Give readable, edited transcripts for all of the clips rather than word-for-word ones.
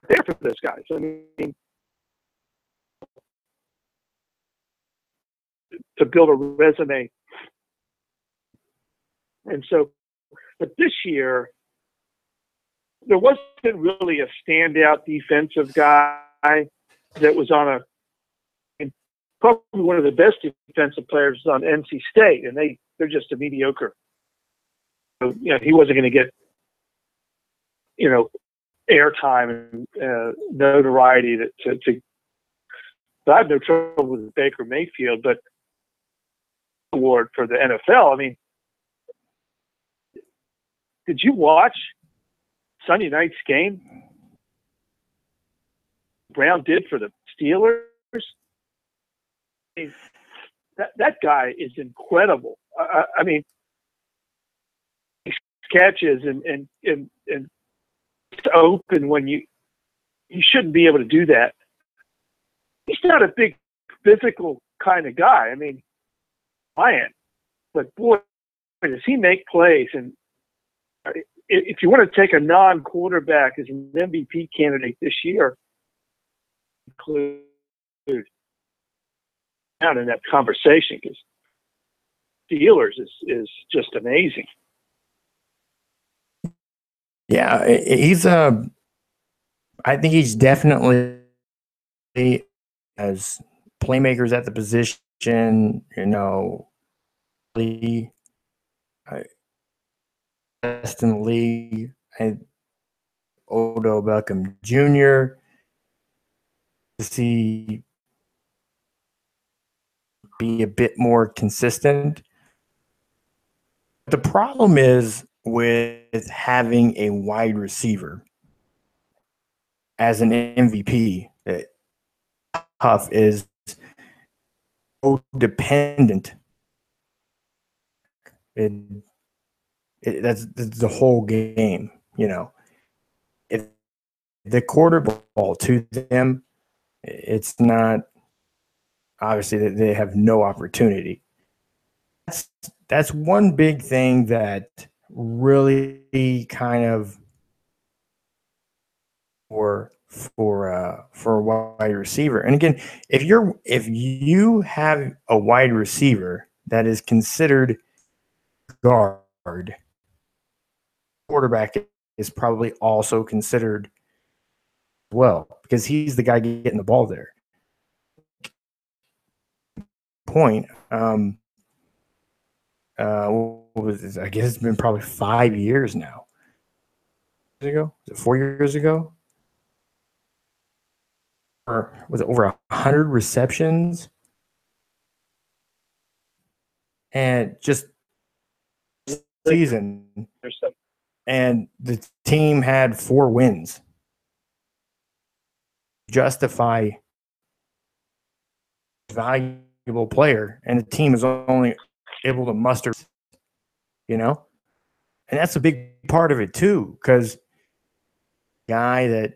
there for those guys. I mean, to build a resume. And so, but this year, there wasn't really a standout defensive guy that was on a, and probably one of the best defensive players on NC State, and they're just a mediocre. So, he wasn't going to get, airtime and notoriety to. But I have no trouble with Baker Mayfield, but award for the NFL. I mean, did you watch Sunday night's game? Brown did for the Steelers. I mean, that guy is incredible. I mean, catches and it's open when you shouldn't be able to do that. He's not a big physical kind of guy. I mean, but boy, does he make plays. And if you want to take a non-quarterback as an MVP candidate this year, include out in that conversation, because Steelers is just amazing. Yeah, I think he's definitely as playmakers at the position, best in the league. Odell Beckham Jr. to see be a bit more consistent. The problem is with having a wide receiver as an MVP, Huff is so dependent. That's the whole game, If the quarterback ball to them, it's not obviously that they have no opportunity. That's one big thing that really kind of for a wide receiver. And again, if you have a wide receiver that is considered guard, quarterback is probably also considered well, because he's the guy getting the ball there. Point. What was this? I guess it's been probably 5 years now. Was it 4 years ago? Or was it over 100 receptions? And just season. And the team had 4 wins. Justify valuable player, and the team is only able to muster, and that's a big part of it too, because guy that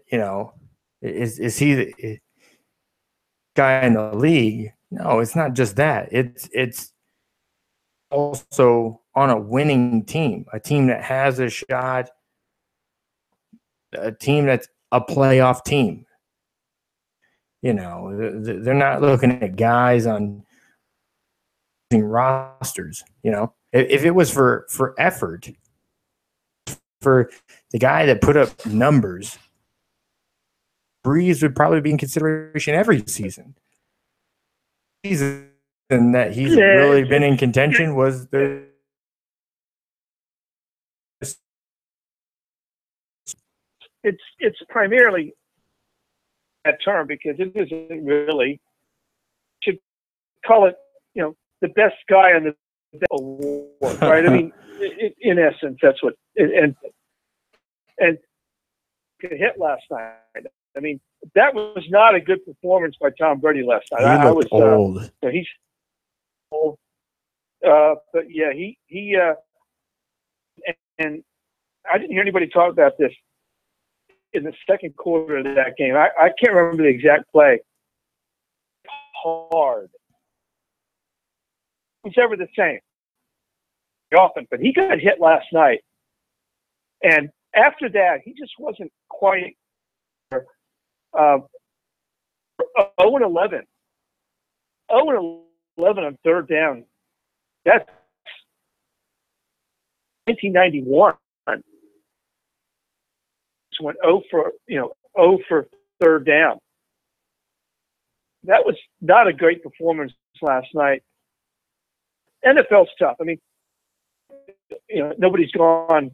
is he the guy in the league? No, it's not just that. It's also on a winning team, a team that has a shot, a team that's a playoff team. They're not looking at guys on rosters. If it was for effort, for the guy that put up numbers, Breeze would probably be in consideration every season. Season that he's really been in contention was the. It's primarily that term, because it isn't really, should call it, the best guy on the award, right? I mean, in essence, that's what, and hit last night. I mean, that was not a good performance by Tom Brady last night. He looked old. He's old. But yeah, he and I didn't hear anybody talk about this in the second quarter of that game. I can't remember the exact play. Hard. It's ever the same. Often, but he got hit last night. And after that, he just wasn't quite 0-11. 0-11 on third down. That's 1991. Just went 0 for third down. That was not a great performance last night. NFL's tough. I mean, nobody's gone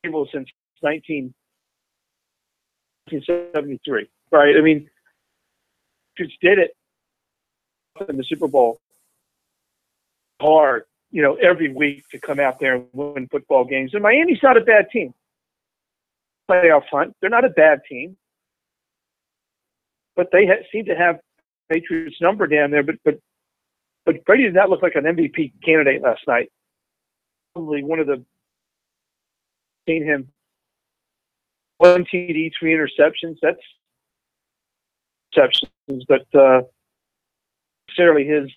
since 1973, right? I mean, just did it in the Super Bowl hard, every week to come out there and win football games. And Miami's not a bad team. Playoff hunt, they're not a bad team, but they seem to have Patriots number down there. But Brady did not look like an MVP candidate last night. Probably one of the seen him 1 TD, 3 interceptions. That's exceptions, but necessarily his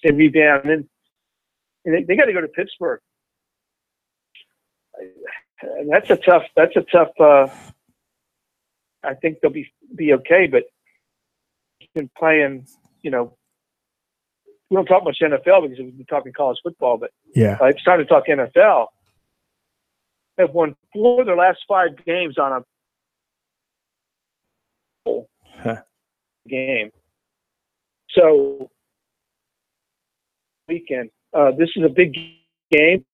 rebound. And they got to go to Pittsburgh. And that's a tough. I think they'll be okay, but he's been playing. We don't talk much NFL because we've been talking college football, but yeah, it's time to talk NFL. Have won 4 of their last 5 games on a game. So weekend. This is a big game.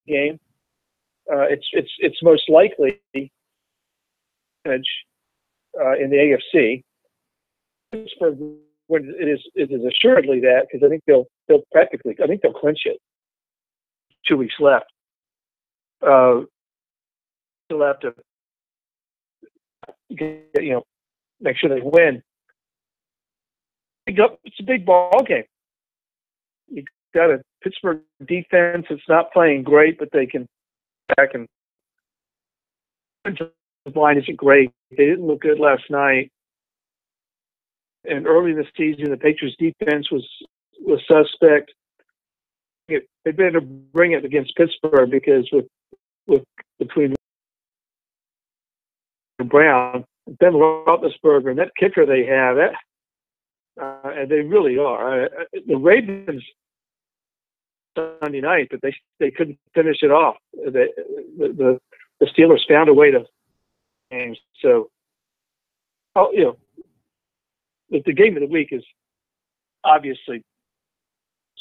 It's most likely in the AFC. Pittsburgh, it is assuredly that, because I think they'll clinch it. 2 weeks left. They'll have to make sure they win. It's a big ball game. You got a Pittsburgh defense that's not playing great, but they can back, and the line isn't great. They didn't look good last night. And early in the season, the Patriots defense was suspect. They better bring it against Pittsburgh, because with between Brown, Ben Roethlisberger, and that kicker they have, and they really are. The Ravens Sunday night, but they couldn't finish it off. The Steelers found a way to games. So, the game of the week is obviously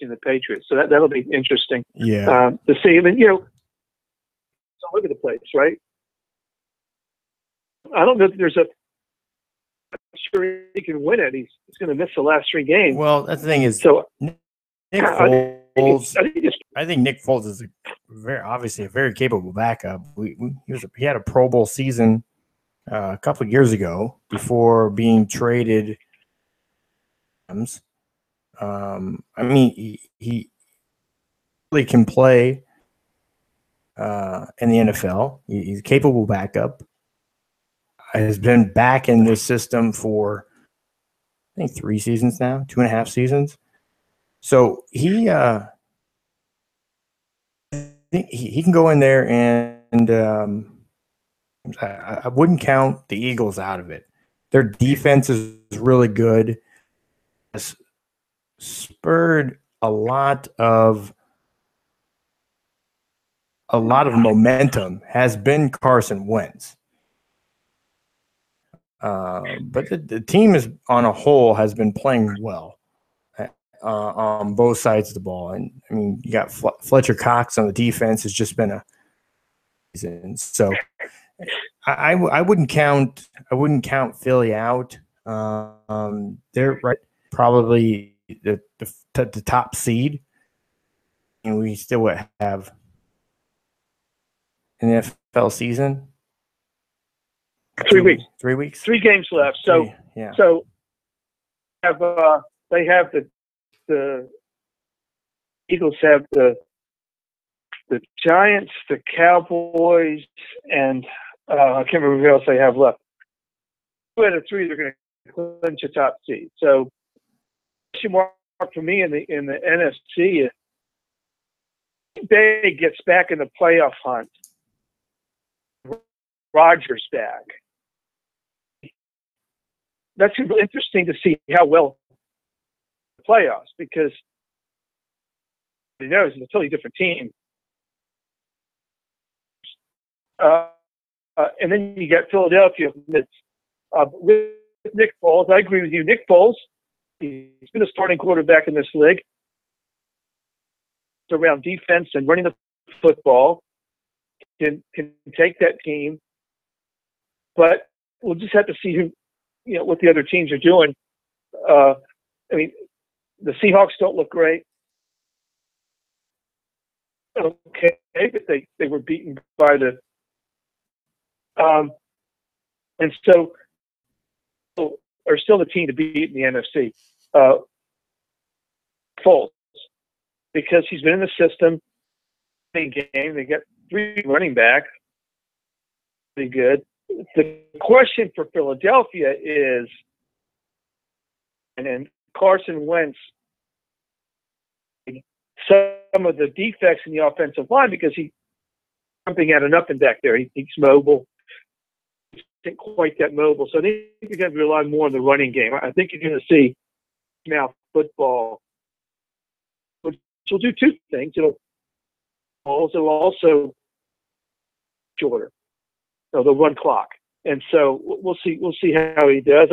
in the Patriots. So that'll be interesting. Yeah. To see. I mean, it's all over the place, right? I don't know if there's I'm sure he can win it. He's going to miss the last 3 games. Well, that's the thing is, so Nick Foles, I think Nick Foles is obviously a very capable backup. He had a Pro Bowl season a couple of years ago before being traded. I mean, he really can play in the NFL. He's a capable backup. Has been back in this system for, I think, 3 seasons now, 2.5 seasons. So I think he can go in there and I wouldn't count the Eagles out of it. Their defense is really good. Has spurred a lot of momentum has been Carson Wentz. But the team is on a whole has been playing well on both sides of the ball. And I mean, you got Fletcher Cox on the defense has just been a season. So I wouldn't count Philly out. They're right, probably the top seed, and we still would have an NFL season. 3 weeks. 3 weeks. 3 games left. So yeah. So have they have the Eagles have the Giants, the Cowboys, and I can't remember who else they have left. 2 out of 3 they're going to clinch a top seed. So question mark for me in the NFC is Bay gets back in the playoff hunt. Rodgers back. That's really interesting to see how well the playoffs, because he knows it's a totally different team. And then you get Philadelphia with Nick Foles. I agree with you. Nick Foles, he's been a starting quarterback in this league. It's around defense and running the football. Can take that team. But we'll just have to see what the other teams are doing. I mean, the Seahawks don't look great. Okay, but they were beaten by the and so are still the team to beat in the NFC. Foles, because he's been in the system. Game, they get 3 running backs. Pretty good. The question for Philadelphia is, and then Carson Wentz, some of the defects in the offensive line, because he's jumping out and up and back there. He's mobile. He's not quite that mobile. So I think you're going to rely more on the running game. I think you're going to see now football, which will do 2 things. It'll also shorter. So they'll run clock. And so we'll see how he does.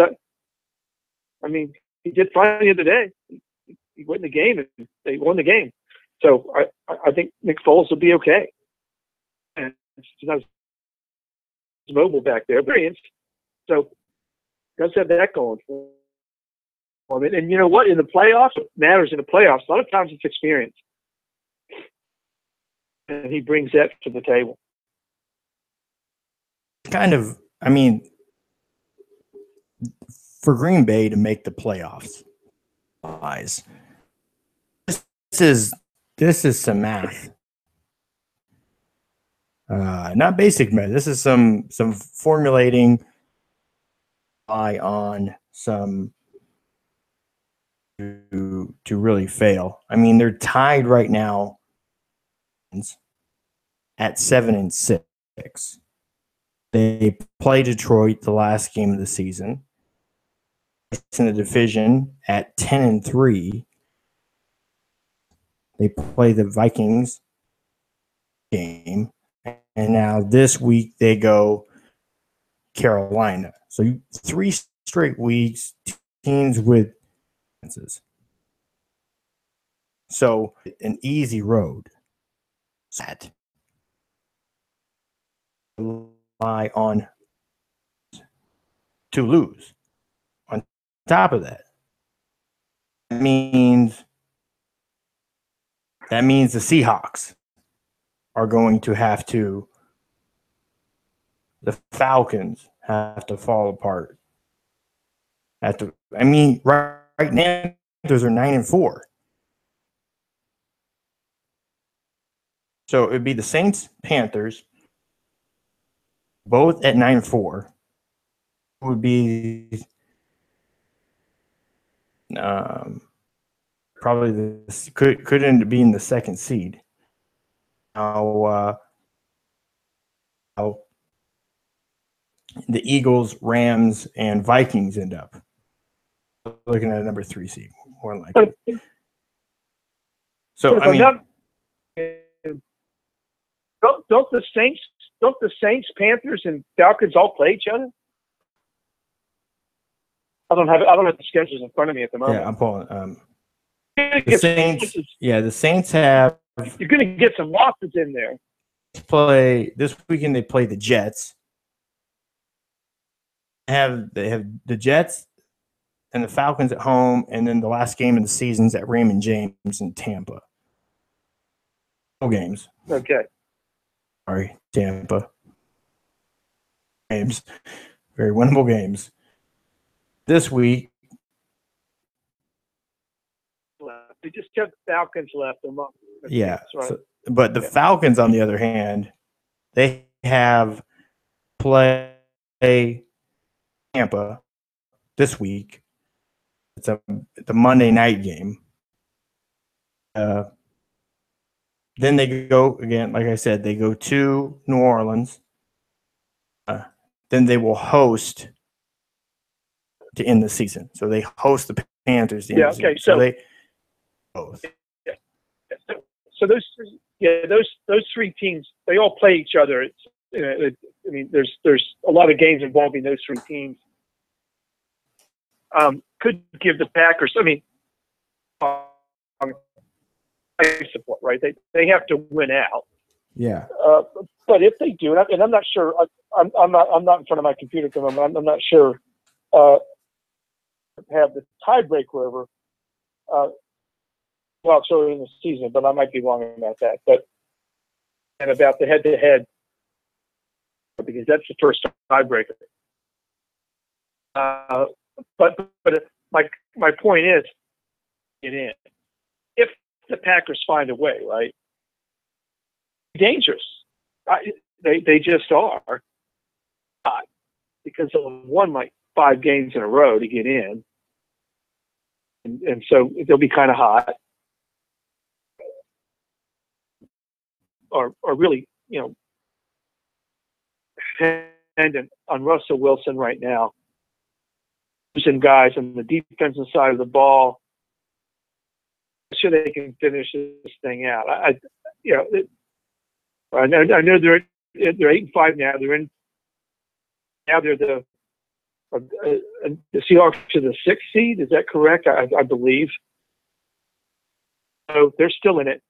I mean, he did fine the other day. He won the game, and they won the game. So I think Nick Foles will be okay. And it's not mobile back there, brilliant. So does have that going for him. And you know what? In the playoffs, what matters in the playoffs, a lot of times it's experience. And he brings that to the table. I mean, for Green Bay to make the playoffs, this is some math. Not basic math. This is some formulating on some to really fail. I mean, they're tied right now at 7-6. They play Detroit the last game of the season. It's in the division at 10-3. They play the Vikings game, and now this week they go Carolina. So 3 straight weeks, teams with chances. So an easy road. Sad. Rely on to lose. On top of that, that means the Seahawks are going to have to. The Falcons have to fall apart. Right now, those are 9-4. So it would be the Saints, Panthers, both at 9-4. Would be probably could end up being the 2nd seed. How the Eagles, Rams, and Vikings end up looking at a number 3 seed, more likely. So I mean, don't the Saints, Panthers, and Falcons all play each other? I don't have the schedules in front of me at the moment. Yeah, I'm pulling. The Saints. Yeah, the Saints have. You're going to get some losses in there. Play this weekend. They play the Jets. They have the Jets and the Falcons at home, and then the last game of the season is at Raymond James in Tampa. No games. Okay. Sorry, Tampa. Games. very winnable games. This week, They just kept Falcons left them up. yeah. Right. But the Falcons, on the other hand, they have play Tampa this week. It's a Monday night game. Then they go again, like I said, they go to New Orleans. Then they will host to end the season. So they host the Panthers. Yeah. Okay. So they both. Yeah. So those three teams, they all play each other. It's, I mean, there's a lot of games involving those three teams. Could give the Packers. I mean, support, right? They have to win out. Yeah. But if they do, and I'm not sure. I'm not in front of my computer at the moment. I'm not sure. Have the tiebreaker over. Well, it's early in the season, but I might be wrong about that. And about the head-to-head, because that's the first tiebreaker. But my point is, get in. If the Packers find a way, right? Dangerous. They just are. Because they'll have won like 5 games in a row to get in. And so they'll be kind of hot. Or really, dependent on Russell Wilson right now. Losing guys on the defensive side of the ball. I'm sure they can finish this thing out. I know they're 8-5 now. They're the Seahawks to the 6th seed. Is that correct? I believe. So they're still in it.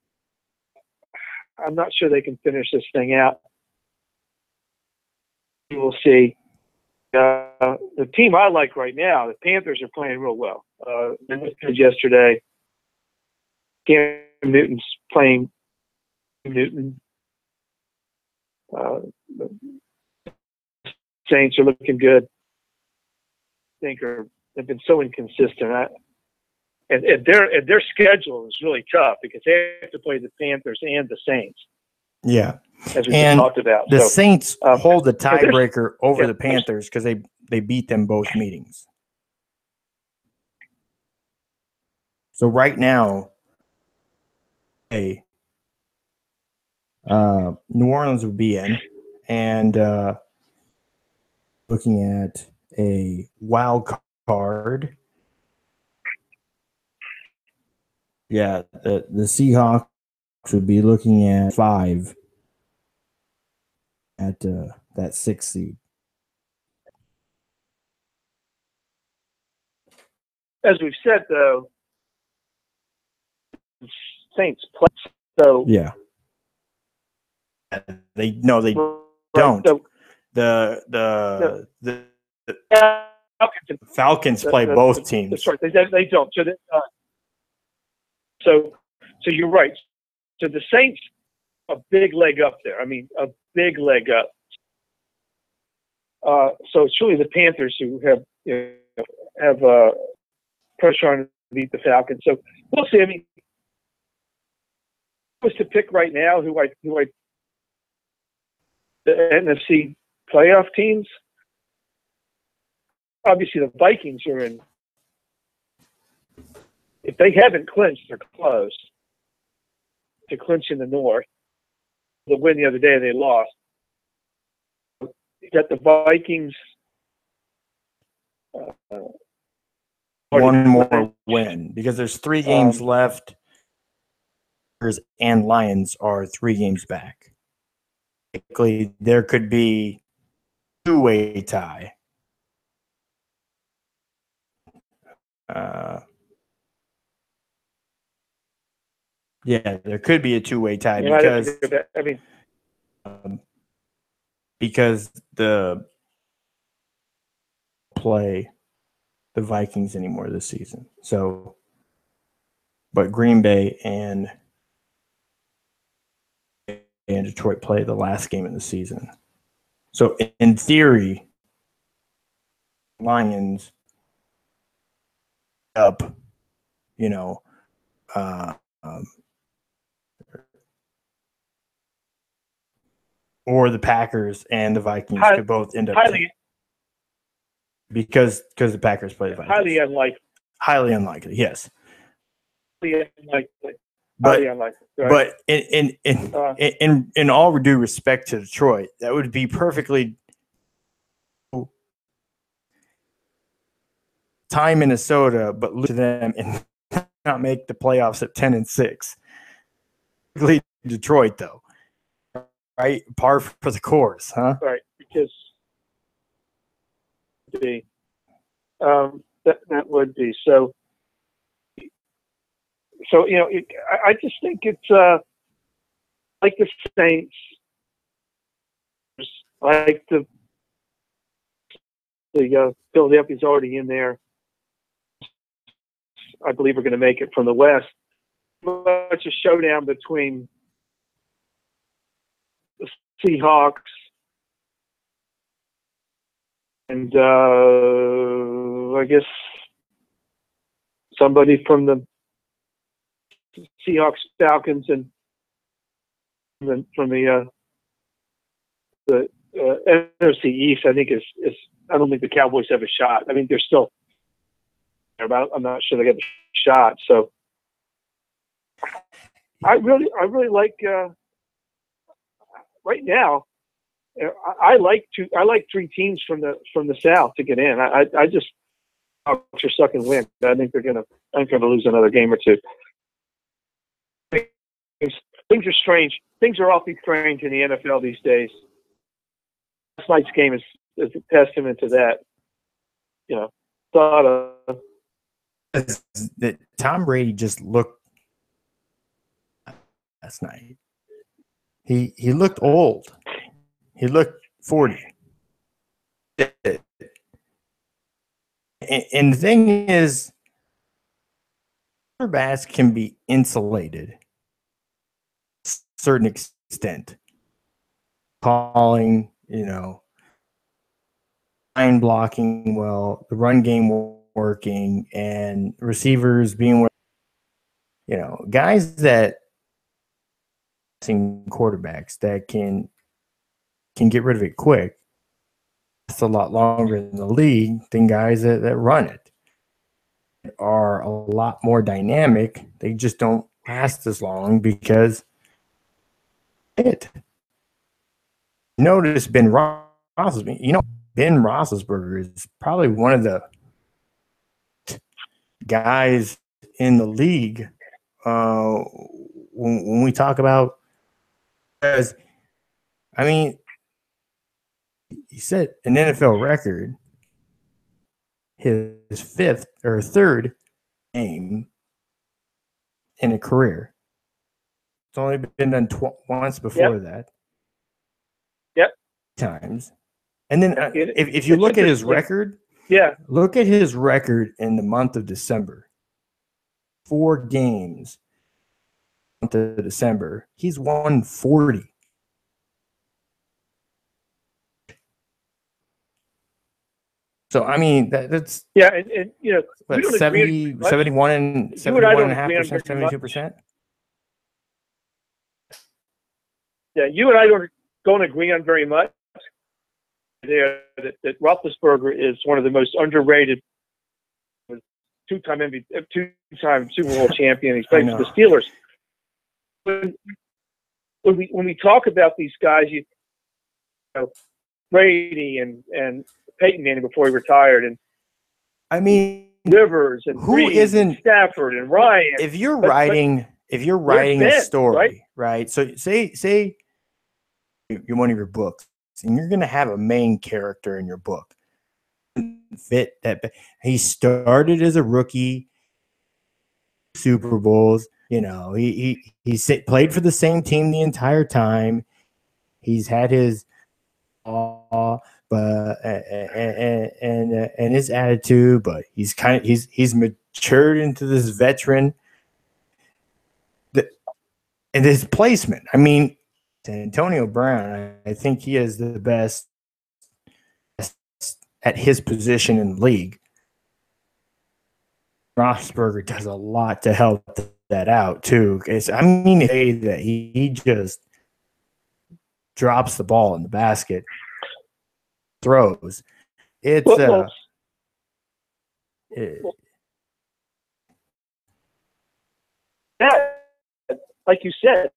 I'm not sure they can finish this thing out. We'll see. The team I like right now, the Panthers, are playing real well. Yesterday, Cam Newton's playing Newton. The Saints are looking good. I think they've been so inconsistent. And their schedule is really tough because they have to play the Panthers and the Saints. Yeah. As we just talked about. The Saints hold the tiebreaker over the Panthers because they beat them both meetings. So right now, New Orleans would be in, and looking at a wild card. Yeah, the Seahawks would be looking at 5 at that 6th seed. As we've said, though, Saints play. So yeah, they don't. So, the Falcons play both teams. That's right. They don't. So you're right. So the Saints, a big leg up there. I mean, a big leg up. So it's really the Panthers who have pressure on to beat the Falcons. So we'll see. I mean, if I was to pick right now who I the NFC playoff teams, obviously the Vikings are in. If they haven't clinched, they're close to clinch in the North. The win the other day, they lost. You got the Vikings. One more win because there's 3 games left. And Lions are 3 games back. Basically, there could be 2-way tie. Yeah, there could be a 2-way tie because the play the Vikings anymore this season. So, but Green Bay and Detroit play the last game of the season. So in theory, Lions up, you know, uh, um, or the Packers and the Vikings could both end up because the Packers play the Vikings. Highly unlikely, yes. Highly unlikely. But, unlikely, right? But in all due respect to Detroit, that would be perfectly tie Minnesota, but lose to them and not make the playoffs at 10-6. Detroit, though, right? Par for the course, huh? Right, because that would be so. So I just think it's like the Saints, like the Philadelphia's already in there. I believe we're going to make it from the West. It's a showdown between the Seahawks and I guess somebody from the Seahawks, Falcons, and from the NFC East. I think is I don't think the Cowboys have a shot. I mean, they're still about. I'm not sure they get a shot. So I really like right now. I like three teams from the South to get in. I just are sucking wind. I think they're gonna lose another game or two. Things are strange. Things are awfully strange in the NFL these days. Last night's game is a testament to that. That Tom Brady just looked last night. He looked old. He looked 40. And the thing is, quarterbacks can be insulated to a certain extent. Calling, line blocking well, the run game working, and receivers being, guys that quarterbacks that can get rid of it quick. It's a lot longer in the league than guys that run it. Are a lot more dynamic. They just don't last as long because notice Ben Roethlisberger. Ben Roethlisberger is probably one of the guys in the league when we talk about, because I mean, he set an NFL record, his fifth or third game in a career. It's only been done once before that. Yep. Times. And then if you look at his record, look at his record in the month of December. 4 games month of December. He's won 40. So I mean that's and what, 70, 71 and 71.5%, 72%. Yeah, you and I don't agree on very much. That Roethlisberger is one of the most underrated, two-time MVP, two-time Super Bowl champion. He's played for the Steelers. When we talk about these guys, Brady and Peyton Manning before he retired, and I mean Rivers and who Brees isn't and Stafford and Ryan. If you're writing a story, right? So say you're one of your books, and you're going to have a main character in your book. Fit that he started as a rookie, Super Bowls. He played for the same team the entire time. He's had his but and his attitude, but he's matured into this veteran. And his placement, I mean, Antonio Brown, I think he is the best at his position in the league. Roethlisberger does a lot to help that out too. I mean, to say that he just drops the ball in the basket, throws. It's that, like you said,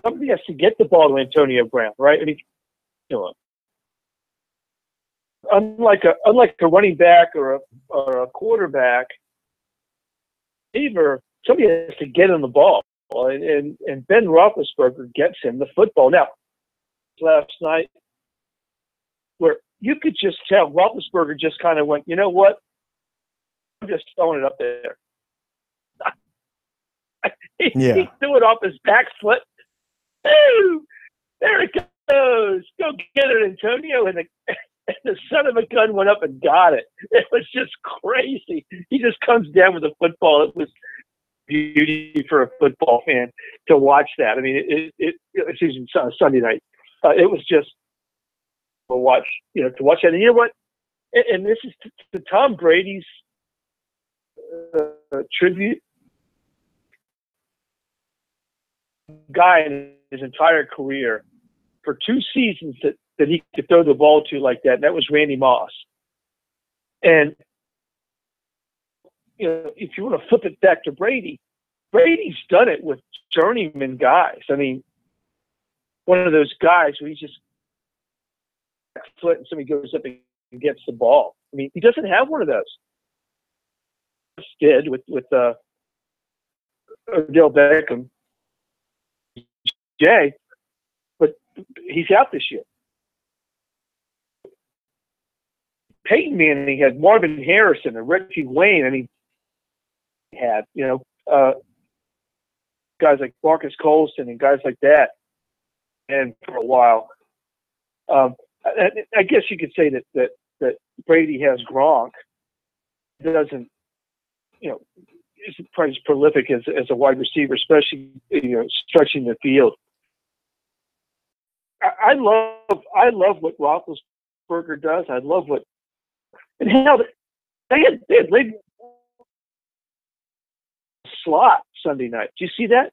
somebody has to get the ball to Antonio Brown, right? I mean, unlike a running back or a quarterback, somebody has to get him the ball, and Ben Roethlisberger gets him the football. Now, last night, where you could just tell Roethlisberger just kind of went, you know what? I'm just throwing it up there. He threw it off his back foot. Ooh, there it goes. Go get it, Antonio. And the son of a gun went up and got it. It was just crazy. He just comes down with the football. It was beauty for a football fan to watch that. I mean, it's Sunday night. It was just to watch that. And you know what? And this is to Tom Brady's tribute. Guy in his entire career for 2 seasons that he could throw the ball to like that, and that was Randy Moss. And if you want to flip it back to Brady, Brady's done it with journeyman guys. I mean, one of those guys where he's just foot and somebody goes up and gets the ball. I mean, he doesn't have one of those. He did with Odell Beckham. Jay, but he's out this year. Peyton Manning had Marvin Harrison and Reggie Wayne, and he had guys like Marcus Colston and guys like that. And for a while, I guess you could say that Brady has Gronk. It doesn't, isn't quite as prolific as a wide receiver, especially stretching the field. I love what Roethlisberger does. I love and hell, they had laid slot Sunday night. Did you see that?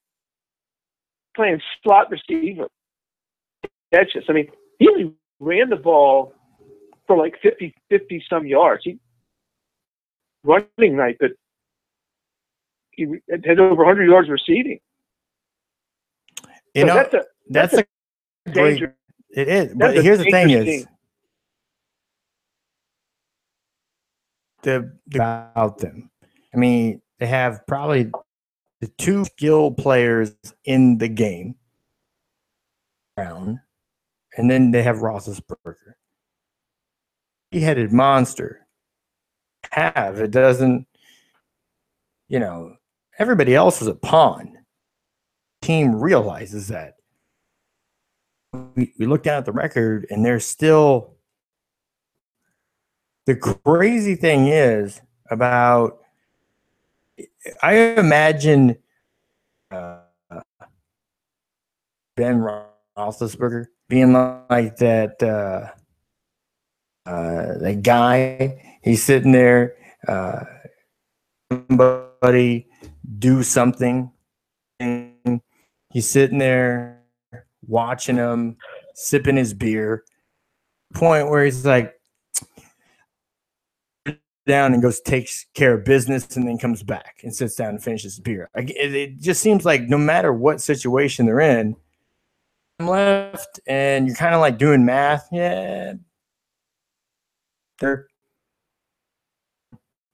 Playing slot receiver. Catches. I mean, he only ran the ball for like 50 some yards. Running night, but he had over 100 yards receiving. That's a danger. It is. But here's the thing is about them. I mean, they have probably the 2 skilled players in the game. And then they have Roethlisberger. He-headed monster. It doesn't, everybody else is a pawn. The team realizes that. We look down at the record, and there's still the crazy thing is about. I imagine Ben Roethlisberger being like that. The guy, he's sitting there. Somebody do something, and he's sitting there watching him, sipping his beer. Point where he's like down and goes takes care of business and then comes back and sits down and finishes his beer. It just seems like no matter what situation they're in, I'm left and you're kind of like doing math. Yeah, they're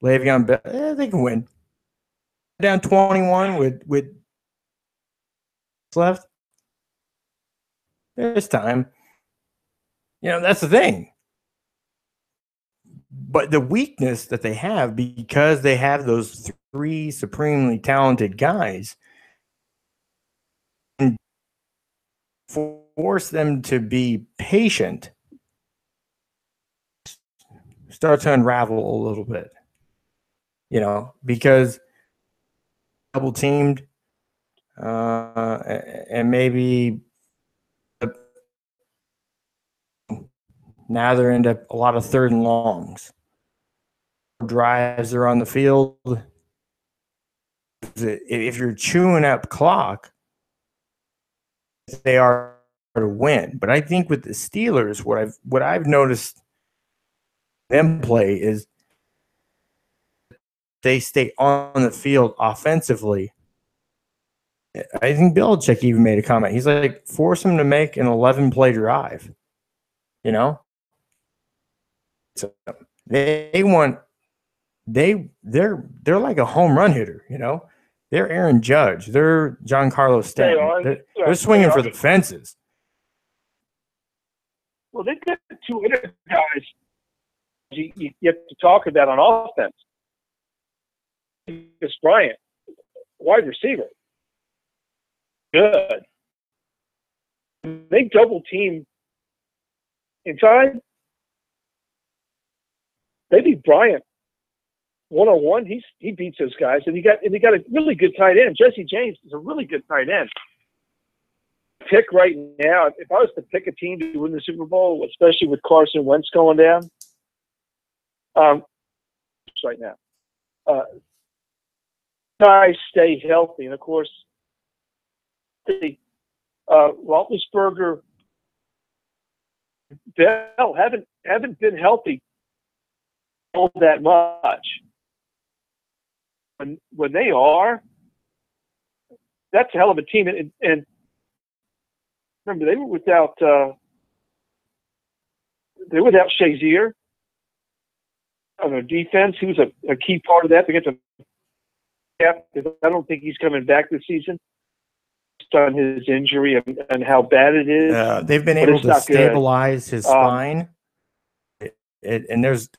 Le'Veon Bell. They can win. Down 21 with left. There's time. That's the thing. But the weakness that they have, because they have those 3 supremely talented guys, and force them to be patient, start to unravel a little bit. Because double teamed, and maybe Now they're into a lot of third and longs. Drives are on the field. If you're chewing up clock, they are to win. But I think with the Steelers, what I've noticed them play is they stay on the field offensively. I think Belichick even made a comment. He's like, force them to make an 11-play drive. You know, so they're like a home run hitter. You know, they're Aaron Judge. They're Giancarlo Stanton. They're swinging for the fences. Well, they've got two other guys you have to talk about on offense. It's Bryant, wide receiver. Good. They double team inside. They beat Bryant 1-on-1. He beats those guys, and he got a really good tight end. Jesse James is a really good tight end. Pick right now, if I was to pick a team to win the Super Bowl, especially with Carson Wentz going down, right now, guys stay healthy, and of course, the Roethlisberger, Bell haven't been healthy all that much. When they are, that's a hell of a team. And remember, they were without Shazier on their defense. He was a key part of that. They get to I don't think he's coming back this season. On his injury and how bad it is. They've been able to stabilize his spine. And there's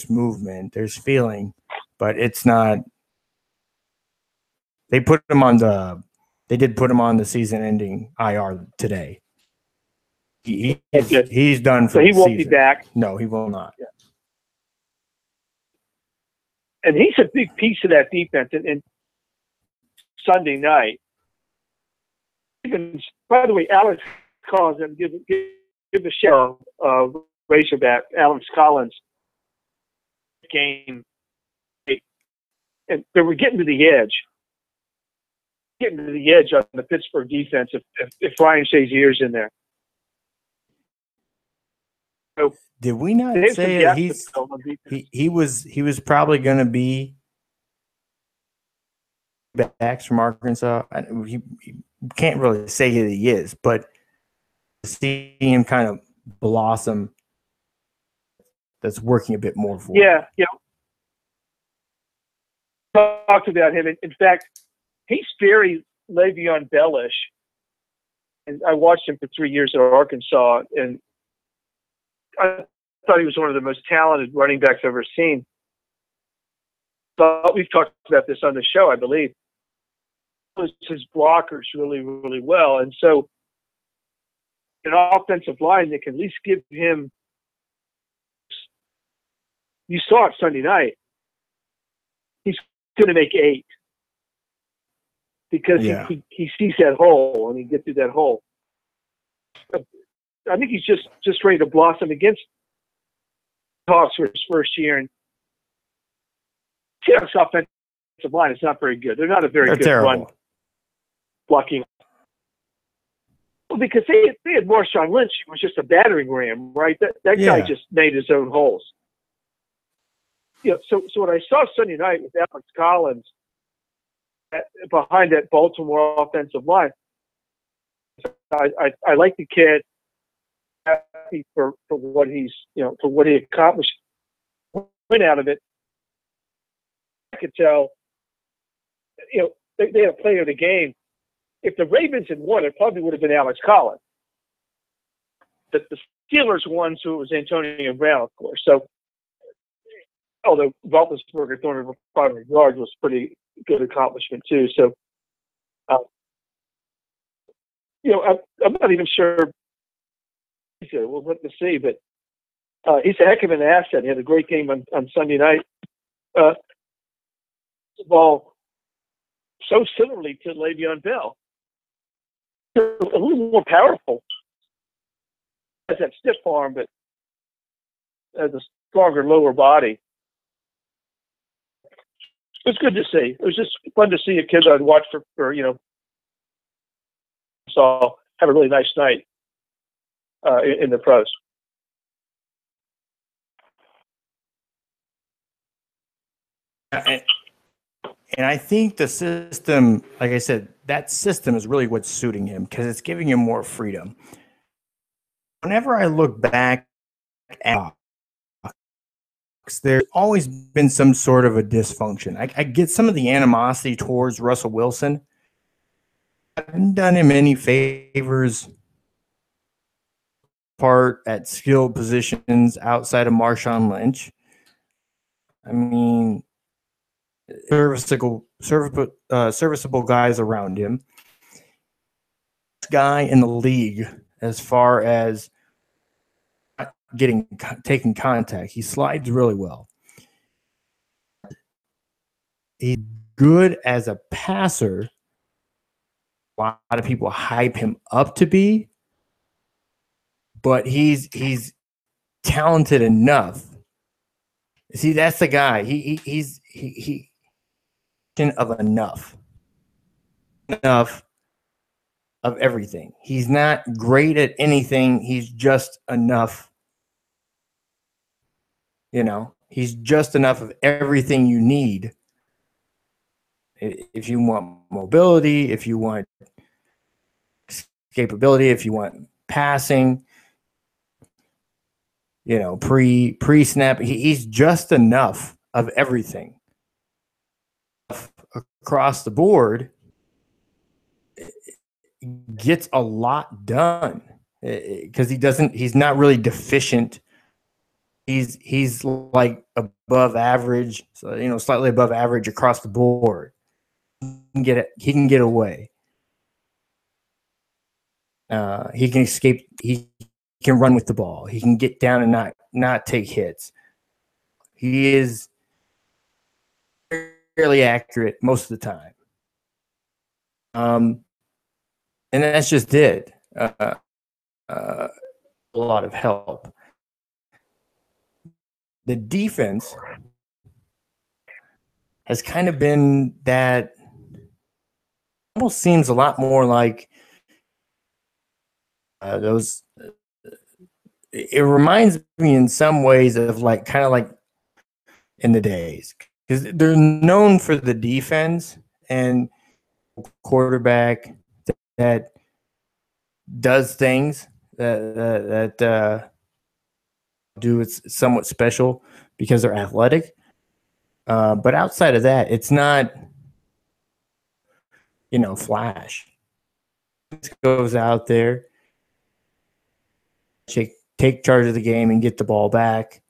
movement, there's feeling, but it's not. They did put him on the season-ending IR today. He's done for the season. So he won't be back. No, he will not. Yeah. And he's a big piece of that defense. And Sunday night, even, by the way, Alex Collins, and give a shout out Razorback, Alex Collins game, and they were getting to the edge on the Pittsburgh defense if Ryan Shazier's in there. So did we not say that he was probably going to be backs from Arkansas? He can't really say that he is, but to see him kind of blossom, that's working a bit more for him. Yeah. Talked about him. In fact, he's very Le'Veon Bell-ish. And I watched him for 3 years at Arkansas, and I thought he was one of the most talented running backs I've ever seen. But we've talked about this on the show, I believe. His blockers really, really well. And so an offensive line that can at least give him, you saw it Sunday night, he's going to make 8 because he sees that hole and he gets through that hole. I think he's just ready to blossom against Hawks for his first year. And Seattle's offensive line is not very good. They're not a very good run blocking. Well, because they had Marshawn Lynch, who was just a battering ram, right? That guy just made his own holes. So what I saw Sunday night with Alex Collins behind that Baltimore offensive line, I like the kid. Happy for what he's for what he accomplished. Went out of it. I could tell. They had a player of the game. If the Ravens had won, it probably would have been Alex Collins. The Steelers won, so it was Antonio Brown, of course. So, although Roethlisberger throwing over 500 yards was a pretty good accomplishment too. So, I'm not even sure. We'll have to see, but he's a heck of an asset. He had a great game on Sunday night. Ball so similarly to Le'Veon Bell. A little more powerful. Has that stiff arm, but has a stronger lower body. It was good to see. It was just fun to see a kid I'd watched for so have a really nice night in the pros. And I think the system, like I said, that system is really what's suiting him because it's giving him more freedom. Whenever I look back at there's always been some sort of a dysfunction. I get some of the animosity towards Russell Wilson. I haven't done him any favors part at skilled positions outside of Marshawn Lynch. I mean, serviceable guys around him. Guy in the league as far as taking contact. He slides really well. He's good as a passer. A lot of people hype him up to be, but he's talented enough. See, that's the guy. He's of enough of everything. He's not great at anything. He's just enough. You know, he's just enough of everything you need. If you want mobility, if you want escapability, if you want passing, you know, pre-snap, he's just enough of everything across the board. Gets a lot done because he's not really deficient. He's like above average, so, you know, slightly above average across the board. He can get away. He can escape. He can run with the ball. He can get down and not take hits. He is fairly accurate most of the time. And that's just it. A lot of help. The defense has kind of been that. Almost seems a lot more like those. It reminds me in some ways of kind of like in the days, because they're known for the defense and quarterback that does things that do it's somewhat special because they're athletic. But outside of that, it's not, you know, flash. It goes out there, take charge of the game and get the ball back.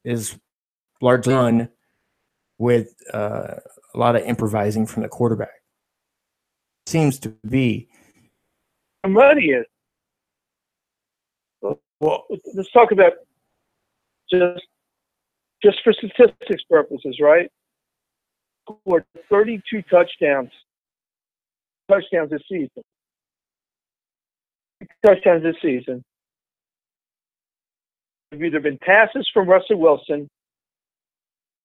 Is largely done with a lot of improvising from the quarterback. Seems to be. Money is. Well, let's talk about just for statistics purposes, right? Scored 32 touchdowns this season. Touchdowns this season. Have either been passes from Russell Wilson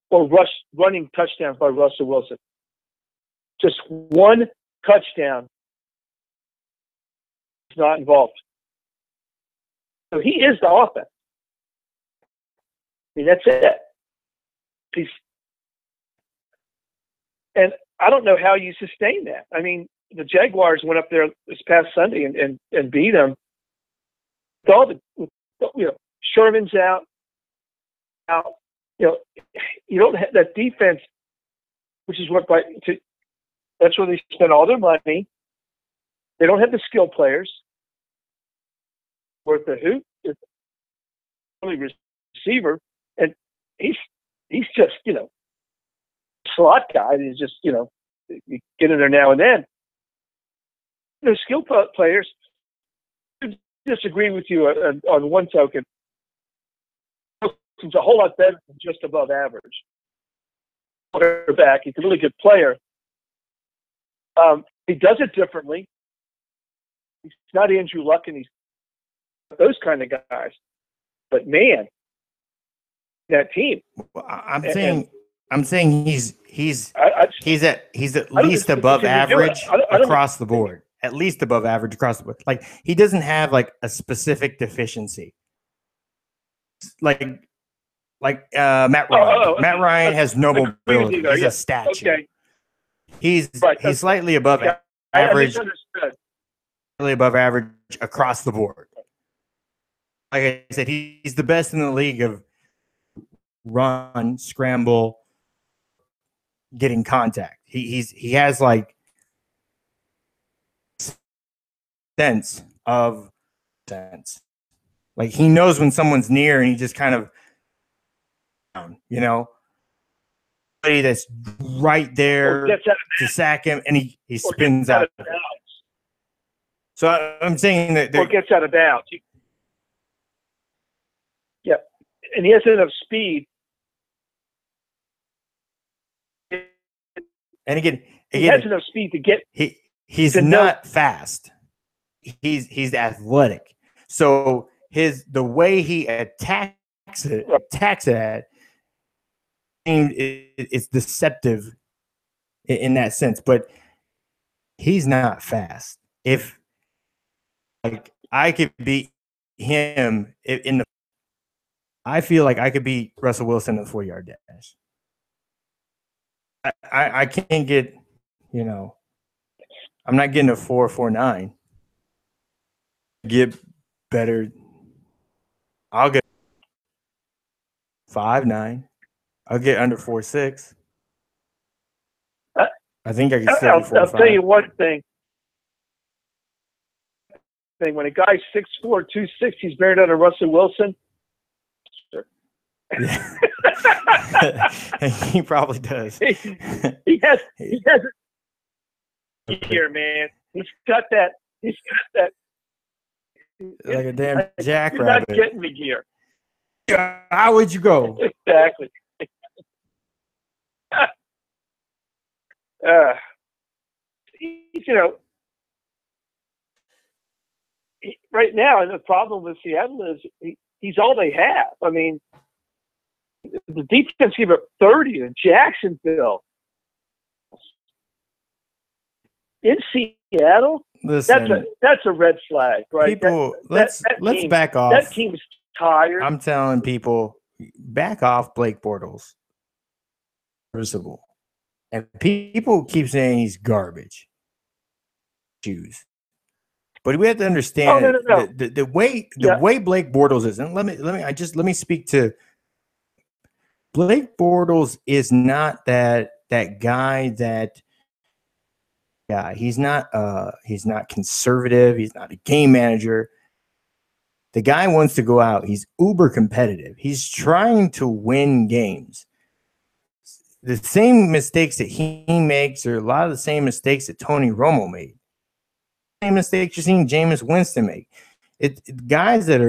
or running touchdowns by Russell Wilson. Just one touchdown is not involved. So he is the offense. I mean, that's it. And I don't know how you sustain that. I mean, the Jaguars went up there this past Sunday and beat them. With all Sherman's out. You don't have that defense, which is that's where they spend all their money. They don't have the skill players. Worth the hoop, is only receiver, and he's just slot guy. He's just you get in there now and then. The skill players disagree with you on one token. He's a whole lot better than just above average. Quarterback, he's a really good player. He does it differently. He's not Andrew Luck, and he's those kind of guys. But man, that team. Well, I'm saying he's at I don't least above continue to do it. average I don't across the board. At least above average across the board. Like he doesn't have like a specific deficiency. Like Matt Ryan. Matt Ryan has no mobility. He's a statue. Okay. He's slightly above average. Slightly above average across the board. Like I said, he's the best in the league of run, scramble, getting contact. He has like sense. Like he knows when someone's near, and he just kind of, you know, somebody that's right there to sack him, and he spins out. So I'm saying that or gets out of bounds. Yeah, and he has enough speed. And again, he has enough speed to get. He's not fast. He's athletic. So the way he attacks it, it's deceptive in that sense. But he's not fast. If like I could beat him in the, I feel like I could beat Russell Wilson in the 4-yard dash. I can't get, you know, I'm not getting a 4.49. Get better. I'll get 5.9. I'll get under 4.6. I think I can still get 4.5. I'll tell you one thing. When a guy's 6'4", 260, he's better than a Russell Wilson. Yeah. He probably does. He has it here, man. He's got that. Like a damn jackrabbit. You're not getting the gear. How would you go? Exactly. You know, right now, and the problem with Seattle is he's all they have. I mean, the defense gave up 30 to Jacksonville. In Seattle, listen, that's a red flag, right? People, let's back off. That team's tired. I'm telling people, back off Blake Bortles. Visible. And people keep saying he's garbage. Choose. But we have to understand the way Blake Bortles is. And let me speak to Blake Bortles is not that guy that he's not conservative, he's not a game manager. The guy wants to go out. He's uber competitive. He's trying to win games. The same mistakes that he makes are a lot of the same mistakes that Tony Romo made. Same mistakes you're seeing Jameis Winston make. Guys that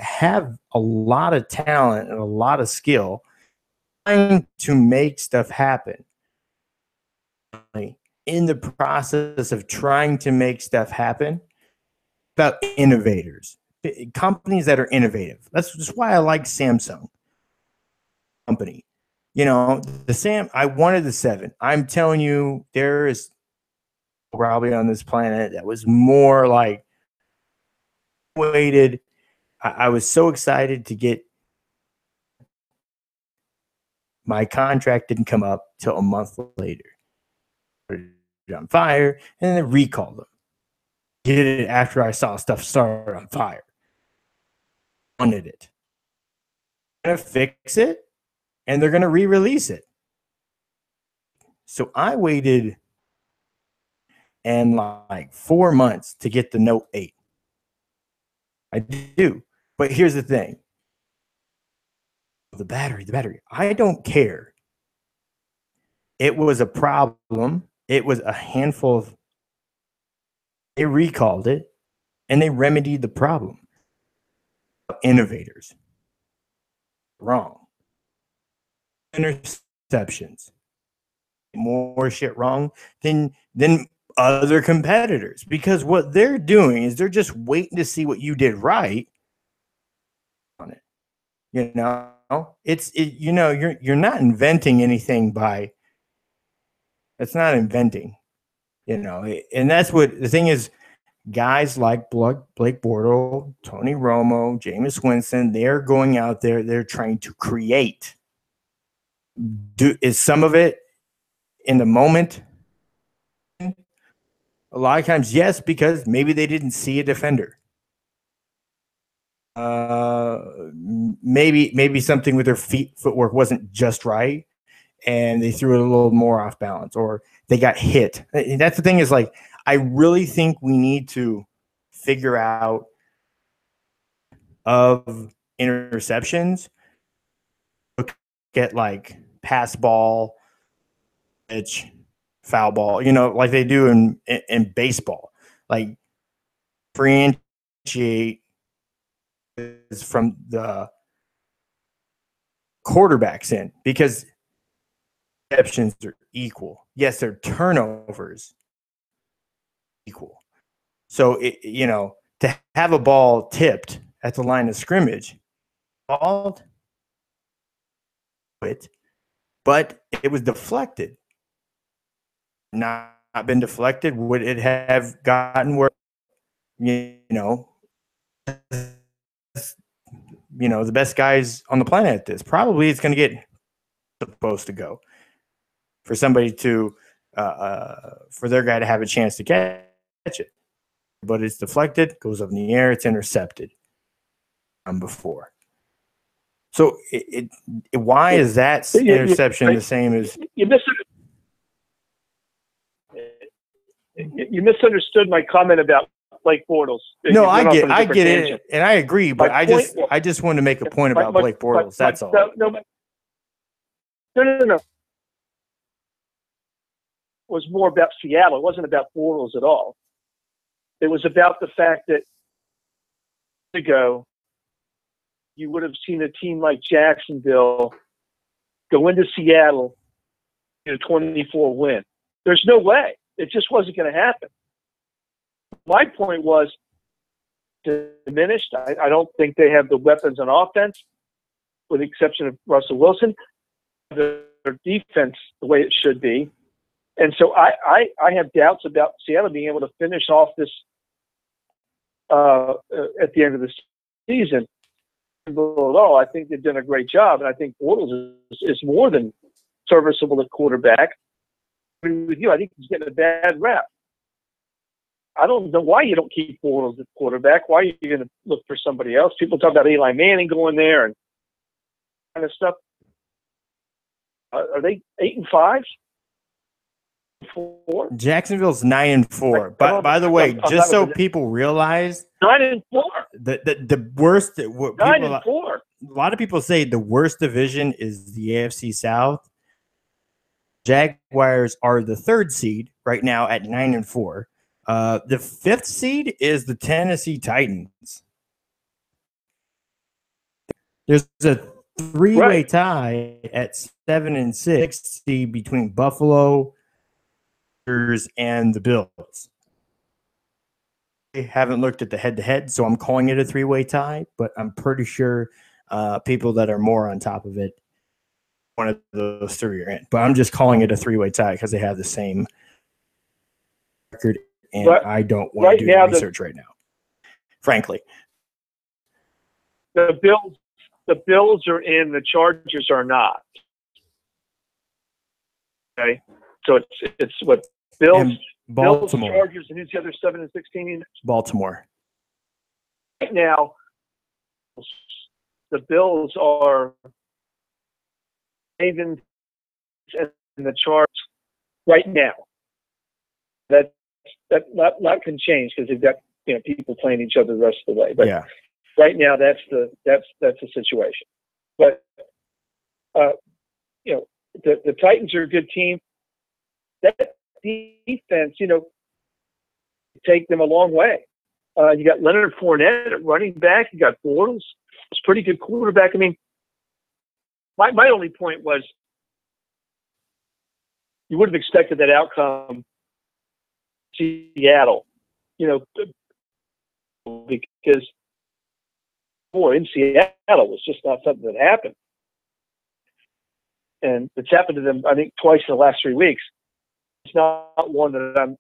have a lot of talent and a lot of skill trying to make stuff happen. In the process of trying to make stuff happen, about innovators, companies that are innovative. That's just why I like Samsung company. You know, I wanted the 7. I'm telling you, there is probably on this planet that was more like waited. I was so excited to get my contract didn't come up till a month later. Put it on fire and then recalled them. Did it after I saw stuff start on fire. Wanted it. Gonna fix it and they're gonna re-release it. So I waited and like 4 months to get the Note 8. I do. But here's the thing. The battery. I don't care. It was a problem. It was a handful of. They recalled it and they remedied the problem. Innovators. Wrong. Interceptions. More shit wrong than other competitors, because what they're doing is they're just waiting to see what you did right on it. You know, you're not inventing anything by. It's not inventing, and that's what the thing is. Guys like Blake Bortles, Tony Romo, Jameis Winston, they're going out there. They're trying to create. Is some of it in the moment? A lot of times, yes, because maybe they didn't see a defender. Maybe something with their footwork wasn't just right, and they threw it a little more off balance, or they got hit. And that's the thing is, like, I really think we need to figure out of interceptions, look at like pass ball, pitch, foul ball, like they do in baseball, like differentiate from the quarterbacks in, because interceptions are equal. Yes, their turnovers equal. So to have a ball tipped at the line of scrimmage, but it was deflected. Not been deflected, would it have gotten where the best guys on the planet at this? Probably it's going to get supposed to go for somebody to for their guy to have a chance to catch it, but it's deflected, goes up in the air, it's intercepted. Before. So why is that interception the same as you misunderstood my comment about Blake Bortles? No, I get it, and I agree, but I just wanted to make a point about Blake Bortles. That's all. No. It was more about Seattle. It wasn't about Bortles at all. It was about the fact that ago, you would have seen a team like Jacksonville go into Seattle in a 24 win. There's no way. It just wasn't going to happen. My point was diminished. I don't think they have the weapons on offense, with the exception of Russell Wilson. Their defense the way it should be. And so I have doubts about Seattle being able to finish off this at the end of the season. At all, I think they've done a great job, and I think Bortles is more than serviceable at quarterback. I agree with you. I think he's getting a bad rep. I don't know why you don't keep Bortles at quarterback. Why are you going to look for somebody else? People talk about Eli Manning going there and kind of stuff. Are they 8-5? 4? Jacksonville's 9-4. But by the way, just so people realize, 9-4. The worst. 9-4. A lot of people say the worst division is the AFC South. Jaguars are the 3rd seed right now at 9-4. The 5th seed is the Tennessee Titans. There's a 3-way tie at 7-6 between Buffalo and the Bills. I haven't looked at the head-to-head, so I'm calling it a 3-way tie, but I'm pretty sure people that are more on top of it, one of those 3 are in. But I'm just calling it a 3-way tie because they have the same record, and I don't want to do the research right now, frankly. The Bills are in, the Chargers are not. Okay, so it's what Bills, Baltimore, Bills, Chargers, and who's the other 7-16? Baltimore. Right now, the Bills are Ravens and the Chargers right now. That not can change because they've got people playing each other the rest of the way. But right now, that's the situation. But the Titans are a good team. That defense, take them a long way. You got Leonard Fournette at running back. You got Bortles. It's pretty good quarterback. I mean, my only point was you would have expected that outcome Seattle, because in Seattle was just not something that happened. And it's happened to them, I think, twice in the last 3 weeks. It's not one that I'm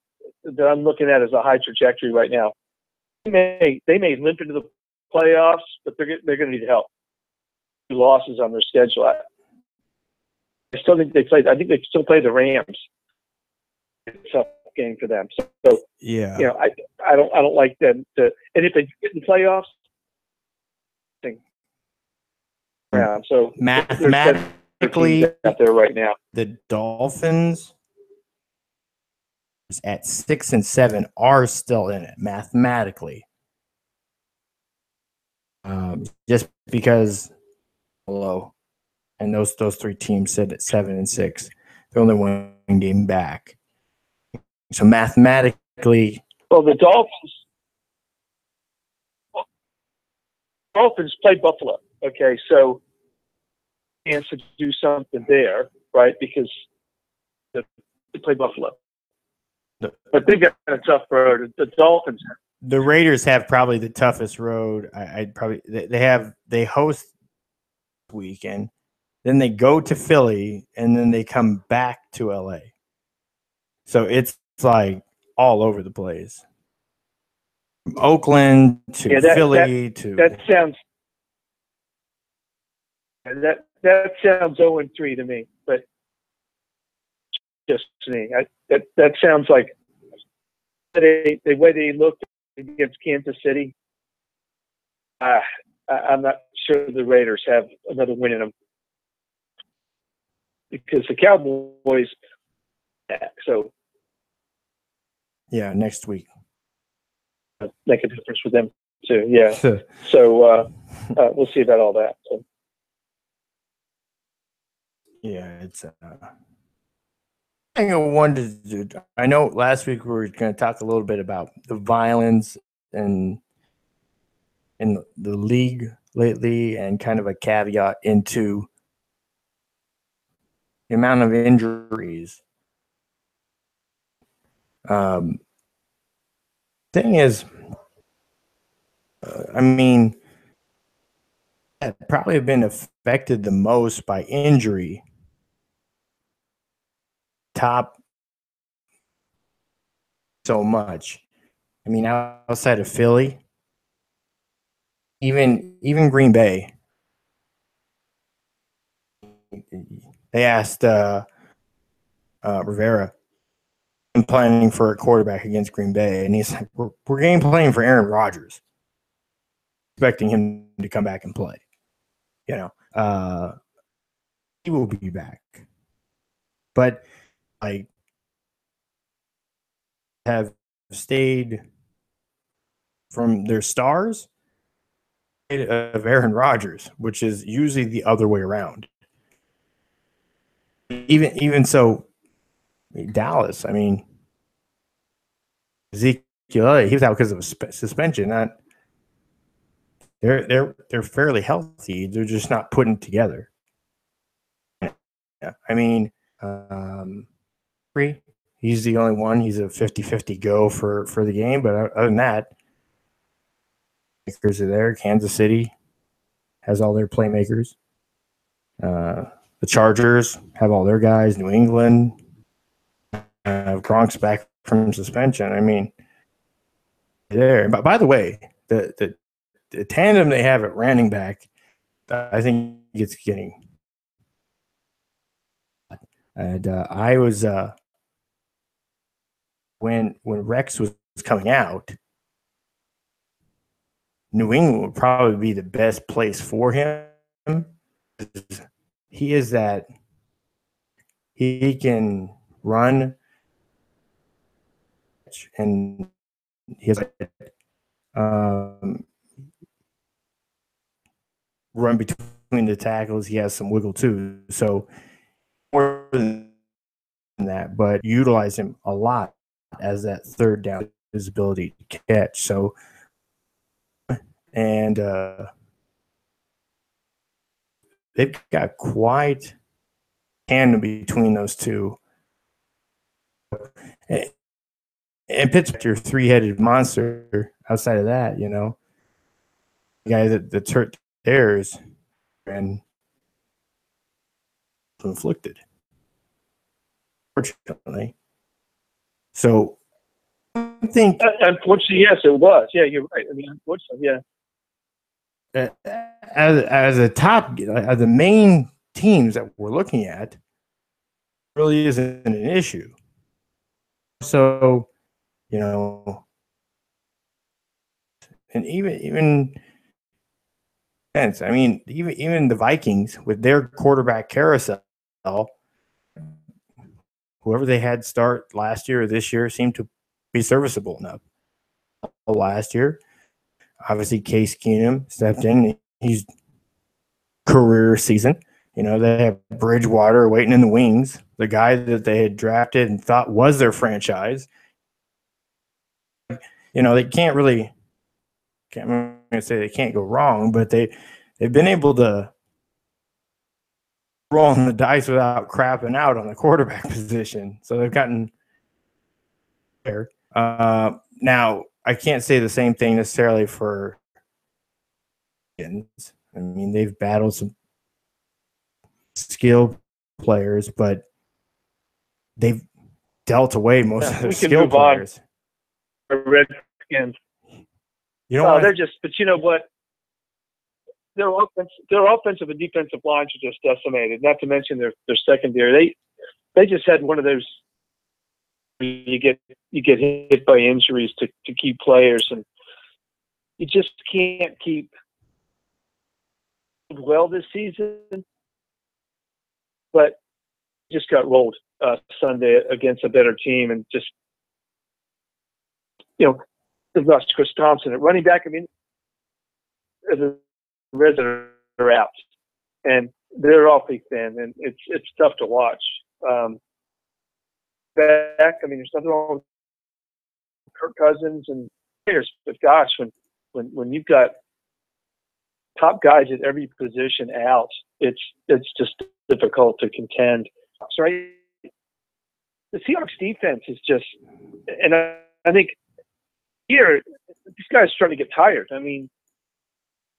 looking at as a high trajectory right now. They may limp into the playoffs, but they're going to need help. 2 losses on their schedule. I still think I think they still play the Rams. It's a tough game for them. So yeah, I don't like them to. And if they get in the playoffs, around. So mathematically, out there right now, the Dolphins at 6 and 7 are still in it mathematically. Just because below, and those 3 teams sit at 7 and 6. They're only 1 game back. So mathematically, well, the Dolphins play Buffalo. Okay, so chance to do something there, right? Because they play Buffalo, but they've got a tough road. The Dolphins. The Raiders have probably the toughest road. They host weekend, then they go to Philly, and then they come back to LA. So it's like all over the place. From Oakland to Philly to that sounds 0-3 to me, but just me. That sounds like the way they looked against Kansas City. I'm not sure the Raiders have another win in them because the Cowboys. So yeah, next week make a difference for them too. Yeah. So we'll see about all that. So. Yeah, it's. I know last week we were going to talk a little bit about the violence in the league lately, and kind of a caveat into the amount of injuries. Thing is, I mean, that probably have been affected the most by injury. Top so much. I mean, outside of Philly, even Green Bay. They asked Rivera, I'm planning for a quarterback against Green Bay, and he's like, we're game planning for Aaron Rodgers, expecting him to come back and play. He will be back, but I have stayed from their stars of Aaron Rodgers, which is usually the other way around. Even so, Dallas. I mean, Ezekiel, he was out because of a suspension. They're fairly healthy. They're just not putting it together. Yeah, I mean, he's the only one. He's a 50-50 go for the game. But other than that, playmakers are there. Kansas City has all their playmakers. The Chargers have all their guys. New England, Gronk's back from suspension. I mean, there. But by the way, the tandem they have at running back, I think it's getting. And I was when Rex was coming out, New England would probably be the best place for him. He is that he can run, and he has run between the tackles. He has some wiggle too. So more than that, but utilize him a lot as that third down, his ability to catch. So, and they've got quite tandem between those two. And Pittsburgh, your three-headed monster. Outside of that, you know, the guy that's hurt theirs and inflicted, fortunately. So I think, unfortunately, yes, it was. Yeah, you're right. I mean, unfortunately, yeah. As the main teams that we're looking at, really isn't an issue. So, you know, and even I mean, even the Vikings with their quarterback carousel, whoever they had start last year or this year seemed to be serviceable enough. Last year, obviously, Case Keenum stepped in. He's career season. You know, they have Bridgewater waiting in the wings, the guy that they had drafted and thought was their franchise. You know, they can't really, I'm going to say they can't go wrong, but they've been able to roll on the dice without crapping out on the quarterback position. So they've gotten there. Now, I can't say the same thing necessarily for. I mean, they've battled some skilled players, but they've dealt away most of their skilled players. Redskins. You know, they're just. But you know what? Their offensive and defensive lines are just decimated. Not to mention their secondary. They just had one of those. You get hit by injuries to key players, and you just can't keep well this season. But just got rolled Sunday against a better team, and just they've lost Chris Thompson at running back. I mean, the Reds are out, and they're awfully thin, and it's tough to watch. Back, I mean, there's nothing wrong with Kirk Cousins and players, but gosh, when you've got top guys at every position out, it's just difficult to contend. Right? The Seahawks defense is just, and I think here these guys are starting to get tired. I mean,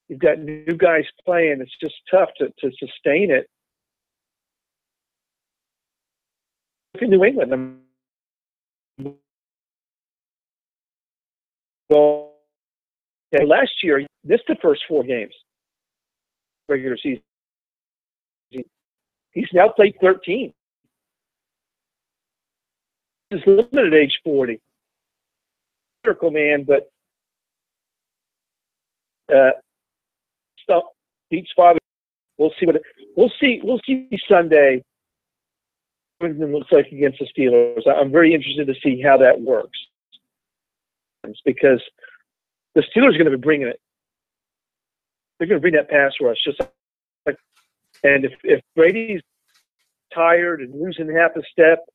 you've got new guys playing. It's just tough to sustain it. Look at New England. Well, last year, he missed the first 4 games, regular season. He's now played 13. He's limited at age 40. Miracle man, but beats father. We'll see Sunday what it looks like against the Steelers. I'm very interested to see how that works, because the Steelers are going to be bringing it. They're going to bring that pass rush just like. And if Brady's tired and losing half a step,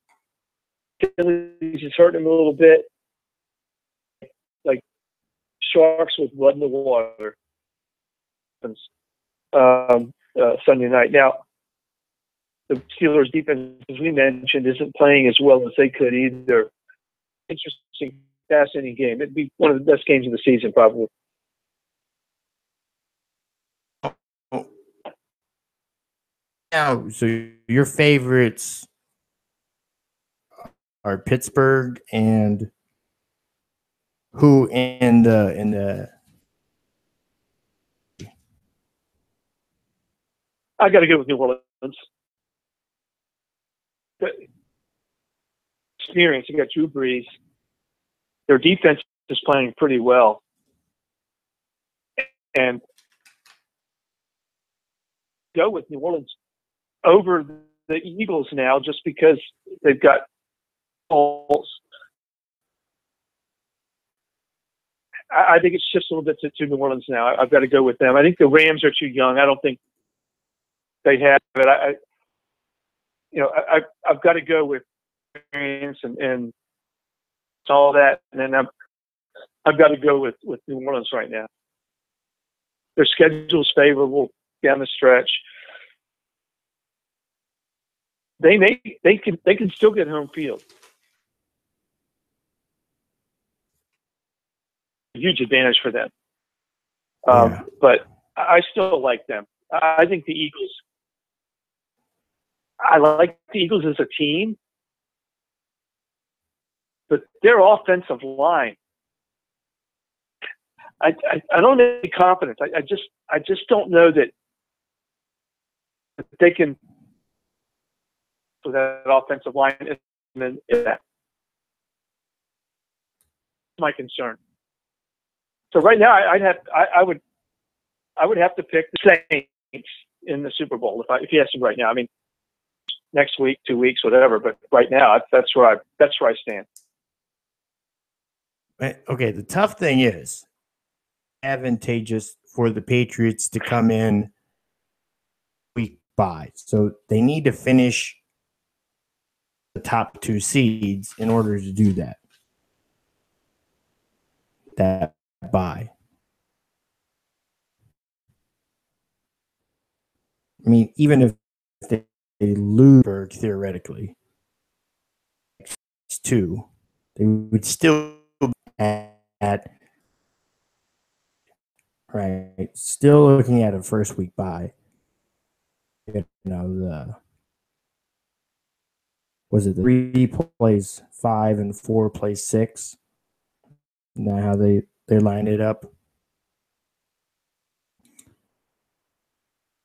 Achilles is hurting him a little bit, like sharks with blood in the water. Sunday night. Now, the Steelers' defense, as we mentioned, isn't playing as well as they could either. Interesting, fascinating game. It'd be one of the best games of the season, probably. Now, so your favorites are Pittsburgh and who in the I got to go with New Orleans. The experience. You got Drew Brees. Their defense is playing pretty well, and go with New Orleans over the Eagles now, just because they've got balls. I think it's just a little bit to New Orleans now. I've got to go with them. I think the Rams are too young. I don't think they have it. I've got to go with experience and all that, and then I've got to go with New Orleans right now. Their schedule's favorable down the stretch. They can still get home field. huge advantage for them. Yeah. But I still like them. I think the Eagles. I like the Eagles as a team, but their offensive line. I don't have any confidence. I just don't know that they can with that offensive line. And then that's my concern. So right now, I would have to pick the Saints in the Super Bowl if you ask me right now. I mean, next week, 2 weeks, whatever. But right now, that's where I stand. Okay, the tough thing is advantageous for the Patriots to come in week by. So they need to finish the top 2 seeds in order to do that. That bye. I mean, even if they lose theoretically, it's 2, they would still at right. Still looking at a first week bye. You know, was it the 3 plays 5 and 4 plays 6? Now how they line it up.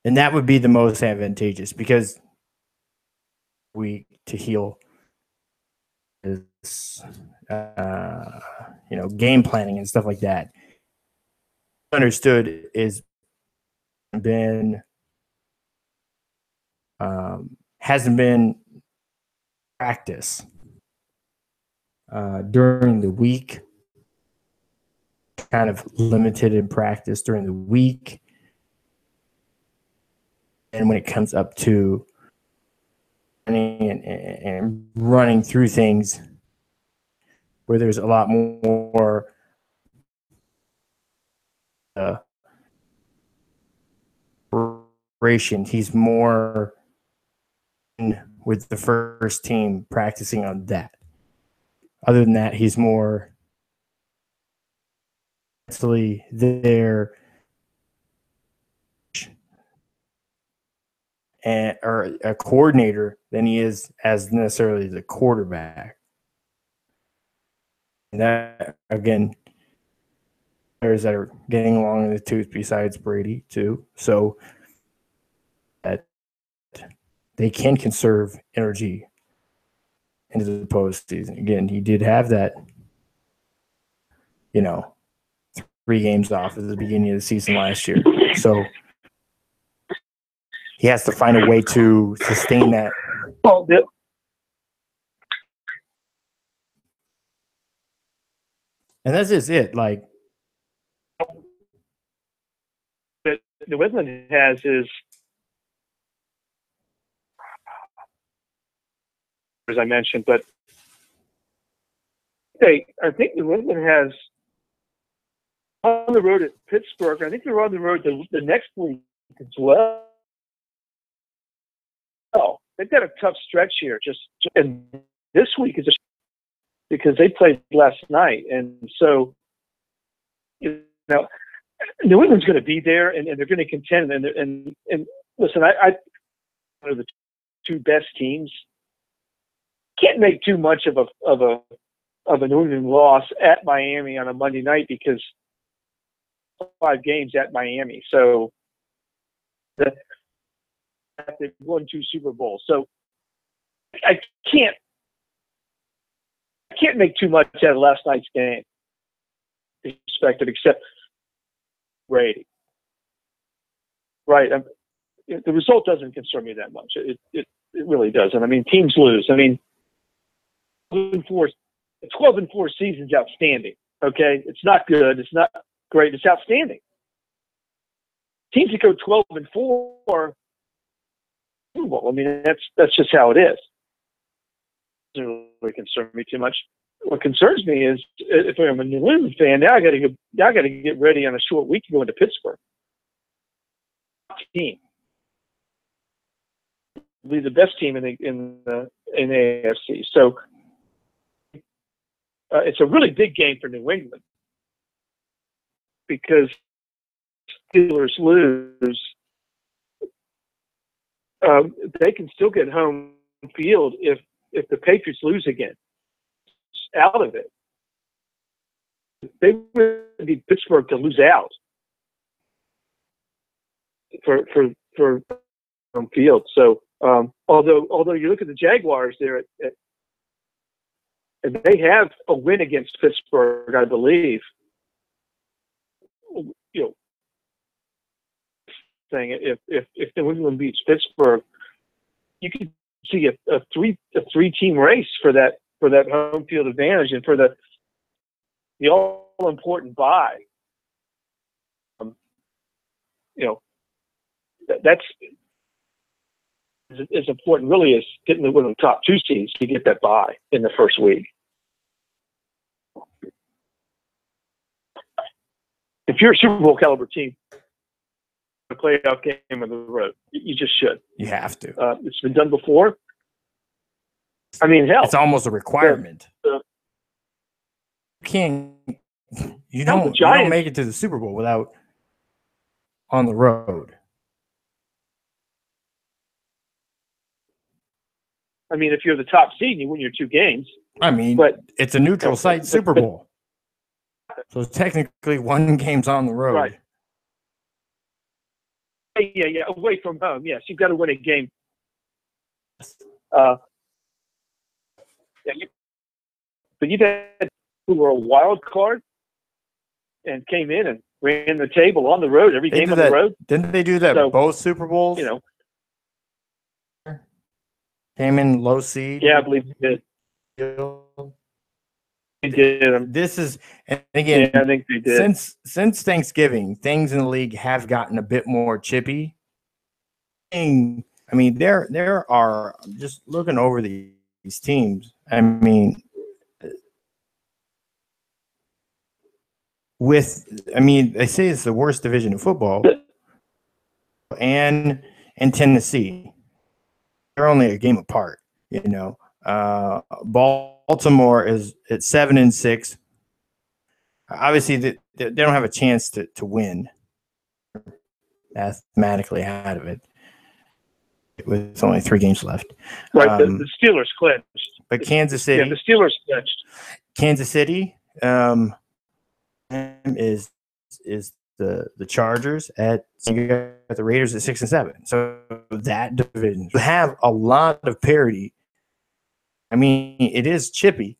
And that would be the most advantageous because we to heal is game planning and stuff like that. Understood is been hasn't been practice during the week, kind of limited in practice during the week. And when it comes up to and running through things where there's a lot more preparation, he's more with the first team practicing on that. Other than that, he's more mentally there or a coordinator than he is as necessarily the quarterback. And that, again, players that are getting along in the tooth besides Brady, too. So that they can conserve energy into the postseason. Again, he did have that, 3 games off at the beginning of the season last year. So he has to find a way to sustain that. Well, and that's just it. Like, that New England has is, as I mentioned, but I think New England has on the road at Pittsburgh. I think they're on the road the next week as well. Oh, they've got a tough stretch here. And this week is because they played last night, and so New England's going to be there, and they're going to contend. And listen, I one of the 2 best teams. Can't make too much of a New England loss at Miami on a Monday night because 5 games at Miami. So they've won 2 Super Bowls. So I can't make too much out of last night's game. Expected, except Brady. Right. The result doesn't concern me that much. It really doesn't. I mean, teams lose. I mean, 12-4 season's outstanding. Okay, it's not good. It's not great. It's outstanding. Teams that go 12-4, I mean, that's just how it is. It doesn't really concern me too much. What concerns me is if I'm a New England fan, now I got to get ready on a short week to go into Pittsburgh. Team, be the best team in the AFC. So it's a really big game for New England. because Steelers lose, they can still get home field if the Patriots lose again. Out of it, they would need Pittsburgh to lose out for home field. So although you look at the Jaguars there, and they have a win against Pittsburgh, I believe. You know, saying if New England beats Pittsburgh, you could see a three team race for that home field advantage and for the all important bye. You know, that's as important really as getting one of the top 2 seeds to get that bye in the first week. If you're a Super Bowl caliber team, a playoff game on the road, you just should. You have to. It's been done before. I mean, hell, it's almost a requirement. You don't make it to the Super Bowl without on the road. I mean, if you're the top seed and you win your 2 games. I mean, but it's a neutral site Super Bowl. So technically 1 game's on the road. Right. Yeah, away from home. Yes, you've got to win a game. But you've had who were a wild card and came in and ran the table on the road, every game on the road. Didn't they do that both Super Bowls? You know. Came in low seed. Yeah, I believe they did. They did. This is, and again, I think they did. Since Thanksgiving, things in the league have gotten a bit more chippy. I mean, there are, just looking over these teams. I mean, they say it's the worst division of football, and Tennessee. They're only a game apart, you know. Baltimore is at 7-6. Obviously, they don't have a chance to win. Mathematically out of it, with only 3 games left. Right, the Steelers clinched. But Kansas City, the Steelers clinched. Kansas City is the Chargers at the Raiders at 6-7. So that division, you have a lot of parity. I mean, it is chippy,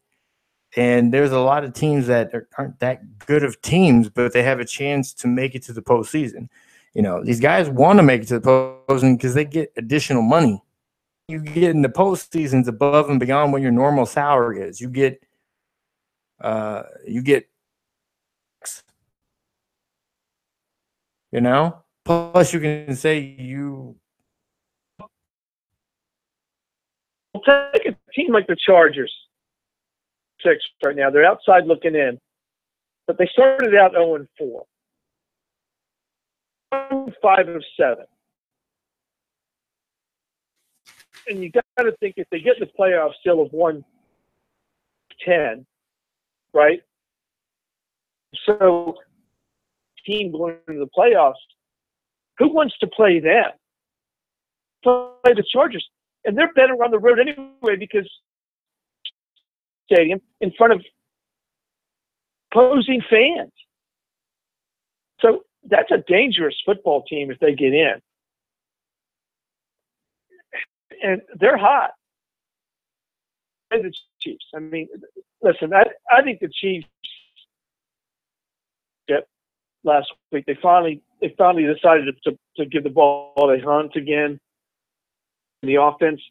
and there's a lot of teams that aren't that good of teams, but they have a chance to make it to the postseason. You know, these guys want to make it to the postseason because they get additional money. You get in the postseasons above and beyond what your normal salary is. You get. You know, plus you can say you. We'll take a team like the Chargers. 6 right now. They're outside looking in, but they started out 0-4. 5 of 7. And you got to think if they get in the playoffs still of 1-10, right? So, team going into the playoffs, who wants to play them? Play the Chargers. And they're better on the road anyway because stadium in front of opposing fans. So that's a dangerous football team if they get in. And they're hot. And the Chiefs. I mean, listen, I think the Chiefs last week they finally decided to give the ball to Hunt again. The offense,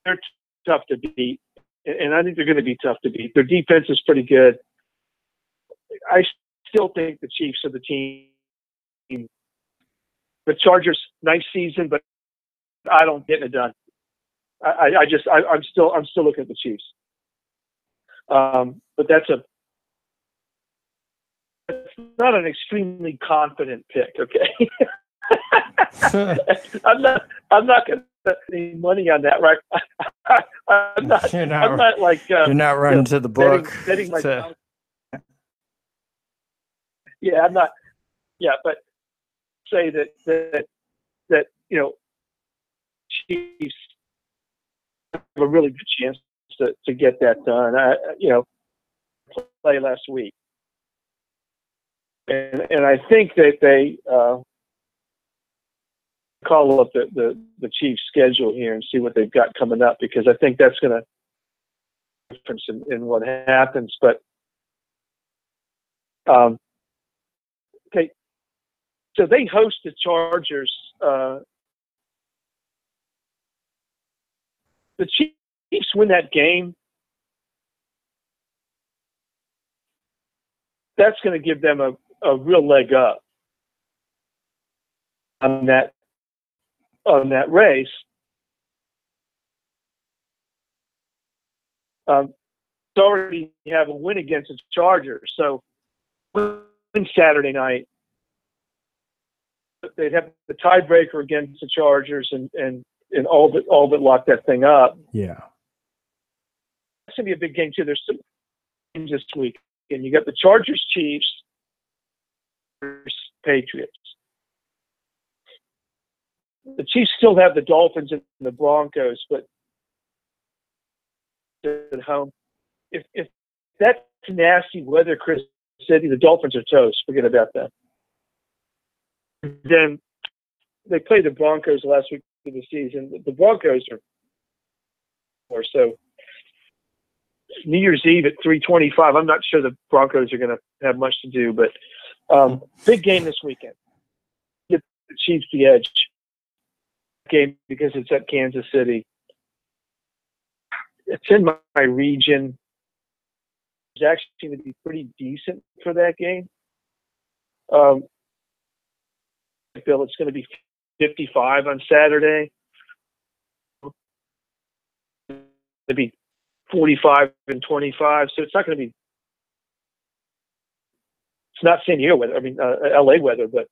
they're tough to beat, and I think they're going to be tough to beat. Their defense is pretty good. I still think the Chiefs are the team. The Chargers, nice season, but I don't get it done. I'm still looking at the Chiefs. But that's not an extremely confident pick, okay? I'm not going to put any money on that, right? I'm not. You're not like you're not running to the book. Betting my Yeah, I'm not. Yeah, but say that Chiefs have a really good chance to get that done. Play last week, and I think that they call up the Chiefs' schedule here and see what they've got coming up, because I think that's going to difference in what happens. But okay, so they host the Chargers. The Chiefs win that game. That's going to give them a real leg up on that race. Already have a win against the Chargers, so win Saturday night, they'd have the tiebreaker against the Chargers and all but lock that thing up. Yeah, It's gonna be a big game too. There's some games this week, and you got the Chargers, Chiefs, Patriots. The Chiefs still have the Dolphins and the Broncos, but at home. If that's nasty weather, Chris City, the Dolphins are toast. Forget about that. Then they played the Broncos last week of the season. The Broncos are so New Year's Eve at 3:25. I'm not sure the Broncos are going to have much to do, but big game this weekend. Get the Chiefs the edge game because it's at Kansas City. It's in my region. It's actually going to be pretty decent for that game. Bill, it's going to be 55 on Saturday. It'll be 45 and 25, so it's not going to be. It's not San Diego weather. I mean, LA weather, but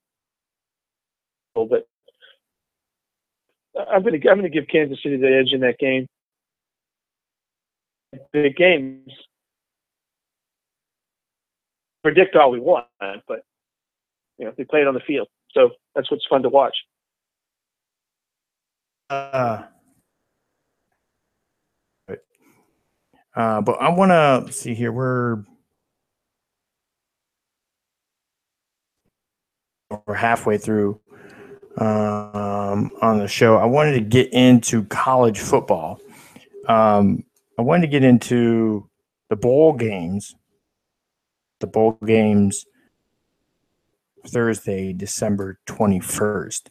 I'm going to give Kansas City the edge in that game. Big games. Predict all we want, but they play it on the field, so that's what's fun to watch. But I want to see here. We're halfway through on the show. I wanted to get into college football. I wanted to get into the bowl games. The bowl games Thursday, December 21st.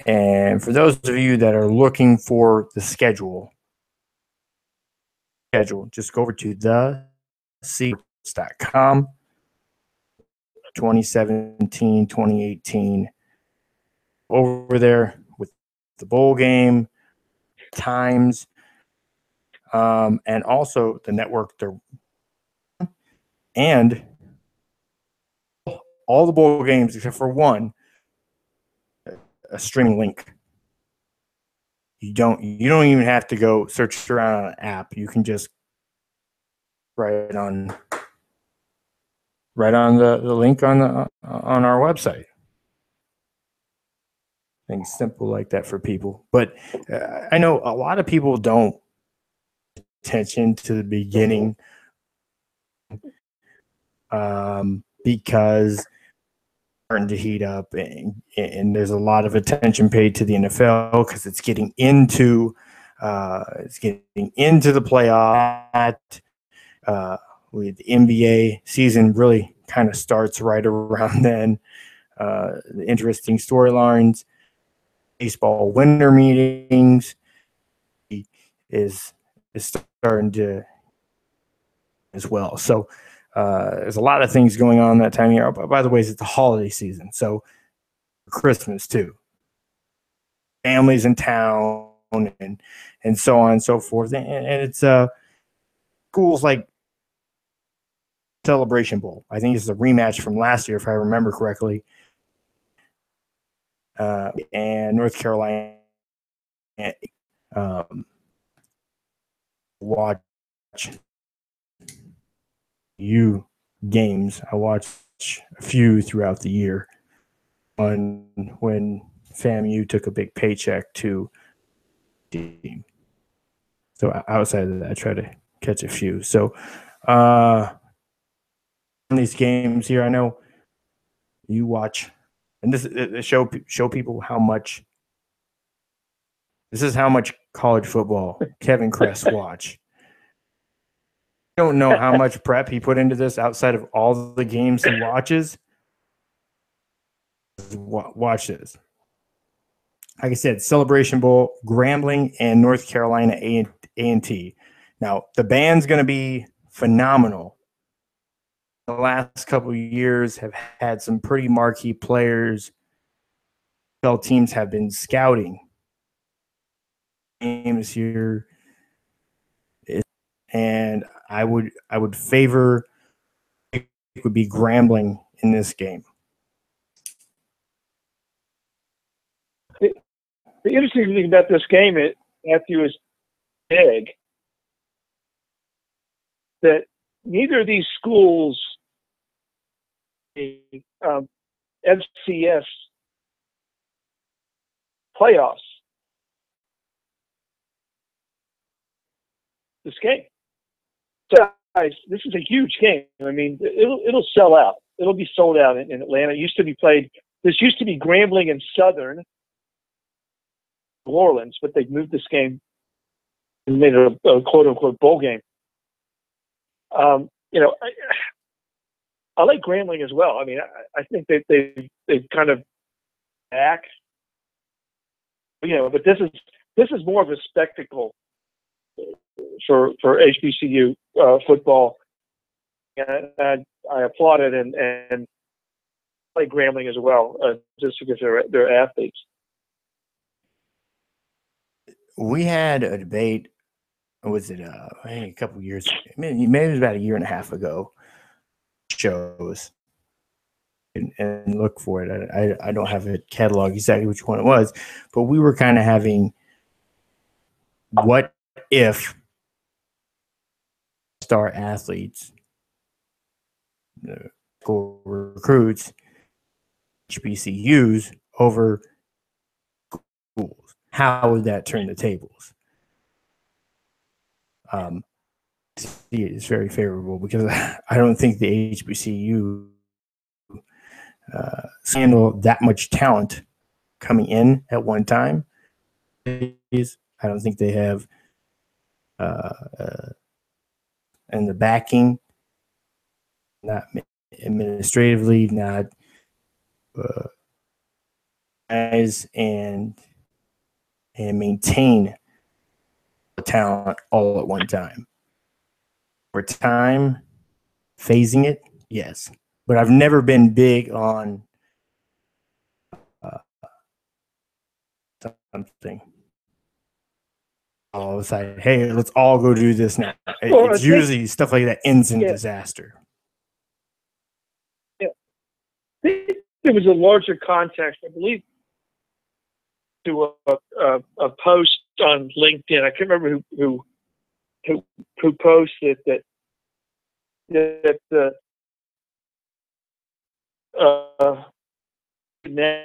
And for those of you that are looking for the schedule, just go over to thecsports.com. 2017, 2018. Over there with the bowl game, times, and also the network. And all the bowl games except for one, a streaming link. You don't even have to go search around on an app. You can just right on the link on our website. Things simple like that for people. But I know a lot of people don't pay attention to the beginning because starting to heat up, and there's a lot of attention paid to the NFL because it's getting into the playoff. With the NBA season really kind of starts right around then. The interesting storylines, baseball winter meetings is starting to as well. So there's a lot of things going on that time of year. By the way, it's the holiday season, so Christmas too. Families in town and so on and so forth, and it's schools like Celebration Bowl. I think it's a rematch from last year, if I remember correctly. And North Carolina watch games. I watched a few throughout the year. When FAMU took a big paycheck to the team. So outside of that, I try to catch a few. So on these games here, I know you watch, and this show people how much. This is how much college football Kevin Kress watch. I don't know how much prep he put into this outside of all the games he watches. Watch this. Like I said, Celebration Bowl, Grambling, and North Carolina A&T. Now, the band's going to be phenomenal. The last couple of years have had some pretty marquee players. Teams have been scouting games here, and I would favor it would be Grambling in this game. The interesting thing about this game, Matthew, is big. That neither of these schools, FCS playoffs, this game. So, guys, this is a huge game. I mean, it'll sell out. It'll be sold out in Atlanta. It used to be played. This used to be Grambling and Southern New Orleans, but they moved this game and made it a quote unquote bowl game. You know, I like Grambling as well. I mean, I think that they've kind of back, you know, but this is more of a spectacle for HBCU football, and I applaud it and I like Grambling as well, just because they're athletes. We had a debate. Was it a couple of years? Maybe it was about a year and a half ago. Shows and look for it. I don't have it catalog exactly which one it was, but we were kind of having what if star athletes, recruits, HBCUs over schools. How would that turn the tables? It's very favorable because I don't think the HBCU handle that much talent coming in at one time. I don't think they have and the backing, not administratively, not guys and maintain the talent all at one time. For time, phasing it, yes. But I've never been big on something. All of a sudden, hey, let's all go do this now. It's usually stuff like that ends in disaster. Yeah. I think there was a larger context, I believe, to a post on LinkedIn. I can't remember who posted that the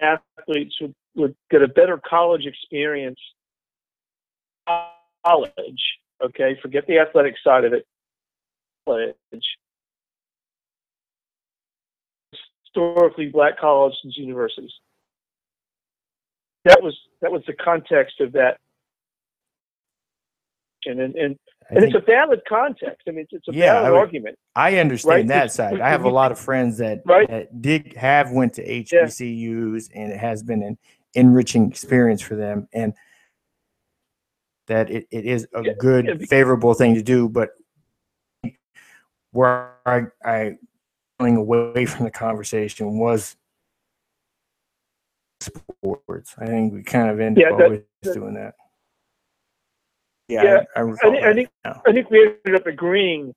athletes would get a better college experience. College, okay, forget the athletic side of it. College, historically black colleges and universities. That was the context of that, and it's a valid context. I mean, it's a valid argument. I understand that side. I have a lot of friends that went to HBCUs, and it has been an enriching experience for them, and that it is a good, favorable thing to do. But where I going away from the conversation was sports. I think we kind of end up always doing that. Yeah, I think we ended up agreeing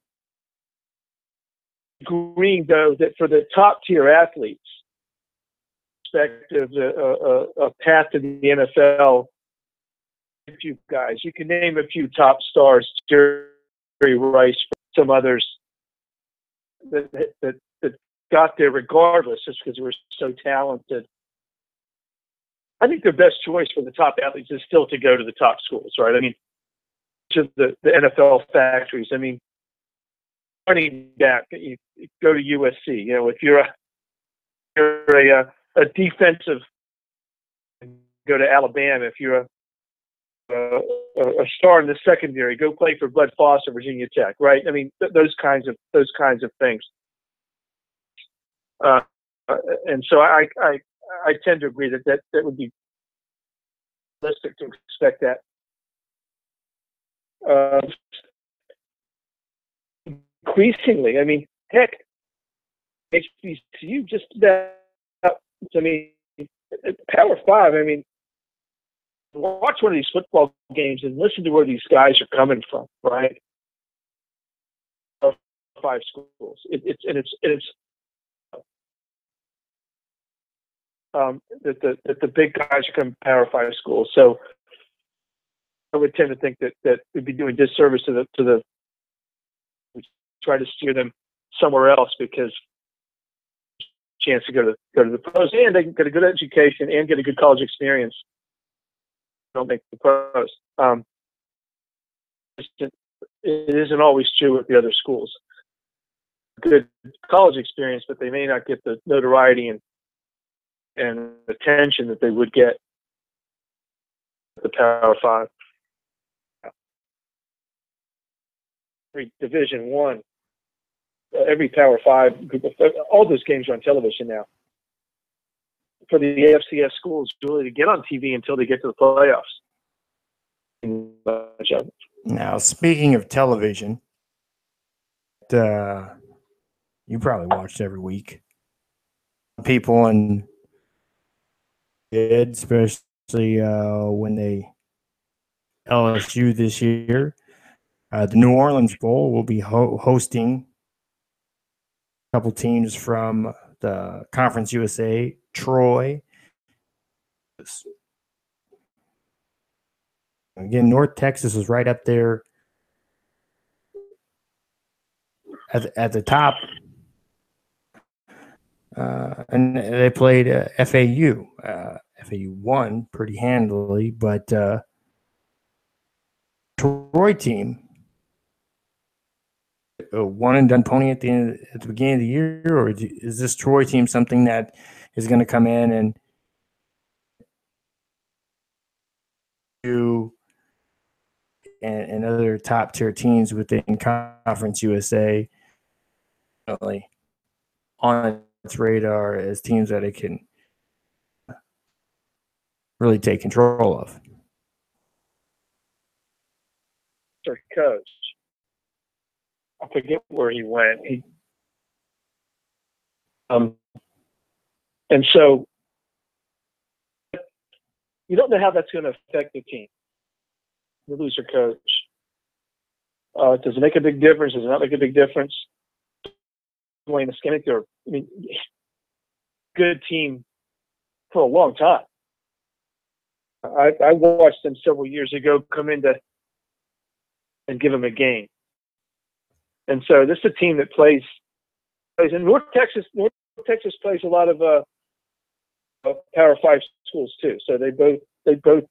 though that for the top tier athletes, perspective, a path to the NFL. A few guys, you can name a few top stars, Jerry Rice, some others that got there regardless, just because they were so talented. I think the best choice for the top athletes is still to go to the top schools, right? I mean, to the NFL factories. I mean, running back, you go to USC. You know, if you're a defensive, go to Alabama. If you're a star in the secondary, go play for Bud Foster, Virginia Tech, right? I mean, those kinds of things. And so I tend to agree that would be realistic to expect that. Increasingly, I mean, heck, HBCU just about. I mean, Power Five. I mean, watch one of these football games and listen to where these guys are coming from, right? Power Five schools. It's that the big guys are coming from Power Five schools. So I would tend to think that we'd be doing disservice to the try to steer them somewhere else, because chance to go to the pros, and they can get a good education and get a good college experience. Don't make the pros. It isn't always true with the other schools. Good college experience, but they may not get the notoriety and attention that they would get at the Power Five. Every Division One, every Power Five group of all those games are on television now. For the FCS schools, really to get on TV until they get to the playoffs. Now, speaking of television, you probably watched every week. People and kids, especially when they LSU this year. The New Orleans Bowl will be hosting a couple teams from the Conference USA, Troy. Again, North Texas is right up there at the top. And they played FAU. FAU won pretty handily, but Troy team, a one and done pony at the beginning of the year, or is this Troy team something that is going to come in and do and other top tier teams within Conference USA on its radar as teams that it can really take control of? Coach, I forget where he went. And so you don't know how that's going to affect the team. You lose your coach. Does it make a big difference? Does it not make a big difference? Wayne Skinnick, I mean, good team for a long time. I watched them several years ago come into and give them a game. And so this is a team that plays in North Texas. North Texas plays a lot of Power Five schools too. So they both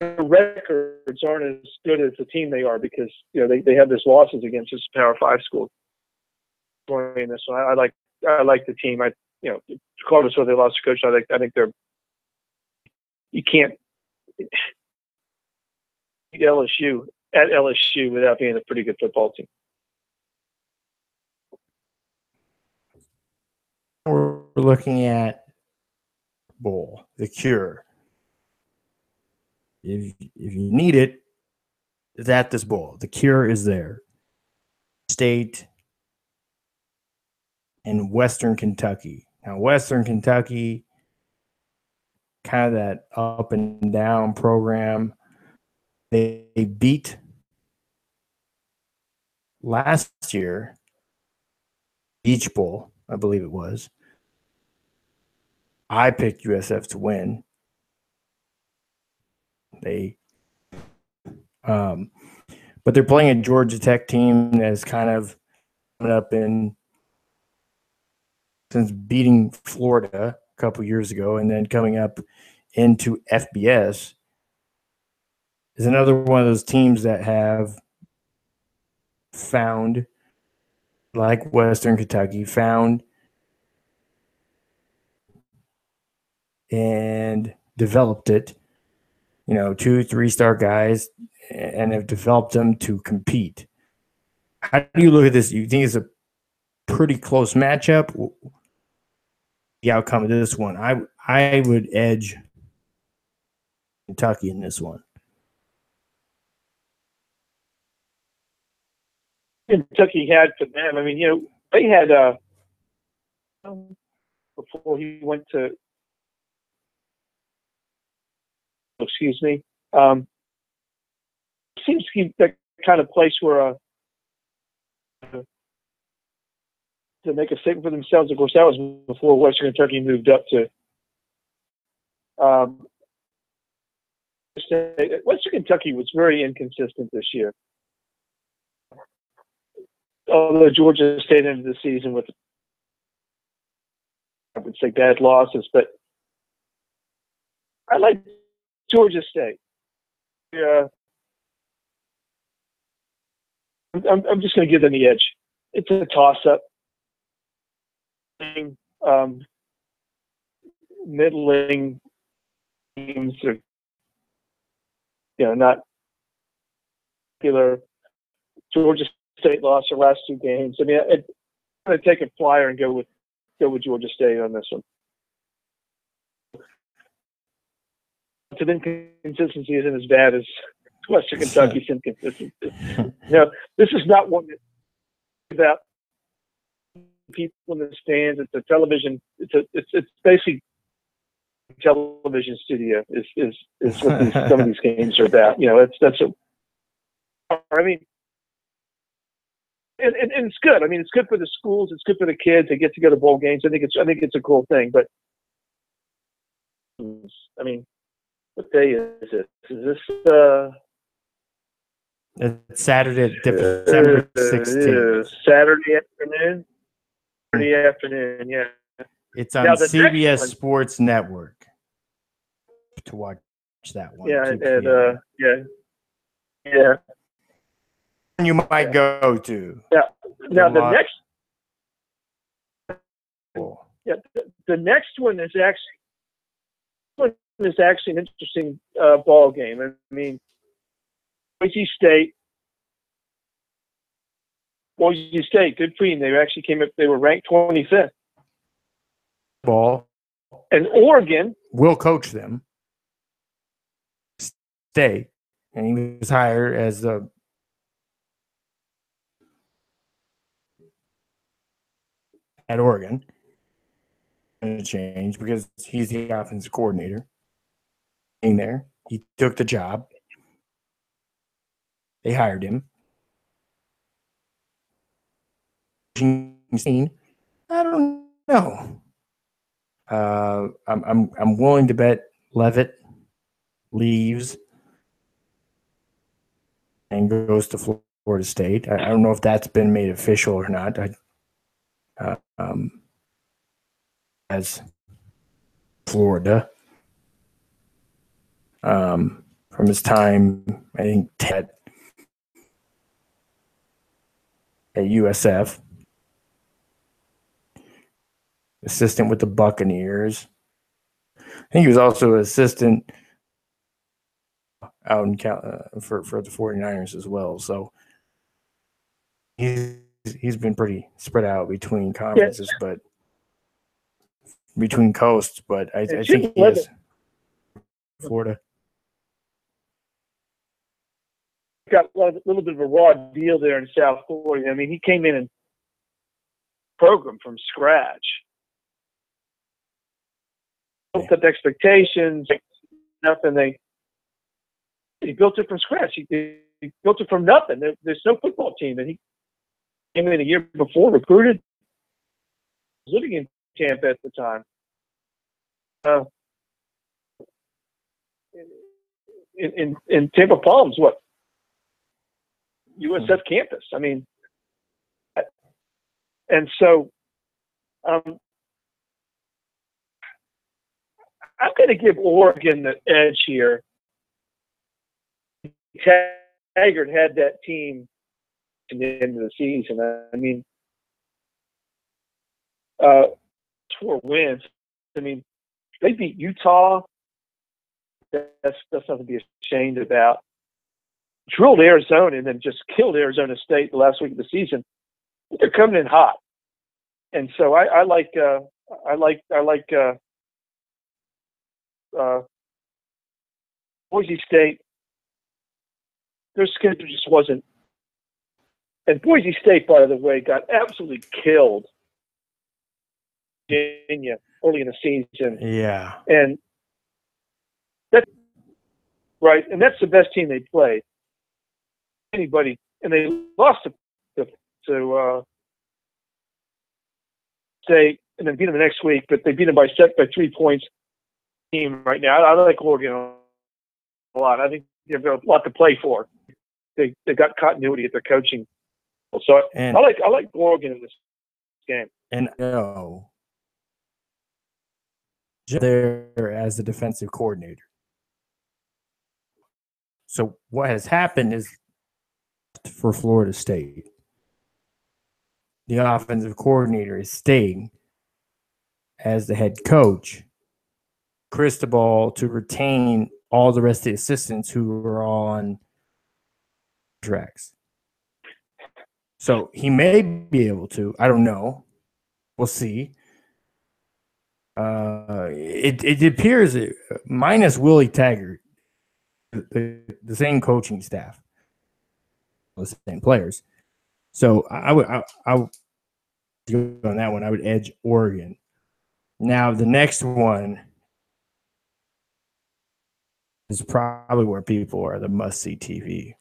their records aren't as good as the team they are, because they have this losses against this Power Five school. This one, I like the team. Regardless whether they lost a coach, I think they're. You can't beat LSU at LSU without being a pretty good football team. We're looking at bowl, the cure. If you need it, it's at this bowl. The cure is there. State and Western Kentucky. Now, Western Kentucky, kind of that up and down program. They beat last year, Beach Bowl, I believe it was. I picked USF to win. But they're playing a Georgia Tech team that's kind of coming up in since beating Florida a couple years ago and then coming up into FBS, is another one of those teams that have found, like Western Kentucky, found and developed it, 2-3-star guys, and have developed them to compete. How do you look at this? You think it's a pretty close matchup? The outcome of this one, I would edge Kentucky in this one. Kentucky had for them. I mean, they had before he went to, excuse me, seems to be that kind of place where to make a statement for themselves. Of course, that was before Western Kentucky moved up to Western Kentucky was very inconsistent this year. Although Georgia State ended the season with, I would say, bad losses, but I like Georgia State. Yeah, I'm just going to give them the edge. It's a toss-up. Middling teams are, not popular. Georgia State lost their last two games. I mean, I'm going to take a flyer and go with Georgia State on this one. So the inconsistency isn't as bad as Western Kentucky's inconsistency. This is not one that's about people in the stands. It's a television. It's basically television studio is what some of these games are about. I mean, and it's good. I mean, it's good for the schools. It's good for the kids. They get to go to bowl games. I think it's a cool thing. But I mean, what day is it? Is this it's Saturday, December 16th. Saturday afternoon. Saturday afternoon, yeah. It's on CBS Sports Network to watch that one. Yeah, yeah. You might go to. Yeah. Now the next one is actually an interesting ball game. I mean, Boise State, good for you. They actually came up. They were ranked 25th. Ball. And Oregon will coach them. Stay, and he was hired as the at Oregon. And it changed because he's the offensive coordinator. In there, he took the job. They hired him. I don't know. I'm willing to bet Leavitt leaves and goes to Florida State. I don't know if that's been made official or not. As Florida, from his time, I think at USF, assistant with the Buccaneers. I think he was also an assistant out in for the 49ers as well. So he's been pretty spread out between conferences, but between coasts. But I think he is Florida. Got a little bit of a raw deal there in South Florida. I mean, he came in and programmed from scratch. Built up expectations, nothing. He built it from scratch. He built it from nothing. There's no football team, and he came in a year before, recruited, was living in Tampa at the time. In Tampa Palms, what? USF campus. I mean, and so going to give Oregon the edge here. Taggart had that team at the end of the season. I mean, 4 wins. I mean, they beat Utah. That's nothing to be ashamed about. Drilled Arizona and then just killed Arizona State the last week of the season. They're coming in hot, and so I like Boise State. Their schedule just wasn't. And Boise State, by the way, got absolutely killed in Virginia early in the season. Yeah. And that's right. And that's the best team they played. Anybody. And they lost to State and then beat them the next week, but they beat them by 3 points team right now. I like Oregon a lot. I think they've got a lot to play for. They got continuity at their coaching. So I like Oregon in this game. And there as the defensive coordinator. So what has happened is for Florida State, the offensive coordinator is staying as the head coach. Cristobal to retain all the rest of the assistants who are on tracks. So he may be able to. I don't know. We'll see. It appears that minus Willie Taggart, the same coaching staff, the same players. So I would on that one. I would edge Oregon. Now the next one is probably where people are the must-see TV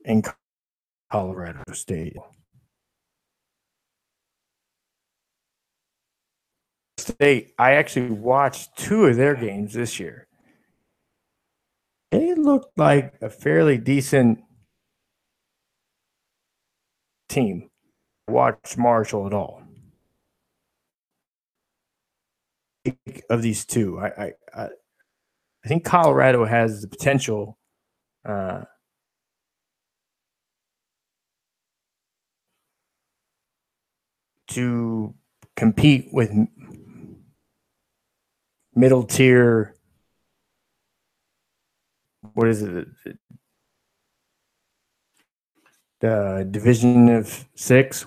in Colorado State. I actually watched 2 of their games this year. They looked like a fairly decent team. Watch Marshall at all. Of these 2, I think Colorado has the potential to compete with middle tier. What is it? The Division of 6,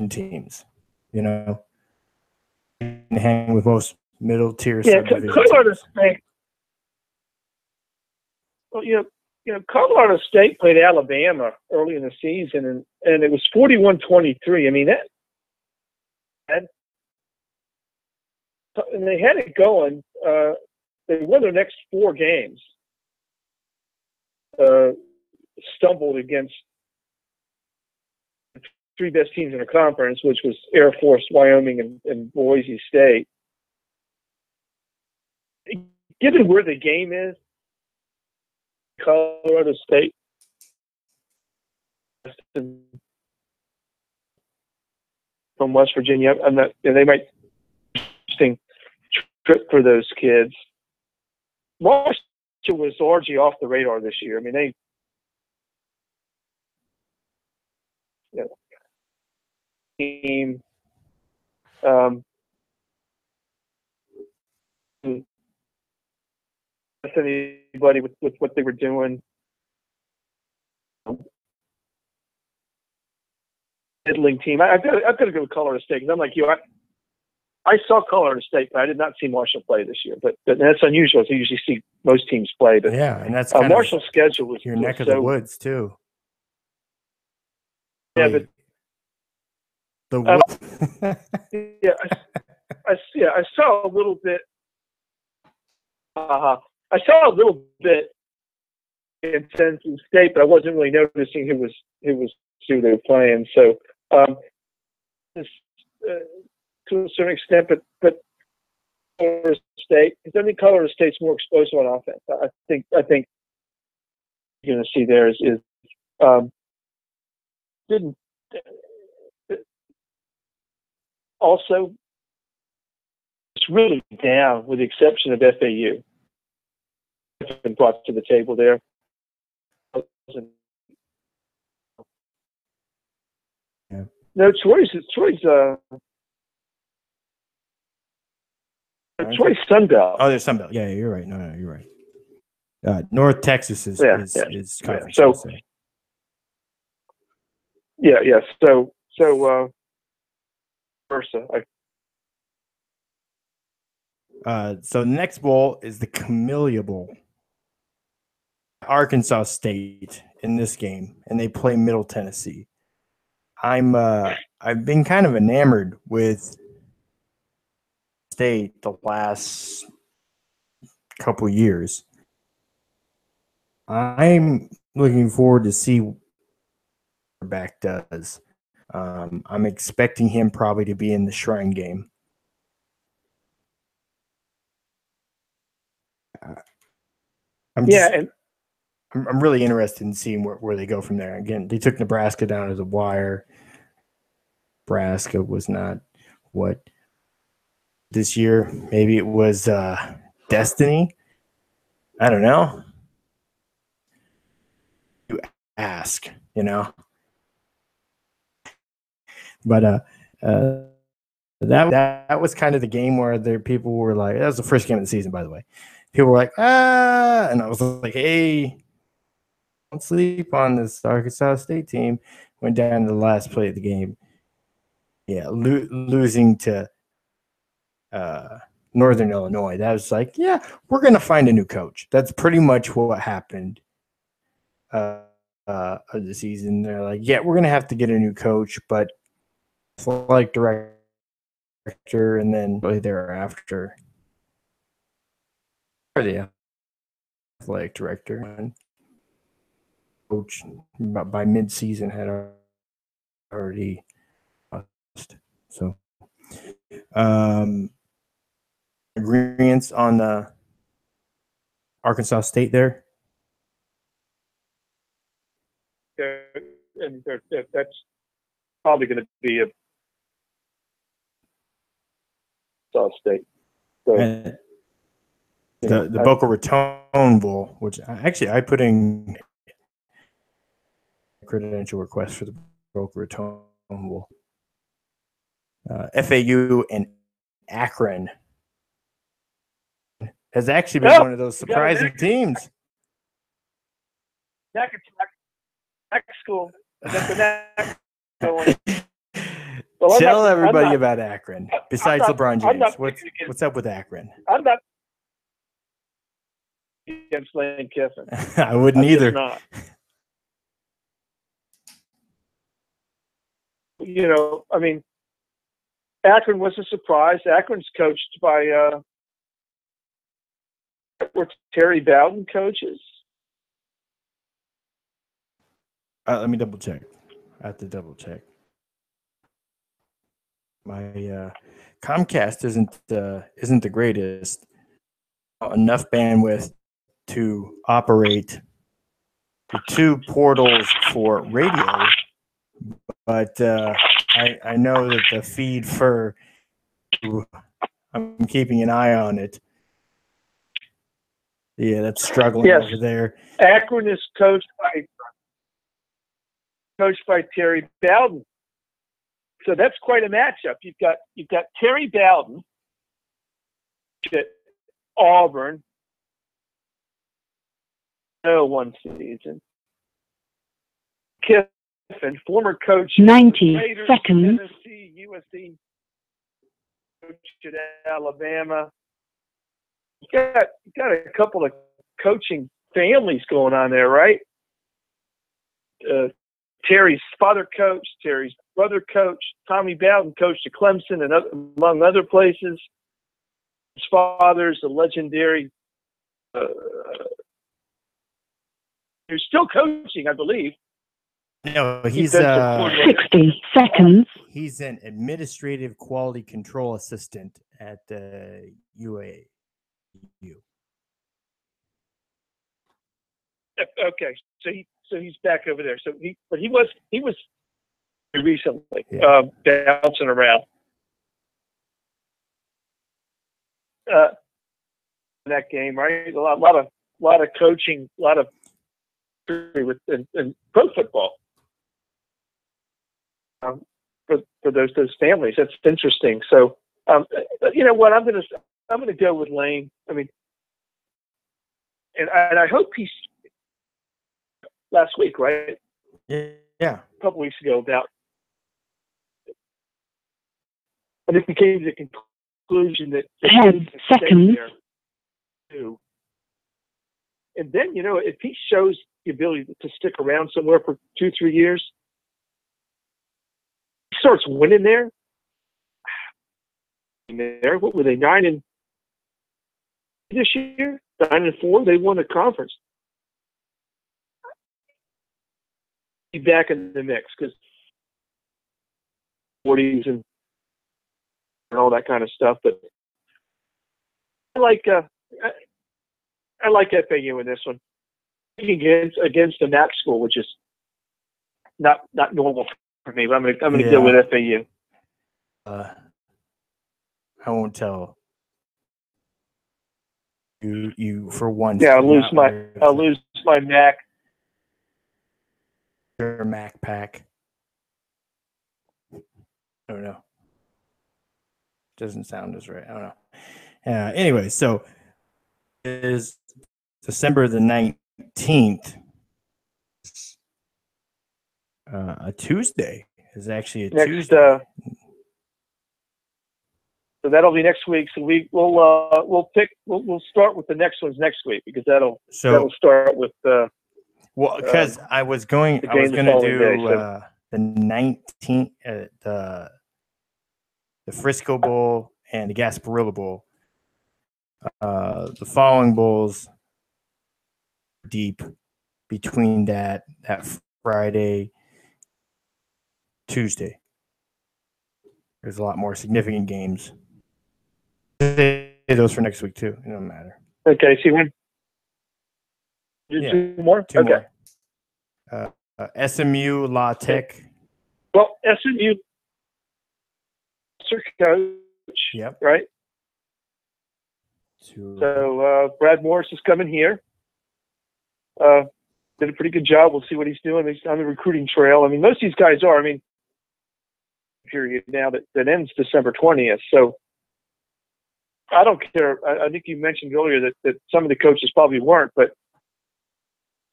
teams, and hang with most middle tier. Yeah, Colorado State. Well, Colorado State played Alabama early in the season, and it was 41-23. I mean and they had it going. They won their next 4 games. Stumbled against the 3 best teams in the conference, which was Air Force, Wyoming, and Boise State. Given where the game is, Colorado State from West Virginia, they might be interesting trip for those kids. Washington was largely off the radar this year. I mean, team anybody with what they were doing. Middling team. I've got to go with Colorado State because I'm like you. I saw Colorado State, but I did not see Marshall play this year. But that's unusual. I usually see most teams play. But yeah, and that's Marshall's schedule was your neck of the woods too. Yeah, but the woods. I saw a little bit. I saw a little bit in Tennessee State, but I wasn't really noticing who they were playing. So, to a certain extent, but Colorado State, because I think Colorado State's more explosive on offense. I think you're going to see there is also it's really down, with the exception of FAU. Been brought to the table there. Yeah. No, Troy's Sunbelt. Oh, there's Sunbelt. Yeah, you're right. No, you're right. North Texas is conference. So versa. So the next bowl is the Camellia Bowl. Arkansas State in this game, and they play Middle Tennessee. I've been kind of enamored with State the last couple years. I'm looking forward to see what quarterback does. I'm expecting him probably to be in the Shrine game. I'm really interested in seeing where they go from there. Again, they took Nebraska down to the wire. Nebraska was not what this year. Maybe it was destiny. I don't know. You ask, But that was kind of the game where people were like, that was the first game of the season, by the way. People were like, and I was like, hey, don't sleep on this Arkansas State team. Went down to the last play of the game. Yeah, losing to Northern Illinois. That was like, yeah, we're going to find a new coach. That's pretty much what happened of the season. They're like, yeah, we're going to have to get a new coach, but like director, and then thereafter, or the athletic director and coach by mid-season had already lost. So, agreements on the Arkansas State there. And that's probably going to be a Arkansas State. So, the Boca Raton Bowl, which I put in a credential request for the Boca Raton Bowl. FAU and Akron has actually been one of those surprising teams. Next school. Tell everybody about Akron. Besides LeBron James, what's up with Akron? I'm not against Lane Kiffin. I wouldn't either. Not. I mean, Akron was a surprise. Akron's coached by where Terry Bowden coaches. Let me double check. I have to double check. My Comcast isn't the greatest. Enough bandwidth to operate the two portals for radio, but I know that the feed for I'm keeping an eye on it. Yeah, that's struggling over there. Akron is coached by Terry Bowden. So that's quite a matchup. You've got Terry Bowden at Auburn. One season. Kiffin, former coach. 90 Raiders, seconds. Tennessee, USC, coach at Alabama. You got a couple of coaching families going on there, right? Terry's father coached, Terry's brother coached, Tommy Bowden coached at Clemson and among other places. His father's a legendary. He's still coaching, I believe. No, he's 60 seconds. He's an administrative quality control assistant at UAU. Okay, so he's back over there. But he was recently bouncing around. that game, right? A lot of coaching, a lot of with in pro football for those families. That's interesting. So, you know what? I'm gonna go with Lane. I mean, and I hope he's last week, right? Yeah. A couple weeks ago about. And it became the conclusion that 10 seconds. There too. And then, you know, if he shows the ability to stick around somewhere for 2-3 years, he starts winning there. What were they, 9-4 this year? 9-4. They won the conference. Be back in the mix because 40s and all that kind of stuff. But I like FAU in this one. Against the MAC school, which is not normal for me. But I'm gonna go with FAU. I won't tell you for once. Yeah, I'll lose my MAC. Your MAC pack. I don't know. Doesn't sound as right. I don't know. Anyway, so it is December the 19th. A Tuesday is actually a Tuesday. So that'll be next week. So we'll start with the next ones next week because that'll start with well, because I was going to do the 19th the Frisco Bowl and the Gasparilla Bowl. The following bowls deep between that Friday, Tuesday. There's a lot more significant games. Those for next week too. It doesn't matter. Okay, so you want two more? Two more. SMU La Tech. Well, SMU coach. Yep. Right. So Brad Morris is coming here. Did a pretty good job. We'll see what he's doing. He's on the recruiting trail. I mean, most of these guys are. I mean, period now that ends December 20th. So I don't care. I think you mentioned earlier that some of the coaches probably weren't, but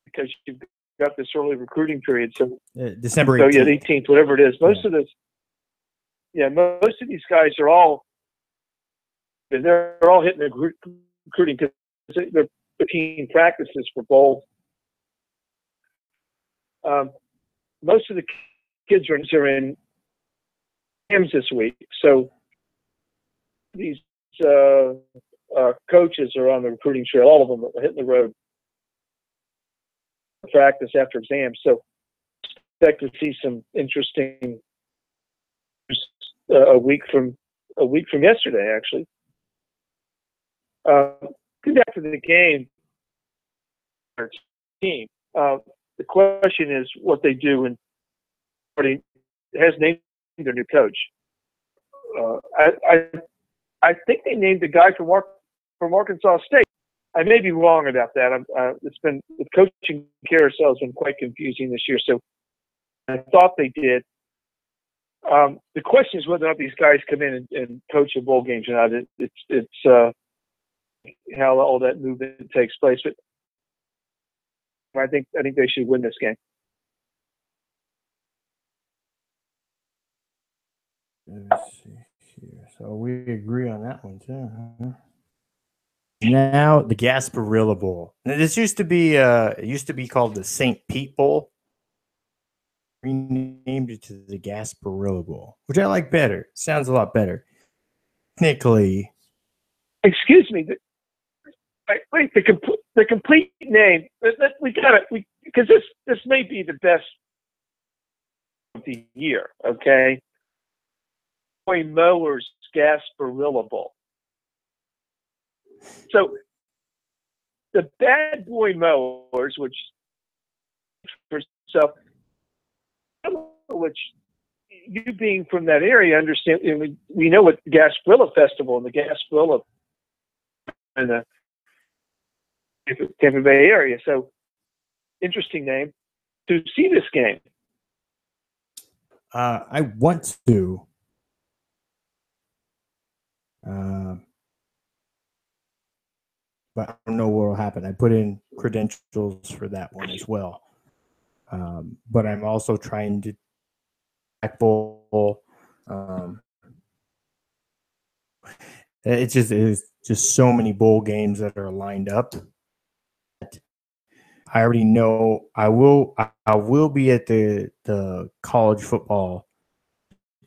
because you've got this early recruiting period. So December 18th. So yeah, 18th, whatever it is. Most of these guys are all hitting the recruiting because they're 15 practices for both. Most of the kids are in games this week, so these coaches are on the recruiting trail. All of them are hitting the road practice after exams. So expect to see some interesting a week from yesterday, actually. Get back to the game. Team. The question is what they do, and already has named their new coach. I think they named the guy from Arkansas State. I may be wrong about that. The coaching carousel has been quite confusing this year, so I thought they did. The question is whether or not these guys come in and coach a bowl games or not. It's how all that movement takes place, but I think they should win this game. Let's see here. So we agree on that one too. Huh? Now the Gasparilla Bowl. Now, this used to be called the St. Pete Bowl. Renamed it to the Gasparilla Bowl, which I like better. Sounds a lot better. Technically. Excuse me. Wait, the complete name. We got it. Because this may be the best of the year. Okay. Boy Mowers Gasparilla Bowl. So the Bad Boy Mowers, which you being from that area understand. We know what the Gasparilla Festival and the Gasparilla in the Tampa Bay area. So interesting name to see this game. I want to. But I don't know what will happen. I put in credentials for that one as well. But I'm also trying to bowl. It's just so many bowl games that are lined up. I already know I will be at the college football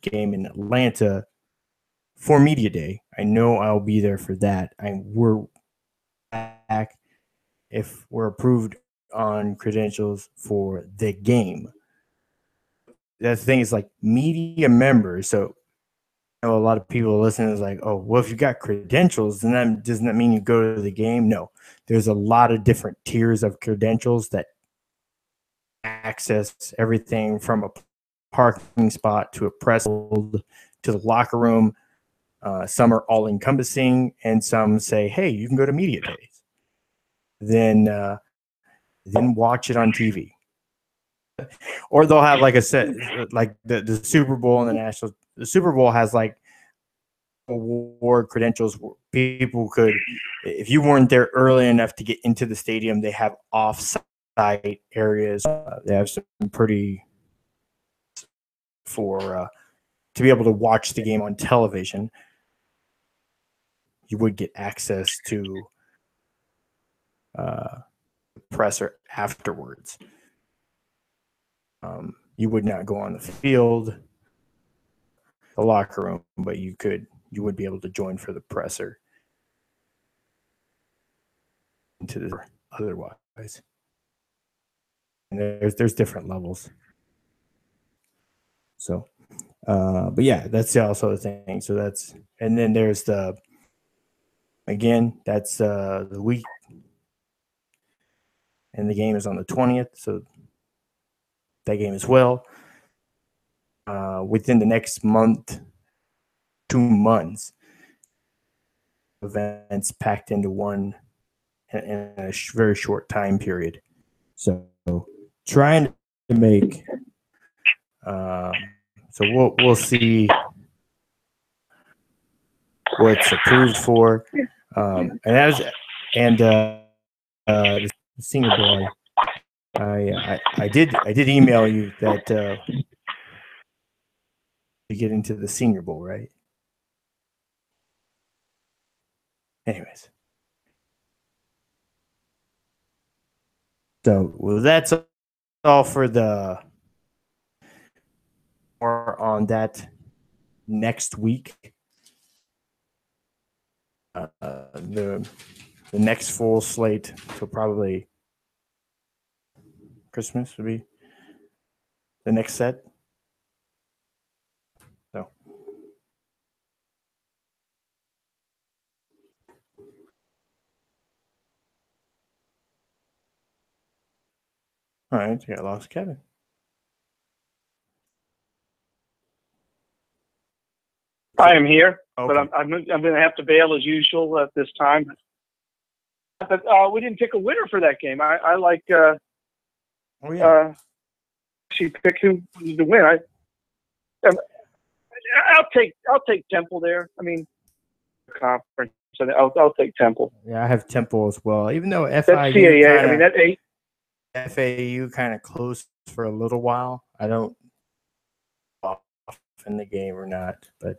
game in Atlanta for media day. I know I'll be there for that. We're back if we're approved on credentials for the game. That's the thing, is like media members. So I know a lot of people listening is like, oh, well, if you got credentials, then that doesn't that mean you go to the game? No, there's a lot of different tiers of credentials that access everything from a parking spot to a press field to the locker room. Some are all encompassing, and some say, hey, you can go to media days. Then watch it on TV. Or they'll have like a set, like the Super Bowl and the National. The Super Bowl has like award credentials where people could, if you weren't there early enough to get into the stadium, they have off-site areas. They have some pretty for to be able to watch the game on television. You would get access to presser afterwards. You would not go on the field, the locker room, but you would be able to join for the presser into the otherwise. And there's different levels. So, but yeah, that's also the thing. So that's, and then there's that's the week, and the game is on the 20th. So that game as well. Within the next 2 months, events packed into one in a very short time period. So trying to make, so we'll see what's approved for, and that was, and the senior boy. I did email you that to get into the Senior Bowl, right? Anyways, so well, that's all for the more on that next week. The next full slate, so probably Christmas would be the next set. So, all right, I lost Kevin. I am here, Okay. but I'm going to have to bail as usual at this time. But we didn't pick a winner for that game. I like. Oh yeah. She picked who to win. I'll take Temple there. I mean, conference. So I'll take Temple. Yeah, I have Temple as well. Even though That's CAA. I mean, that FAU kind of close for a little while. I don't know if in the game or not, but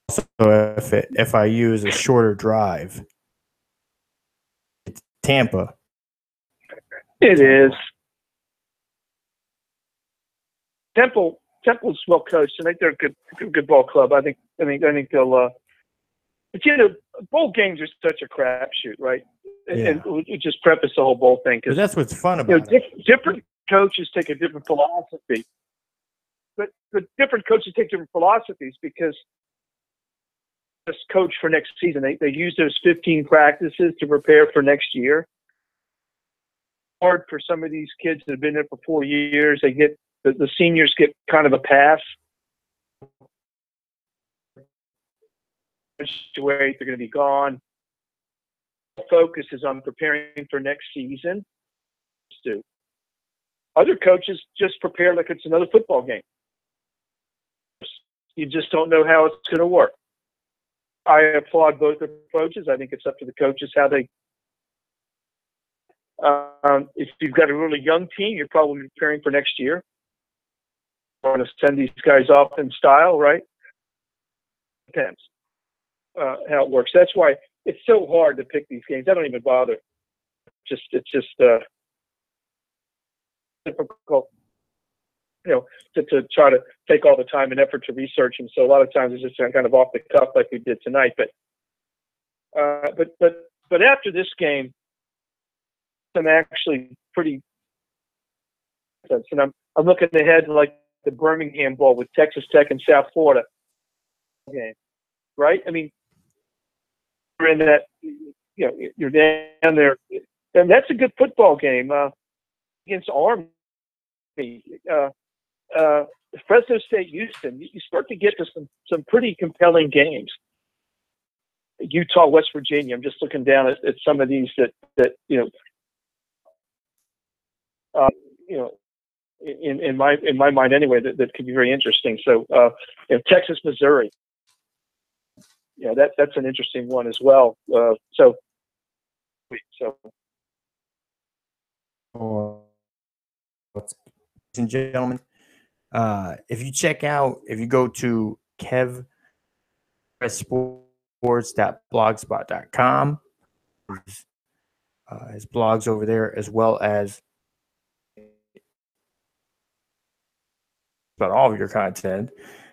also if FIU is a shorter drive, it's Tampa. It is. Temple's well coached. I think they're a good ball club. I think they'll. But bowl games are such a crapshoot, right? Yeah. And we just preface the whole bowl thing But that's what's fun about it. Different coaches take a different philosophy. But different coaches take different philosophies because this coach for next season, they use those 15 practices to prepare for next year. Hard for some of these kids that have been there for 4 years. They get the seniors get kind of a pass. They're going to be gone. focus is on preparing for next season. Other coaches just prepare like it's another football game. You just don't know how it's going to work. I applaud both approaches. I think it's up to the coaches how they. If you've got a really young team, you're probably preparing for next year. You want to send these guys off in style, right? Depends how it works. That's why it's so hard to pick these games. I don't even bother. It's just difficult, to try to take all the time and effort to research them. So a lot of times it's just kind of off the cuff like we did tonight. But after this game, I'm actually pretty. And I'm looking ahead like the Birmingham Bowl with Texas Tech and South Florida game, right? I mean, you're in that, you're down there, and that's a good football game against Army. Fresno State, Houston. You start to get to some pretty compelling games. Utah, West Virginia. I'm just looking down at some of these that in my mind anyway, that could be very interesting. So Texas, Missouri. That's an interesting one as well. Ladies and gentlemen, if you go to kevsports.blogspot.com, his blogs over there, as well as about all of your content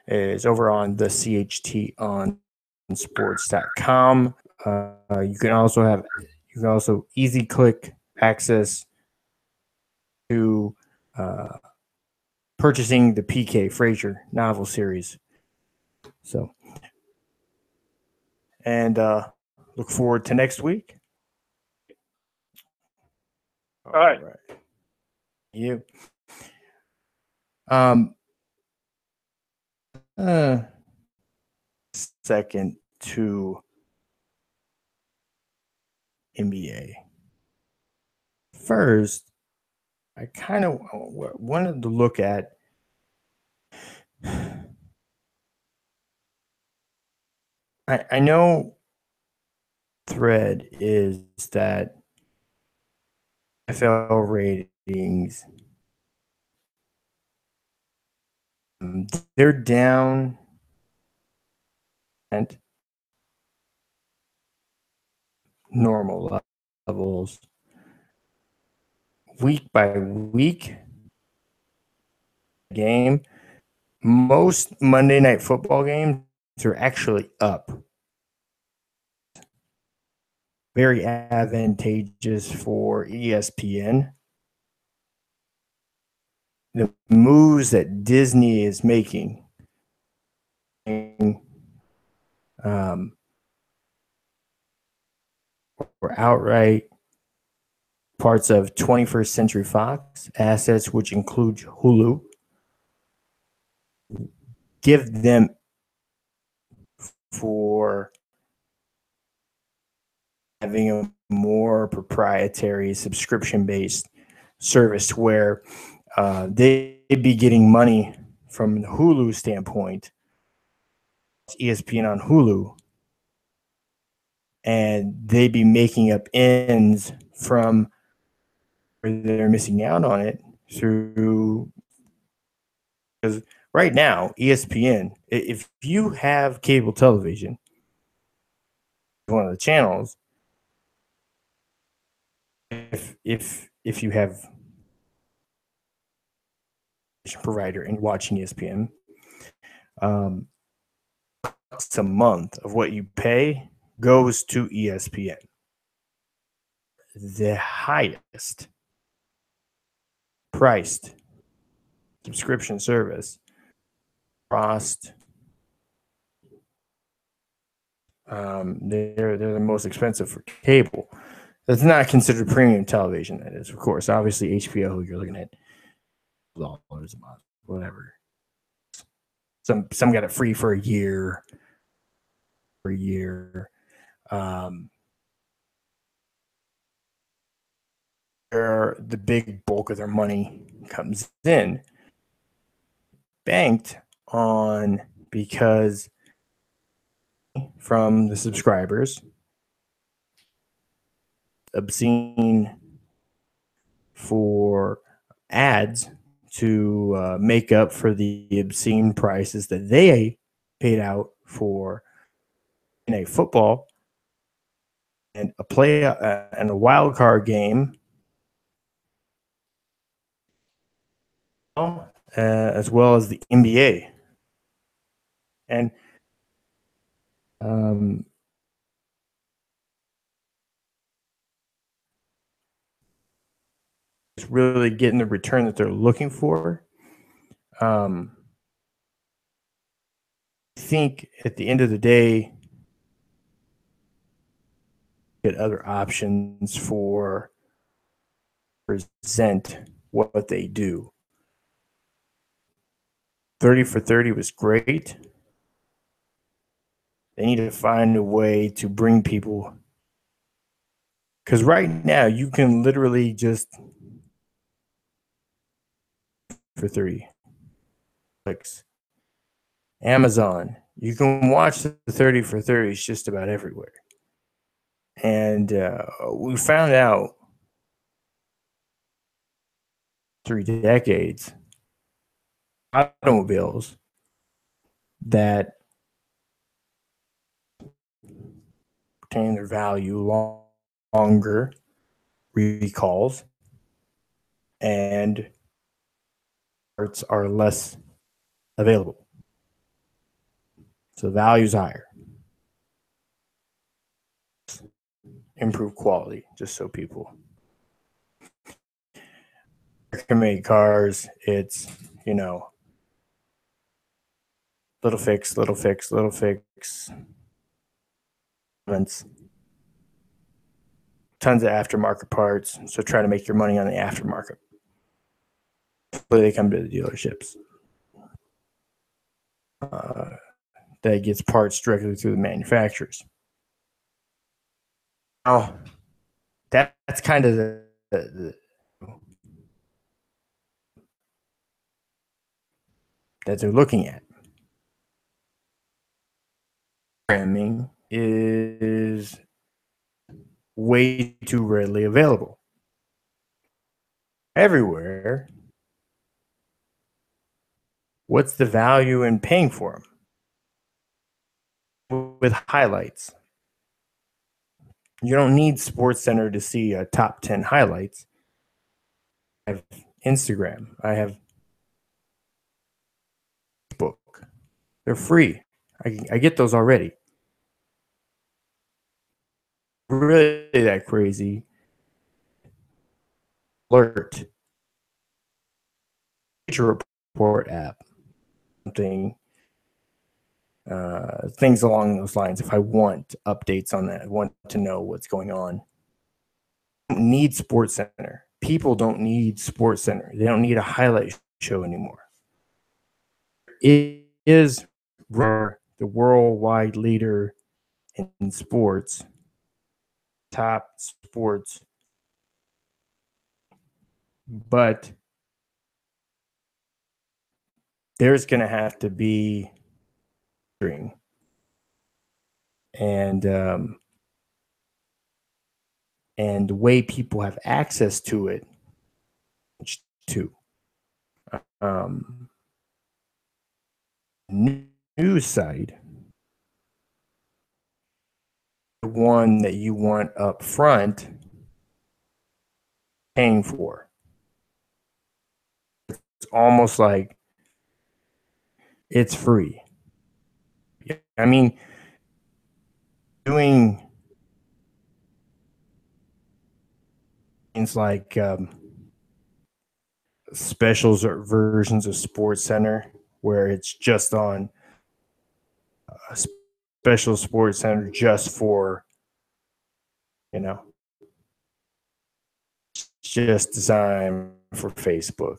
is over on the CHTonsports.com. You can also easy click access to purchasing the P.K. Frazier novel series. So, and look forward to next week. All right. You. Second to NBA. First, I kind of wanted to look at I know thread is that NFL ratings, they're down and normal levels week by week game. Most Monday Night Football games are actually up. Very advantageous for ESPN. The moves that Disney is making, or outright parts of 21st Century Fox assets, which include Hulu, give them for having a more proprietary subscription-based service where they'd be getting money from the Hulu standpoint, ESPN on Hulu, and they'd be making up ends from where they're missing out on it through, because right now ESPN, if you have cable television, one of the channels, if you have a provider and watching ESPN, it's a month of what you pay goes to ESPN. The highest priced subscription service cost, they're the most expensive for cable. That's not considered premium television. That is, of course, obviously HBO. You're looking at $12 a month, whatever. Some got it free for a year. where the big bulk of their money comes in, banked on, because from the subscribers, obscene for ads to make up for the obscene prices that they paid out for in a football and and a wild card game, as well as the NBA. And it's really getting the return that they're looking for. I think at the end of the day, get other options for present what they do. 30 for 30 was great. They need to find a way to bring people, because right now you can literally just for 30 clicks. Amazon, you can watch the 30 for 30s just about everywhere. And we found out 3 decades automobiles that retain their value longer, recalls, and parts are less available. So value's higher. Improve quality, just so people. American-made cars, it's, little fix. Tons of aftermarket parts. So try to make your money on the aftermarket. Hopefully they come to the dealerships. That gets parts directly through the manufacturers. Oh, that's kind of the that they're looking at. Programming is way too readily available everywhere. What's the value in paying for them? With highlights, you don't need SportsCenter to see a top 10 highlights. I have Instagram. I have Facebook. They're free. I get those already. Really that crazy? Alert. Feature report app. Something. Things along those lines. If I want updates on that, I want to know what's going on. I don't need SportsCenter. People don't need SportsCenter. They don't need a highlight show anymore. It is the worldwide leader in sports, top sports, but there's going to have to be and the way people have access to it too. News site, the one that you want up front, paying for. It's almost like it's free. I mean, doing things like specials or versions of SportsCenter where it's just on a special SportsCenter just for, just designed for Facebook,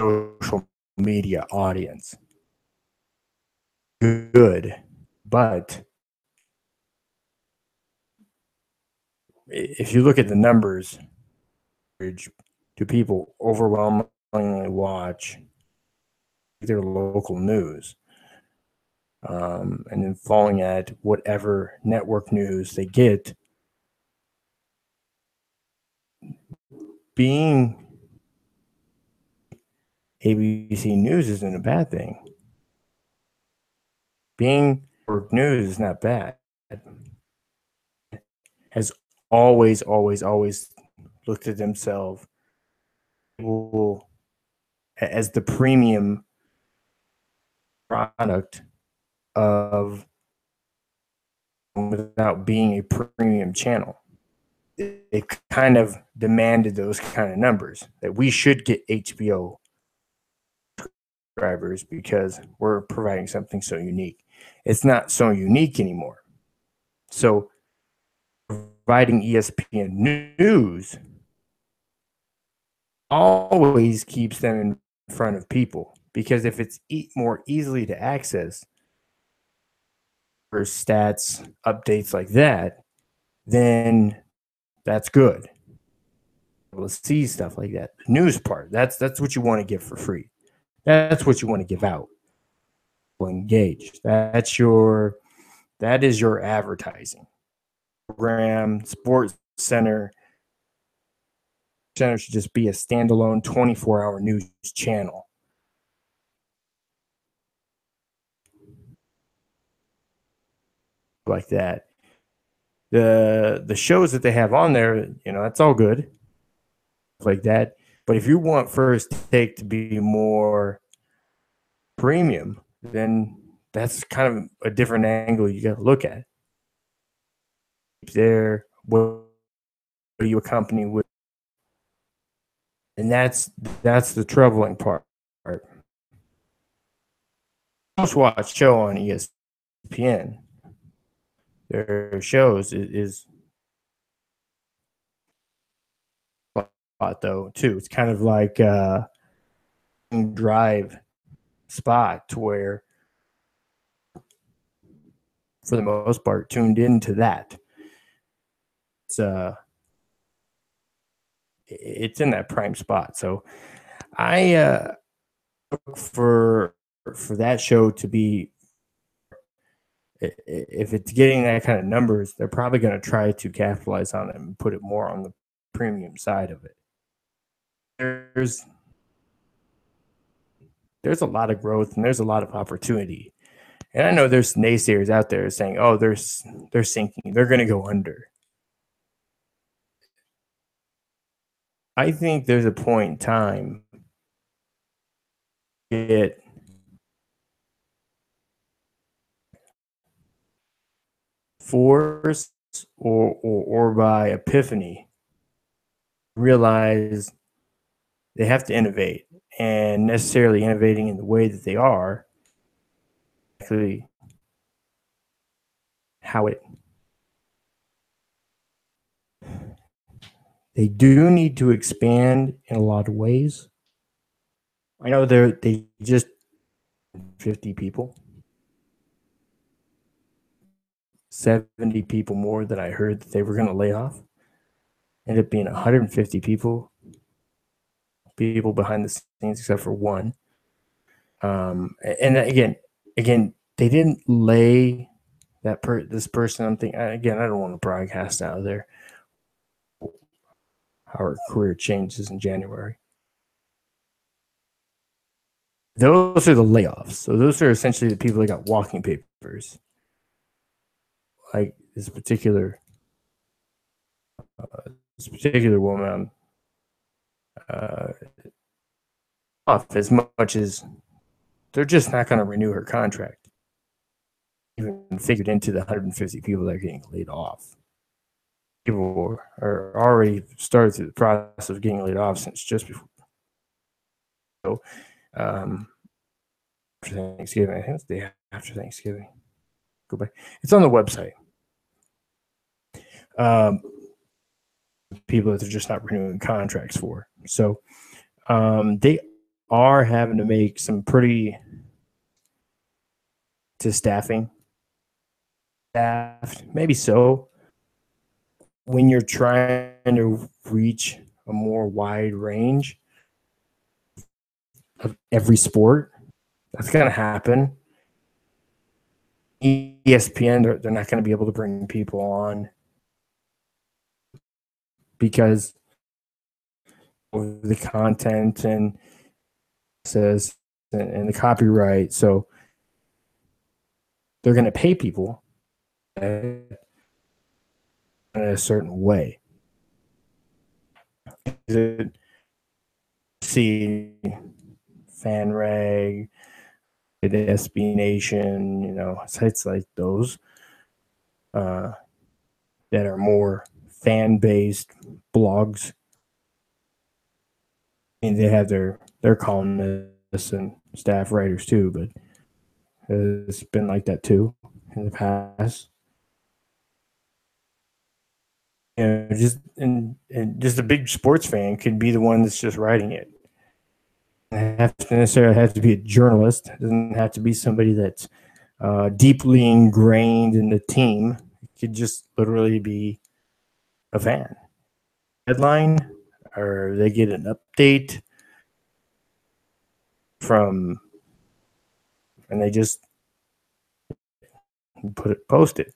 social media audience. Good, but if you look at the numbers, do people overwhelmingly watch their local news, and then falling at whatever network news they get. Being ABC News isn't a bad thing. Being network news is not bad. Has always looked at themselves as the premium product of, without being a premium channel. They kind of demanded those kind of numbers, that we should get HBO subscribers because we're providing something so unique. It's not so unique anymore. So providing ESPN news always keeps them in front of people, because if it's more easily to access for stats, updates like that, then that's good. Able to see stuff like that. The news part, that's what you want to give for free. That's what you want to give out. Engaged. That is your advertising program. Sports Center should just be a standalone 24-hour news channel. Like that. The shows that they have on there, that's all good. Like that. But if you want First Take to be more premium, then that's kind of a different angle you got to look at. There, what do you accompany with? And that's the troubling part. Most watched show on ESPN. Their shows is a lot though too. It's kind of like a drive spot to where, for the most part, tuned into that. It's in that prime spot. So I look for that show to be, if it's getting that kind of numbers, they're probably going to try to capitalize on it and put it more on the premium side of it. There's a lot of growth and there's a lot of opportunity. And I know there's naysayers out there saying, "Oh, they're sinking. They're going to go under." I think there's a point in time it force or by epiphany realize they have to innovate, and necessarily innovating in the way that they are actually how they do need to expand in a lot of ways. I know they just 50 people, 70 people more than I heard that they were going to lay off. Ended up being 150 people behind the scenes, except for one. And again, they didn't lay this person. I'm thinking, again, I don't want to broadcast out of there how her career changes in January. Those are the layoffs. So those are essentially the people that got walking papers. Like this particular woman, off as much as they're just not going to renew her contract. Even figured into the 150 people that are getting laid off. People are already started through the process of getting laid off since just before. So, after Thanksgiving, I think it's the day after Thanksgiving. Go back. It's on the website. People that they're just not renewing contracts for. So, they are having to make some pretty to staffing. Maybe so. When you're trying to reach a more wide range of every sport. That's going to happen. ESPN, they're not going to be able to bring people on because of the content and says and the copyright. So they're going to pay people in a certain way. See FanRag, SB Nation, sites like those that are more fan-based blogs. I mean, they have their columnists and staff writers too, but it's been like that too in the past. And just a big sports fan could be the one that's just writing it. It doesn't necessarily have to be a journalist. It doesn't have to be somebody that's deeply ingrained in the team. It could just literally be a fan. Headline, or they get an update from, and they just post it.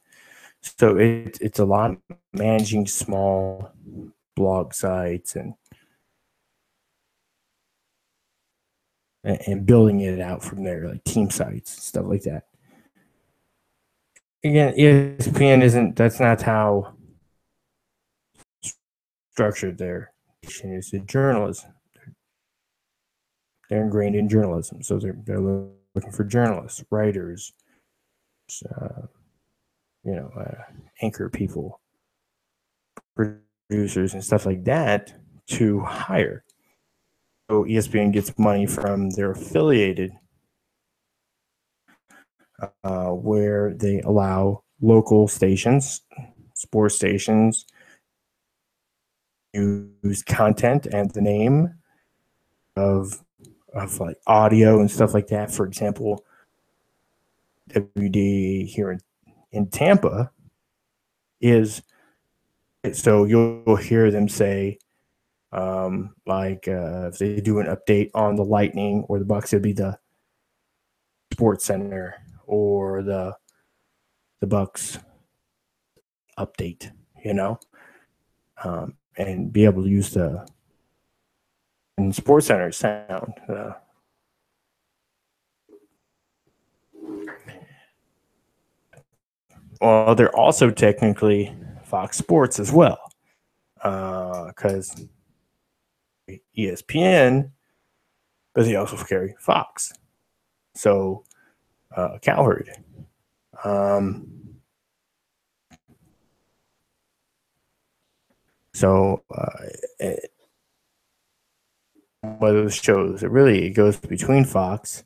So it's a lot of managing small blog sites and building it out from there, like team sites and stuff like that. Again, ESPN that's not how structured their is a journalism. They're ingrained in journalism, so they're looking for journalists, writers, anchor people, producers, and stuff like that to hire. So ESPN gets money from their affiliated, where they allow local stations, sports stations, use content and the name of like audio and stuff like that. For example, WD here in Tampa is, so you'll hear them say, if they do an update on the Lightning or the Bucks, it'd be the Sports Center or the Bucks update, and be able to use the Sports Center sound. Well, they're also technically Fox Sports as well, because ESPN, but they also carry Fox. So, Cowherd. One of those shows, it goes between Fox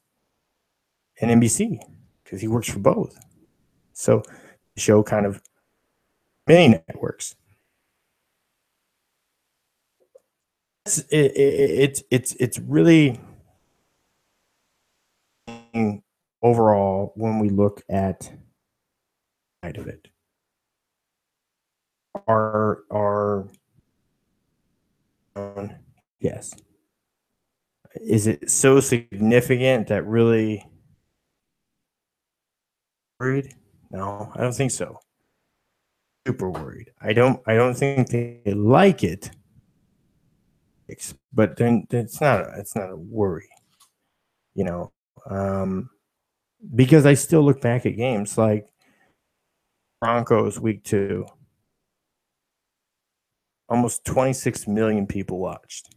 and NBC because he works for both. So the show kind of many networks. It's really overall when we look at side of it. Yes. Is it so significant that really worried? No, I don't think so. Super worried. I don't think they like it, but then it's not a worry, because I still look back at games like Broncos week 2. Almost 26 million people watched.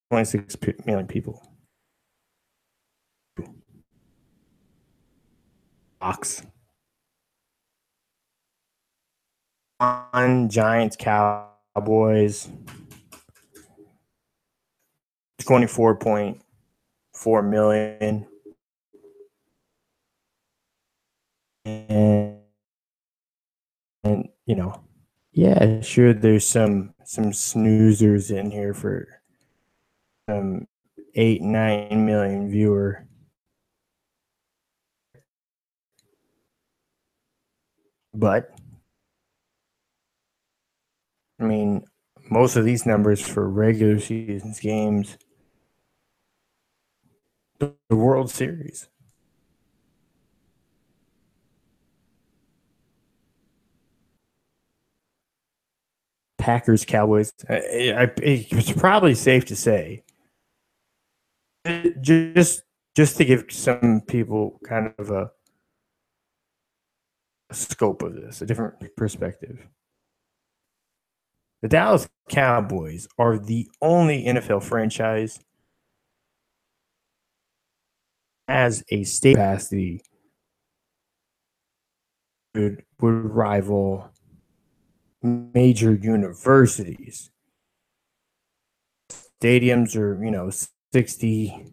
26 million people. Fox. On Giants, Cowboys. 24.4 million. And yeah, sure, there's some snoozers in here for 8-9 million viewer. But I mean, most of these numbers for regular season games, the World Series. Packers, Cowboys. It's probably safe to say, just to give some people kind of a scope of this, a different perspective. The Dallas Cowboys are the only NFL franchise as a state capacity would rival major universities. Stadiums are 60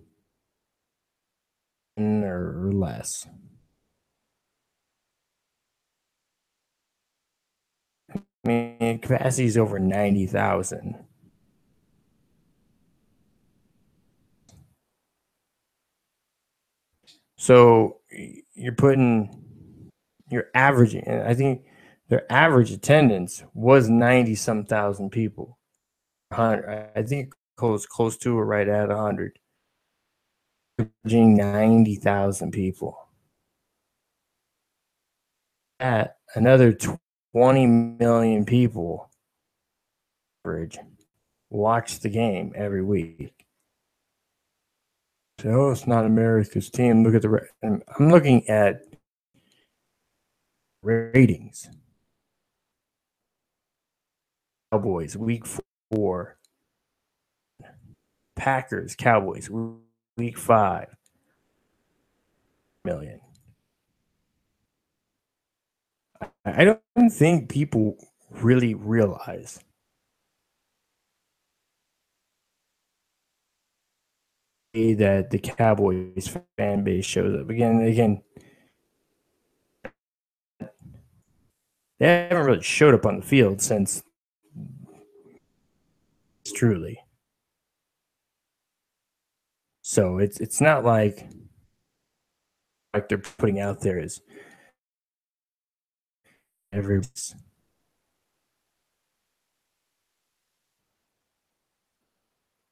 or less. I mean, capacity is over 90,000. So you're averaging, and I think their average attendance was 90 some thousand people. 100, I think close to or right at 100. Averaging 90,000 people. At another 20 million people average watch the game every week. So it's not America's team. Look at I'm looking at ratings. Cowboys week 4. Packers, Cowboys week 5. Million. I don't think people really realize that the Cowboys fan base shows up again. They haven't really showed up on the field since truly. So it's not like they're putting out there as every.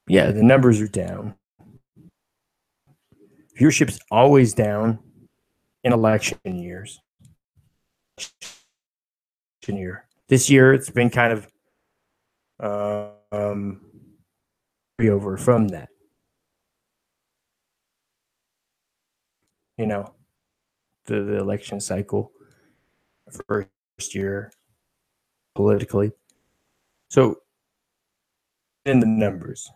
Yeah, the numbers are down. Viewership's always down in election years. This year, it's been kind of over from that. The election cycle, first year politically. So in the numbers,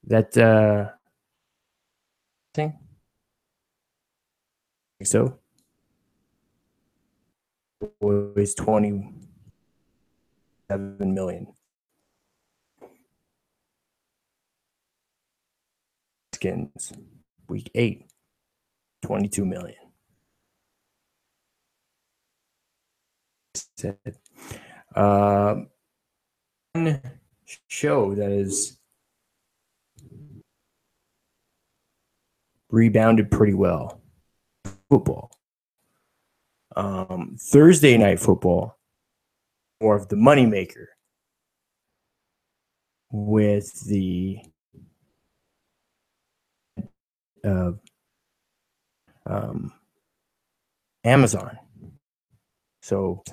that thing, so was 27 million. Skins week 8, 22 million. One show that is rebounded pretty well. Football. Thursday night football, more of the moneymaker with the Amazon. So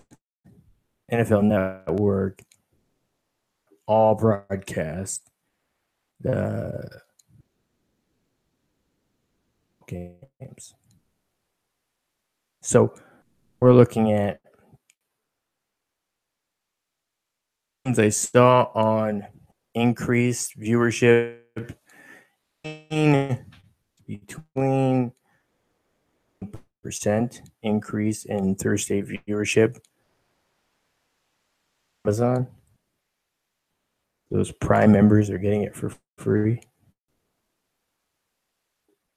NFL Network, all broadcast the games. So we're looking at things I saw on increased viewership between percent increase in Thursday viewership. Amazon. Those Prime members are getting it for free.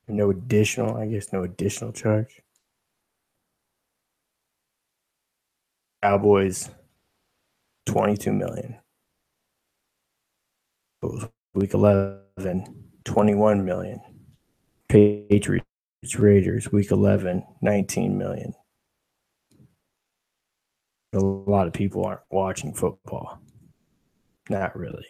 No additional charge. Cowboys, 22 million. Week 11, 21 million. Patriots, Raiders, week 11, 19 million. a lot of people aren't watching football. Not really.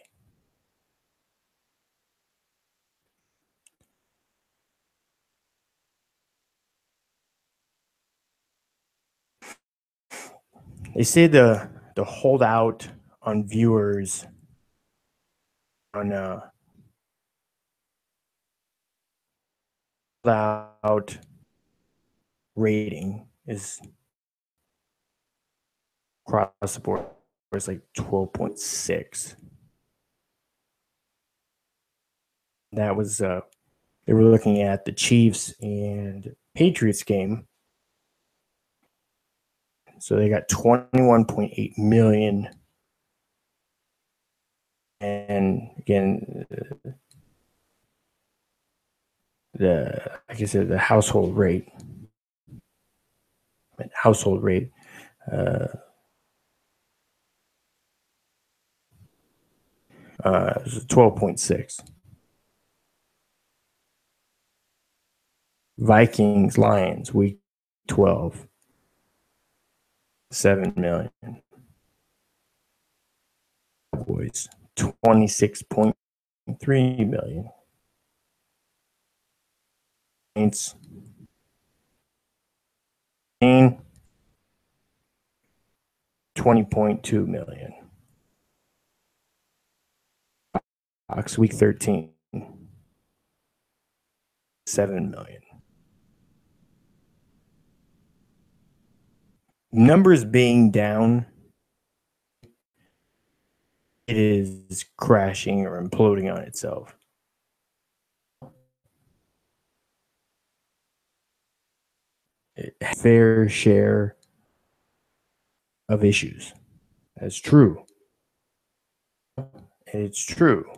They say the holdout on viewers on holdout rating is across the board. It's like 12.6. That was they were looking at the Chiefs and Patriots game. So they got 21.8 million. And again, like I said, the household rate is 12.6. Vikings, Lions, week 12, 7 million. Cowboys, 26.3 million. Saints, 20.2 million. Fox, week 13, 7 million. Numbers being down, it is crashing or imploding on itself. Fair share of issues. That's true. It's true.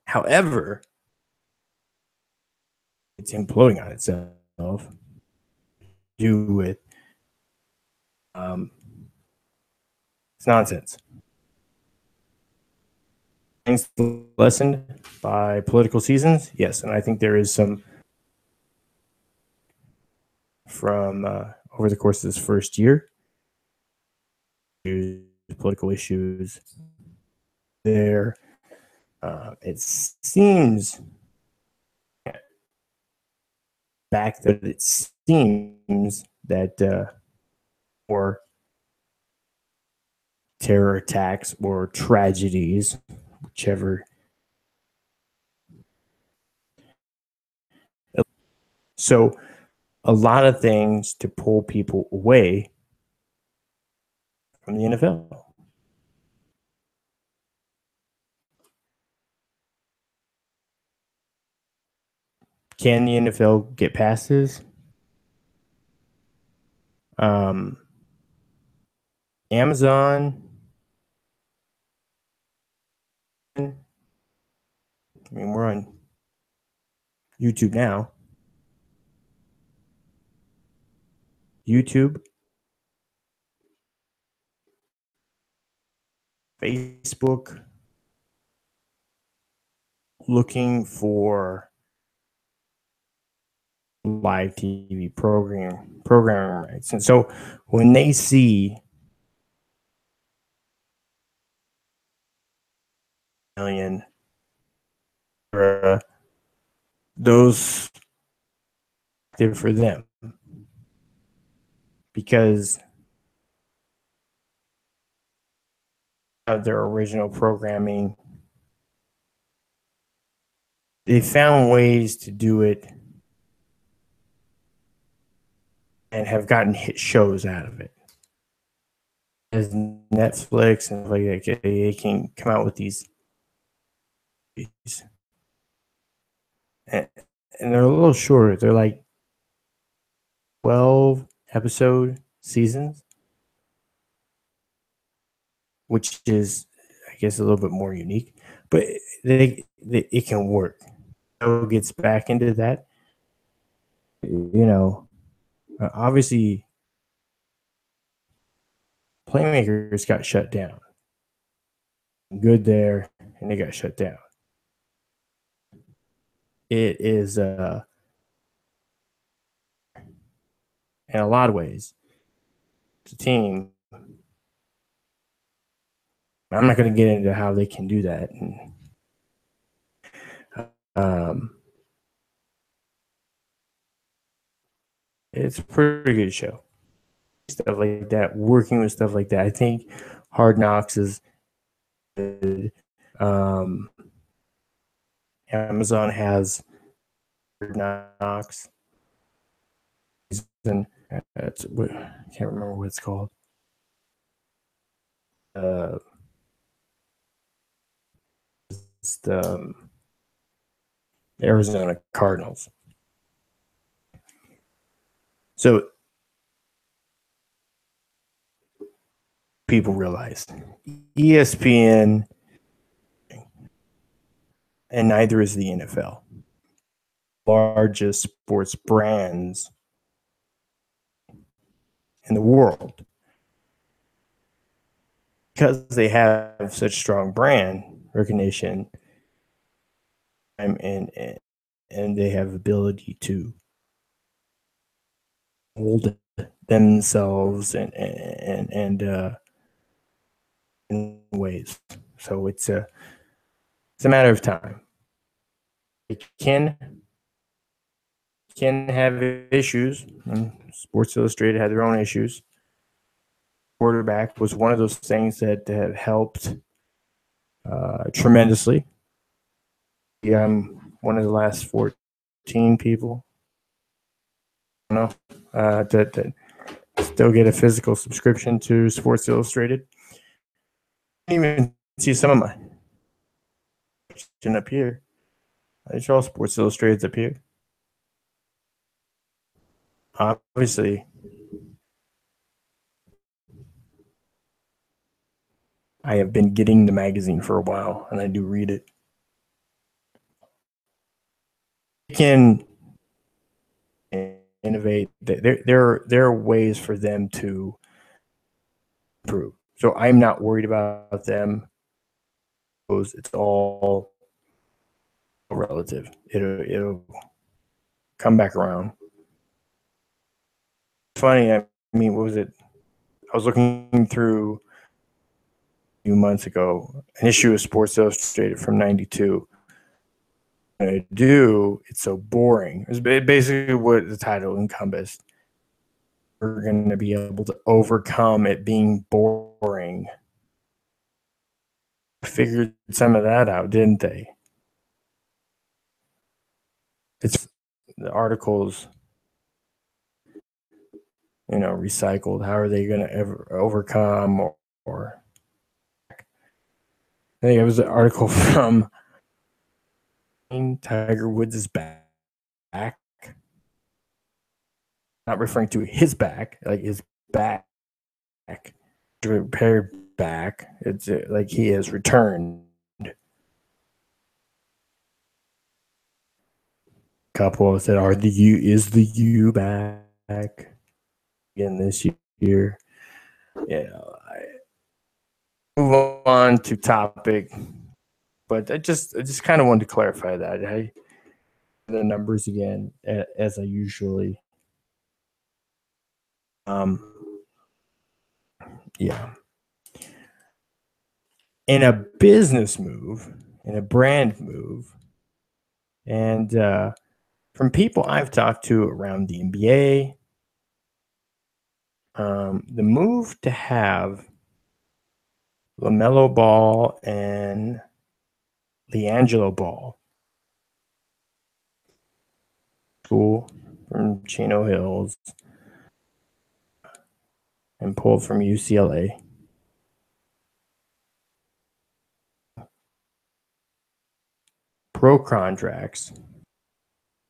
However, it's imploding on itself due with it's nonsense. Things lessened by political seasons, yes, and I think there is some from over the course of this first year. Political issues there. It seems back that it seems that or terror attacks or tragedies, whichever. So a lot of things to pull people away from the NFL. Can the NFL get past this? Amazon, I mean, we're on YouTube now. YouTube, Facebook, looking for live TV programming rights. And so when they see million, those they're for them because of their original programming. They found ways to do it and have gotten hit shows out of it. As Netflix and like they can come out with these and they're a little shorter. They're like 12 episode seasons, which is, I guess, a little bit more unique, but it can work. So it gets back into that, obviously playmakers got shut down. Good there, and they got shut down. It is in a lot of ways the team. I'm not going to get into how they can do that. And, it's a pretty good show. Stuff like that, working with stuff like that. I think Hard Knocks is good. Amazon has Hard Knocks. And I can't remember what it's called. It's the Arizona Cardinals. So people realize ESPN, and neither is the NFL. Largest sports brands in the world. Because they have such strong brand recognition and they have ability to hold themselves and in ways. So it's a matter of time. It can have issues, and Sports Illustrated had their own issues. Quarterback was one of those things that have helped tremendously. Yeah, I'm one of the last 14 people, that still get a physical subscription to Sports Illustrated. You can even see some of my up here. It's all Sports Illustrated's up here. Obviously, I have been getting the magazine for a while, and I do read it. You can innovate. There are ways for them to improve. So I'm not worried about them. It's all relative. It'll come back around. Funny. I mean, what was it? I was looking through a few months ago an issue of Sports Illustrated from '92. It's so boring. It's basically what the title encompassed. We're going to be able to overcome it being boring. Figured some of that out, didn't they? It's the articles, recycled. How are they going to ever overcome or I think it was an article from Tiger Woods' back. Not referring to his back, like his back, repaired back. It's like he has returned. Couple said, is the U back again this year? I move on to topic, but I just kind of wanted to clarify that. The numbers again, as I usually. Yeah. In a business move, in a brand move, and from people I've talked to around the NBA, the move to have LaMelo Ball and LiAngelo Ball, school from Chino Hills, and pulled from UCLA. Pro contracts.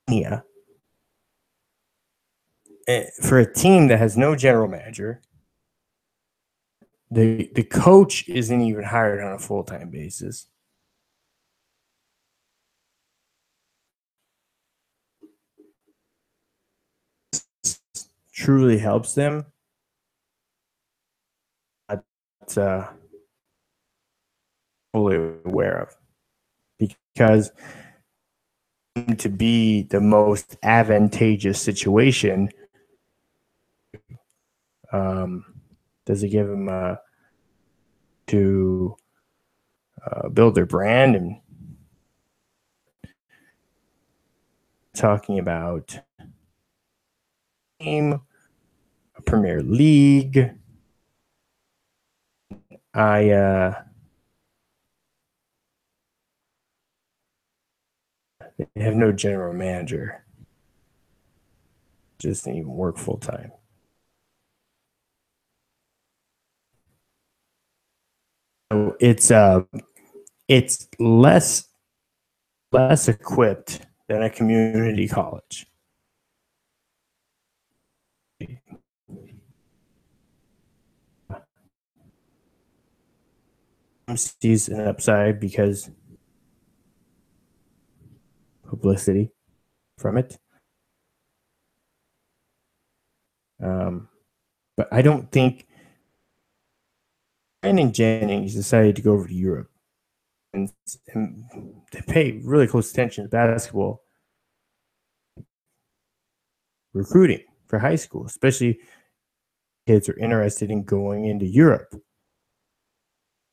Yeah. For a team that has no general manager, the coach isn't even hired on a full-time basis. Truly helps them. That's fully aware of, because to be the most advantageous situation Does it give them to build their brand? And talking about team, a Premier League. They have no general manager. Just didn't even work full time. So it's less equipped than a community college. Sees an upside because publicity from it. But I don't think Brandon Jennings decided to go over to Europe and they pay really close attention to basketball recruiting for high school, especially kids are interested in going into Europe.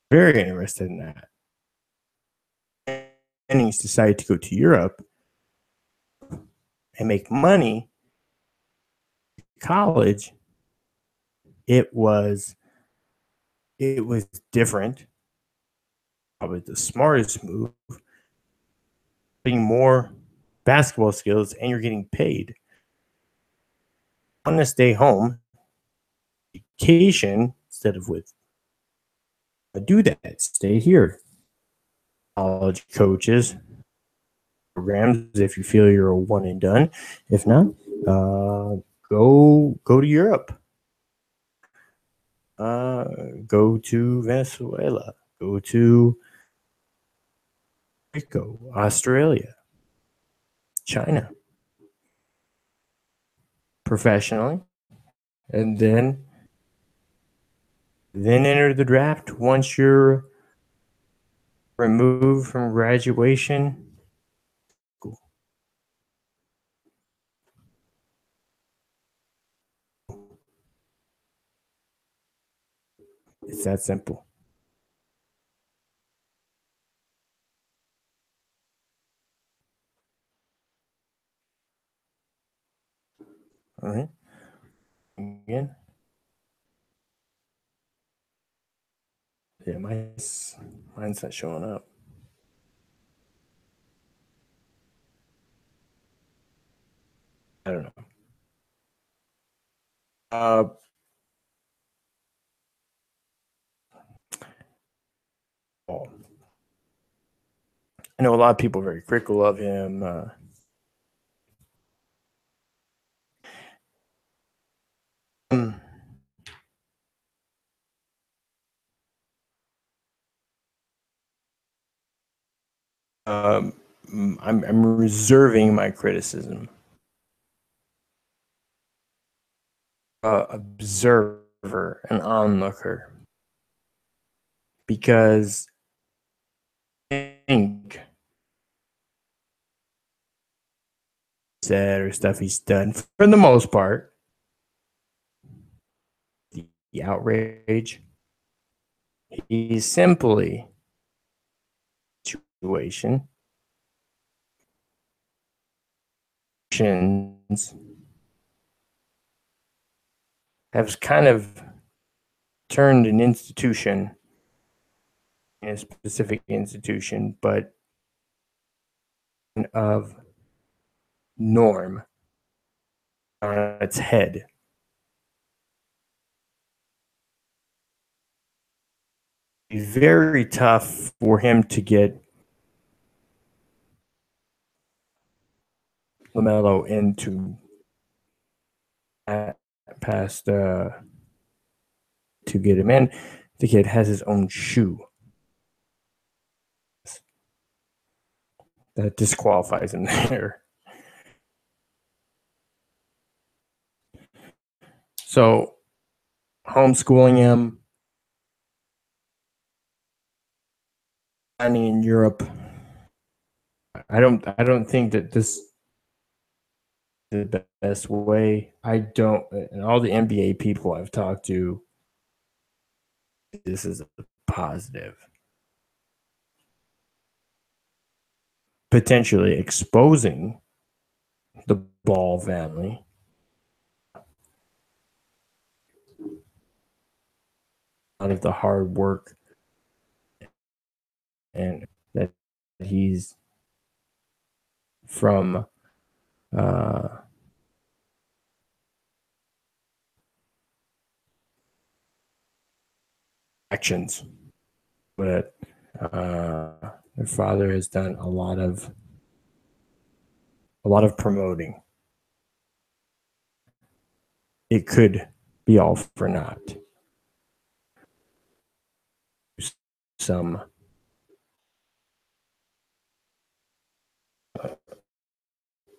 Very interested in that. Jennings decided to go to Europe and make money. College, it was different. Probably the smartest move. Getting more basketball skills and you're getting paid. Want to stay home, vacation instead of with. Do that. Stay here. College coaches, programs. If you feel you're a one and done, if not, go to Europe. Go to Venezuela. Go to Rico, Australia, China, professionally, and then enter the draft once you're removed from graduation. Cool. It's that simple. All right. Again. Yeah, mine's not showing up. I don't know. I know a lot of people are very critical of him. I'm reserving my criticism. Observer, an onlooker, because I think said or stuff he's done for the most part, the outrage, he's simply situation have kind of turned an institution, a specific institution, but of norm on its head. It's very tough for him to get LaMelo into past to get him in. The kid has his own shoe. That disqualifies him there. So homeschooling him, signing in Europe. I don't think that this is the best way. I don't, and all the NBA people I've talked to this is a positive. Potentially exposing the Ball family. Out of the hard work and that he's from actions, but their father has done a lot of promoting. It could be all for naught. Some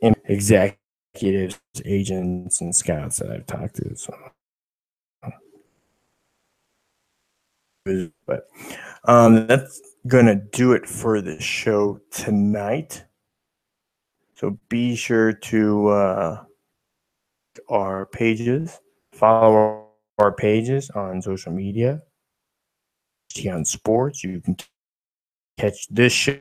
executives, agents, and scouts that I've talked to. So. But that's gonna do it for the show tonight. So be sure to our pages, follow our pages on social media. On sports, you can catch this show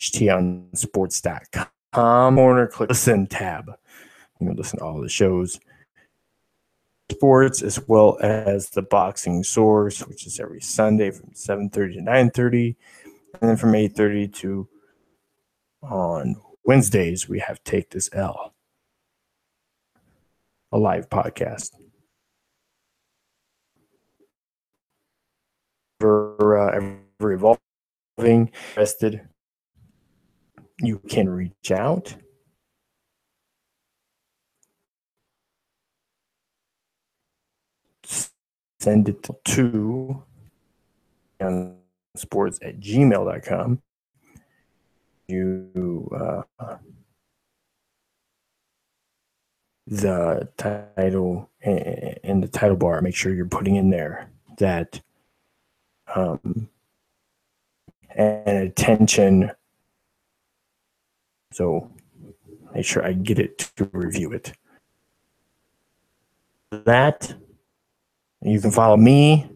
htsports.com corner, click listen tab. You can listen to all the shows, sports, as well as the Boxing Source, which is every Sunday from 7:30 to 9:30, and then from 8:30 to on Wednesdays we have Take This L, a live podcast. Ever evolving, interested, you can reach out. Send it to sports@gmail.com. You the title in the title bar, make sure you're putting in there that and attention. So make sure I get it to review it. That you can follow me.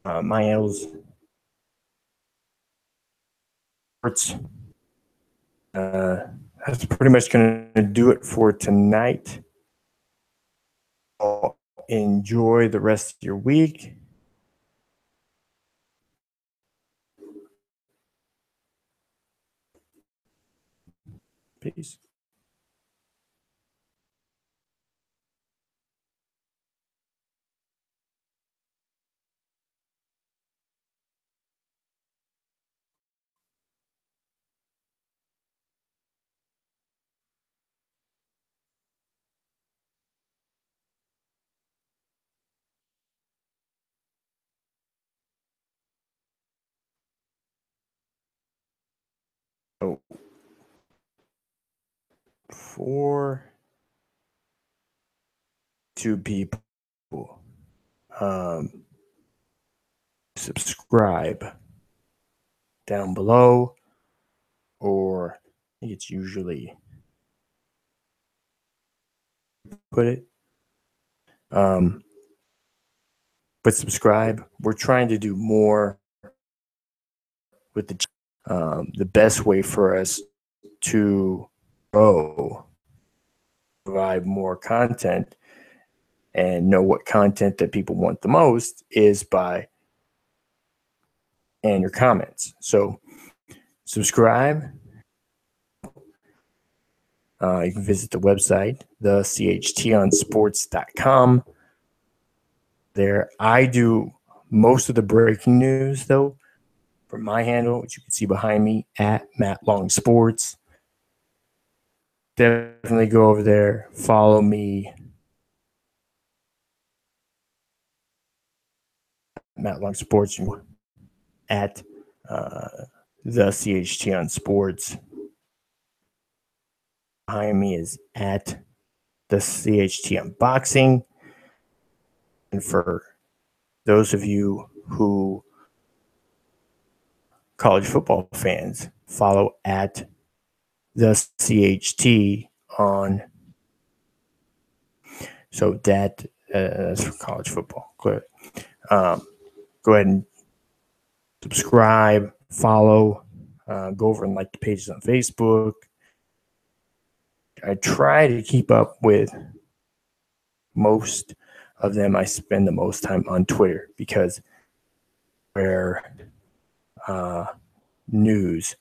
My handles. That's pretty much going to do it for tonight. Enjoy the rest of your week. Peace. Oh, for two people, subscribe down below, or I think it's usually put it. But subscribe. We're trying to do more with the best way for us to grow, provide more content, and know what content that people want the most is by and your comments. So subscribe. You can visit the website, the chtonsports.com. There, I do most of the breaking news, though, from my handle, which you can see behind me, at Matt Long Sports. Definitely go over there, follow me, Matt Long Sports, at the CHT on Sports. Behind me is at the CHT on Boxing. And for those of you who college football fans, follow at the CHT on. So that That's for college football. Clearly. Go ahead and subscribe, follow, go over and like the pages on Facebook. I try to keep up with most of them. I spend the most time on Twitter because where news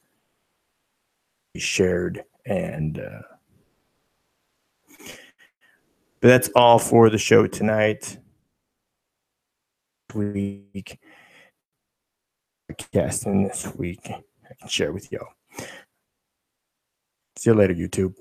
is shared and but that's all for the show tonight. Week podcasting this week I can share with y'all. See you later, YouTube.